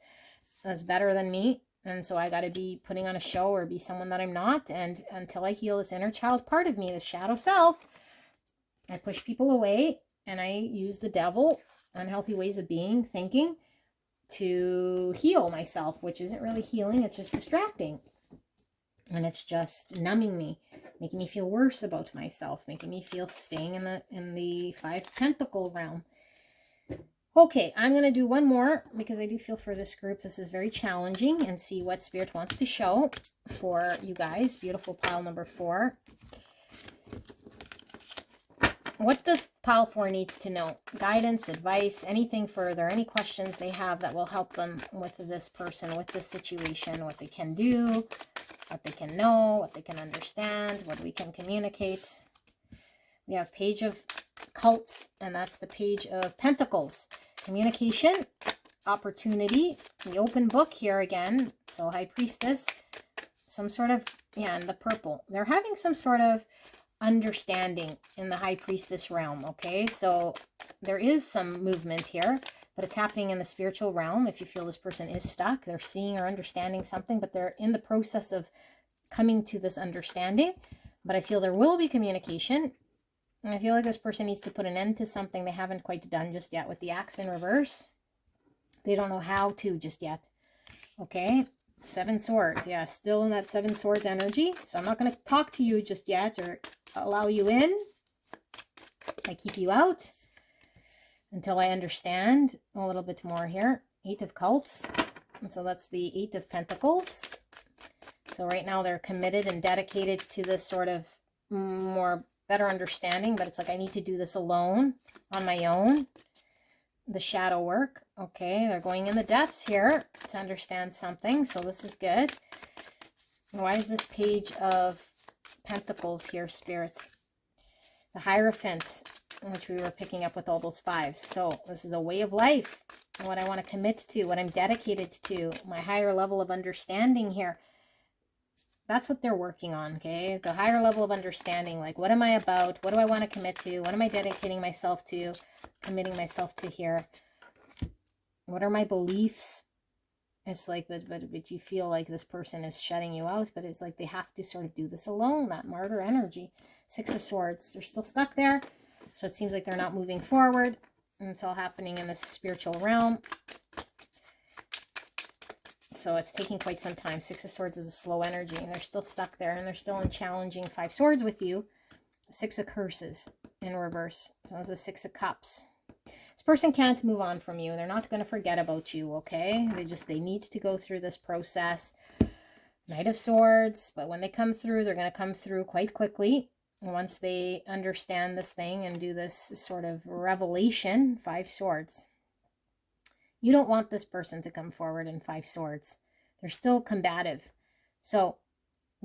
that's better than me. And so I got to be putting on a show or be someone that I'm not. And until I heal this inner child part of me, this shadow self, I push people away and I use the devil, unhealthy ways of being, thinking, to heal myself, which isn't really healing. It's just distracting. And it's just numbing me, making me feel worse about myself, making me feel staying in the 5 Pentacle realm. Okay, I'm going to do one more because I do feel for this group this is very challenging, and see what Spirit wants to show for you guys. Beautiful pile number 4. What does pile 4 needs to know? Guidance, advice, anything further, any questions they have that will help them with this person, with this situation, what they can do, what they can know, what they can understand, what we can communicate. We have Page of Cups, and that's the Page of Pentacles. Communication, opportunity, the open book here again. So High Priestess, some sort of, yeah, and the purple. They're having some sort of understanding in the High Priestess realm, okay? So there is some movement here, but it's happening in the spiritual realm. If you feel this person is stuck, they're seeing or understanding something, but they're in the process of coming to this understanding. But I feel there will be communication. And I feel like this person needs to put an end to something they haven't quite done just yet with the Axe in reverse. They don't know how to just yet. Okay, 7 Swords. Yeah, still in that 7 Swords energy. So I'm not going to talk to you just yet or allow you in. I keep you out until I understand a little bit more here. 8 of Cups. And so that's the 8 of Pentacles. So right now they're committed and dedicated to this sort of more better understanding, but it's like I need to do this alone, on my own. The shadow work. Okay, they're going in the depths here to understand something, so this is good. Why is this Page of Pentacles here, spirits? The Hierophant, which we were picking up with all those 5s. So this is a way of life, what I want to commit to, what I'm dedicated to, my higher level of understanding here. That's what they're working on, okay? The higher level of understanding, like what am I about? What do I want to commit to? What am I dedicating myself to? Committing myself to here? What are my beliefs? It's like, but you feel like this person is shutting you out, but it's like they have to sort of do this alone, that martyr energy. 6 of Swords, they're still stuck there. So it seems like they're not moving forward. And it's all happening in the spiritual realm. So it's taking quite some time. 6 of Swords is a slow energy, and they're still stuck there, and they're still in challenging 5 Swords with you. 6 of Curses in reverse. So it's a 6 of Cups. This person can't move on from you. They're not going to forget about you, okay? They need to go through this process. Knight of Swords, but when they come through, they're going to come through quite quickly. Once they understand this thing and do this sort of revelation. 5 Swords. You don't want this person to come forward in 5 Swords. They're still combative. So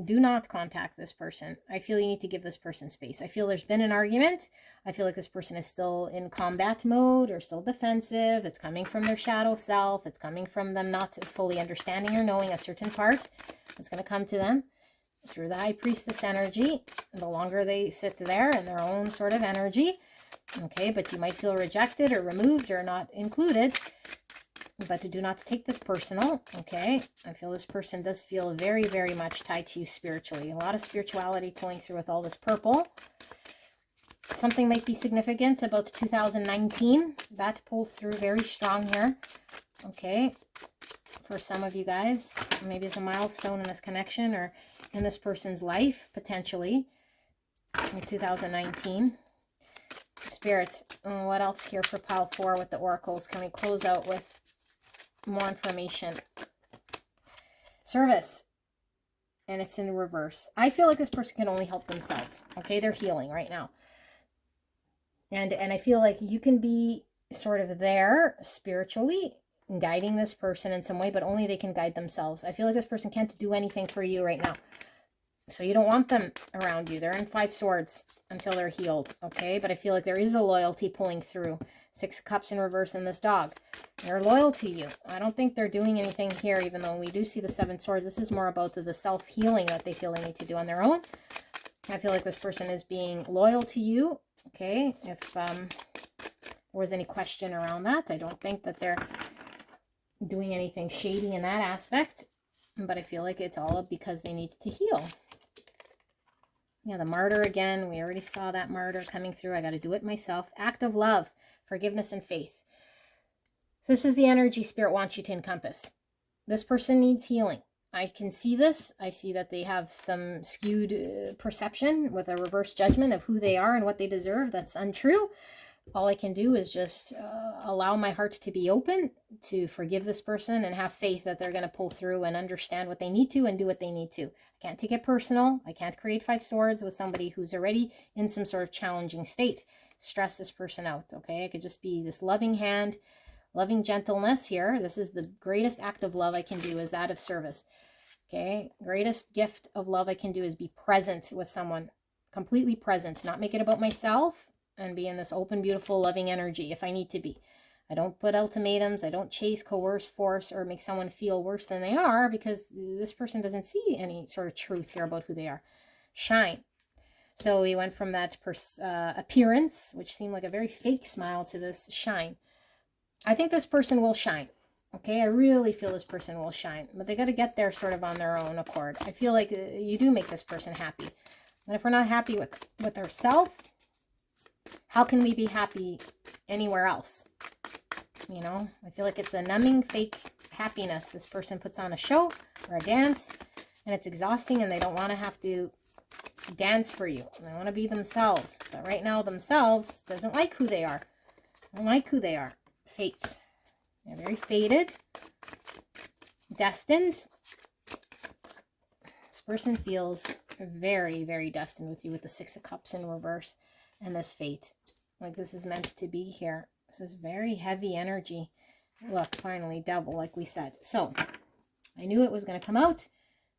do not contact this person. I feel you need to give this person space. I feel there's been an argument. I feel like this person is still in combat mode or still defensive. It's coming from their shadow self. It's coming from them not fully understanding or knowing a certain part. It's going to come to them through the High Priestess energy. The longer they sit there in their own sort of energy. Okay, but you might feel rejected or removed or not included. But do not take this personal, okay? I feel this person does feel very, very much tied to you spiritually. A lot of spirituality pulling through with all this purple. Something might be significant about 2019. That pulled through very strong here, okay? For some of you guys, maybe it's a milestone in this connection or in this person's life, potentially, in 2019. Spirits, what else here for pile 4 with the oracles? Can we close out with more information? Service, and it's in reverse. I feel like this person can only help themselves, okay? They're healing right now, and I feel like you can be sort of there spiritually guiding this person in some way, but only they can guide themselves. I feel like this person can't do anything for you right now, so you don't want them around you. They're in 5 Swords until they're healed, okay? But I feel like there is a loyalty pulling through. 6 of Cups in reverse in this dog. They're loyal to you. I don't think they're doing anything here, even though we do see the 7 Swords. This is more about the self-healing that they feel they need to do on their own. I feel like this person is being loyal to you, okay? If there was any question around that, I don't think that they're doing anything shady in that aspect, but I feel like it's all because they need to heal. Yeah, the martyr again. We already saw that martyr coming through. I got to do it myself. Act of love, forgiveness, and faith. This is the energy Spirit wants you to encompass. This person needs healing. I can see this. I see that they have some skewed perception with a reverse judgment of who they are and what they deserve. That's untrue. all I can do is just allow my heart to be open to forgive this person and have faith that they're going to pull through and understand what they need to and do what they need to. I can't take it personal. I can't create 5 swords with somebody who's already in some sort of challenging state. Stress this person out, okay? I could just be this loving hand, loving gentleness here. This is the greatest act of love I can do, is that of service, okay? Greatest gift of love I can do is be present with someone, completely present, not make it about myself, and be in this open, beautiful, loving energy if I need to be. I don't put ultimatums. I don't chase, coerce, force, or make someone feel worse than they are, because this person doesn't see any sort of truth here about who they are. Shine. So we went from that appearance, which seemed like a very fake smile, to this shine. I think this person will shine. Okay, I really feel this person will shine, but they got to get there sort of on their own accord. I feel like you do make this person happy. And if we're not happy with ourselves, how can we be happy anywhere else? You know, I feel like it's a numbing fake happiness. This person puts on a show or a dance, and it's exhausting, and they don't want to have to dance for you. They want to be themselves. But right now, themselves doesn't like who they are. Don't like who they are. Fate. They're very fated. Destined. This person feels very, very destined with you, with the 6 of Cups in reverse. And this fate, like this is meant to be here. This is very heavy energy. Look, finally, Devil, like we said. So, I knew it was going to come out.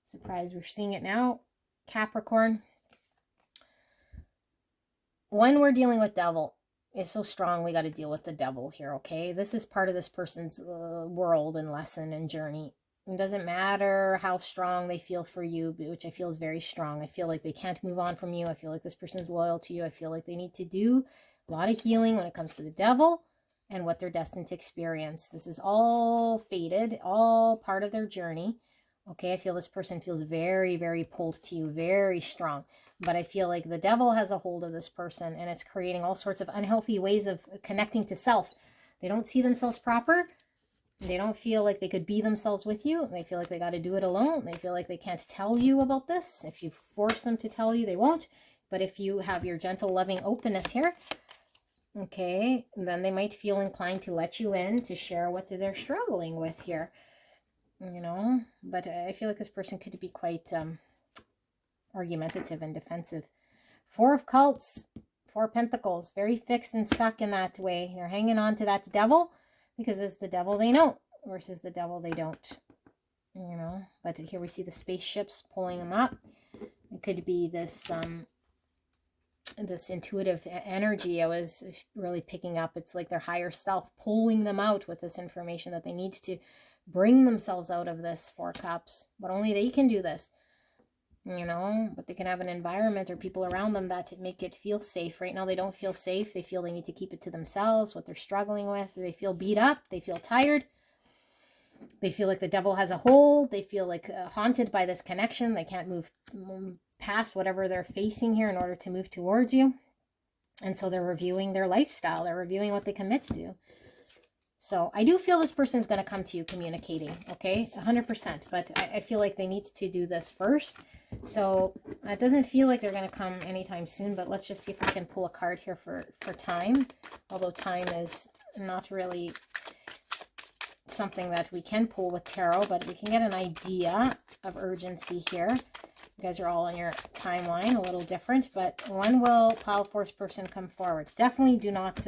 Surprised we're seeing it now. Capricorn. When we're dealing with Devil, it's so strong, we got to deal with the Devil here, okay? This is part of this person's world and lesson and journey. It doesn't matter how strong they feel for you, which I feel is very strong. I feel like they can't move on from you. I feel like this person's loyal to you. I feel like they need to do a lot of healing when it comes to the Devil and what they're destined to experience. This is all fated, all part of their journey. Okay, I feel this person feels very, very pulled to you, very strong. But I feel like the Devil has a hold of this person, and it's creating all sorts of unhealthy ways of connecting to self. They don't see themselves proper. They don't feel like they could be themselves with you. They feel like they got to do it alone. They feel like they can't tell you about this. If you force them to tell you, they won't. But if you have your gentle, loving openness here, okay, then they might feel inclined to let you in to share what they're struggling with here. You know, but I feel like this person could be quite argumentative and defensive. 4 of Cups, 4 of Pentacles, very fixed and stuck in that way. They're hanging on to that Devil, because it's the Devil they know versus the Devil they don't, you know. But here we see the spaceships pulling them up. It could be this this intuitive energy I was really picking up. It's like their higher self pulling them out with this information that they need to bring themselves out of this 4 Cups. But only they can do this, you know. But they can have an environment or people around them that make it feel safe. Right now they don't feel safe. They feel they need to keep it to themselves, what they're struggling with. They feel beat up. They feel tired. They feel like the Devil has a hold. They feel like haunted by this connection. They can't move past whatever they're facing here in order to move towards you. And so they're reviewing their lifestyle. They're reviewing what they commit to. So I do feel this person's going to come to you communicating, okay? 100%. But I feel like they need to do this first. So it doesn't feel like they're going to come anytime soon. But let's just see if we can pull a card here for time. Although time is not really something that we can pull with tarot. But we can get an idea of urgency here. You guys are all on your timeline, a little different, but when will Pile Force person come forward? Definitely do not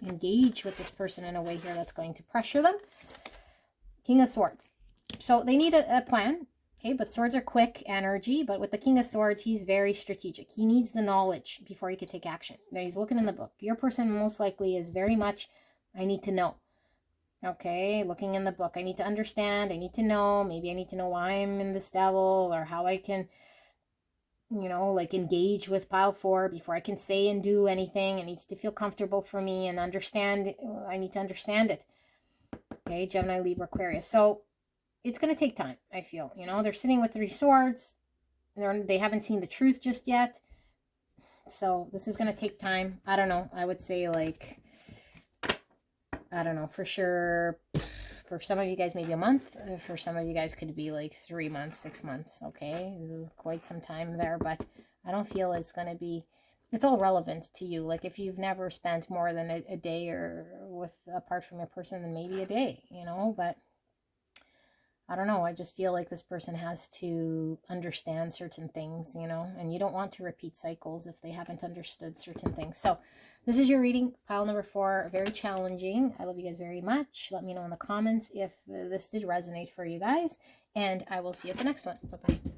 engage with this person in a way here that's going to pressure them. King of Swords. So they need a plan, okay, but swords are quick energy, but with the King of Swords, he's very strategic. He needs the knowledge before he could take action. Now he's looking in the book. Your person most likely is very much, I need to know. Okay, looking in the book. I need to understand. I need to know. Maybe I need to know why I'm in this Devil, or how I can, you know, like engage with Pile 4 before I can say and do anything. It needs to feel comfortable for me and understand. I need to understand it. Okay, Gemini, Libra, Aquarius. So it's going to take time, I feel. You know, they're sitting with 3 swords. They haven't seen the truth just yet. So this is going to take time. I don't know. I would say like, I don't know, for sure. For some of you guys, maybe a month. For some of you guys, could be like 3 months, 6 months. Okay, this is quite some time there, but I don't feel it's going to be it's all relevant to you. Like if you've never spent more than a day or with apart from your person, then maybe a day, you know, but I don't know. I just feel like this person has to understand certain things, you know, and you don't want to repeat cycles if they haven't understood certain things. So this is your reading, pile number 4, very challenging. I love you guys very much. Let me know in the comments if this did resonate for you guys, and I will see you at the next one. Bye-bye.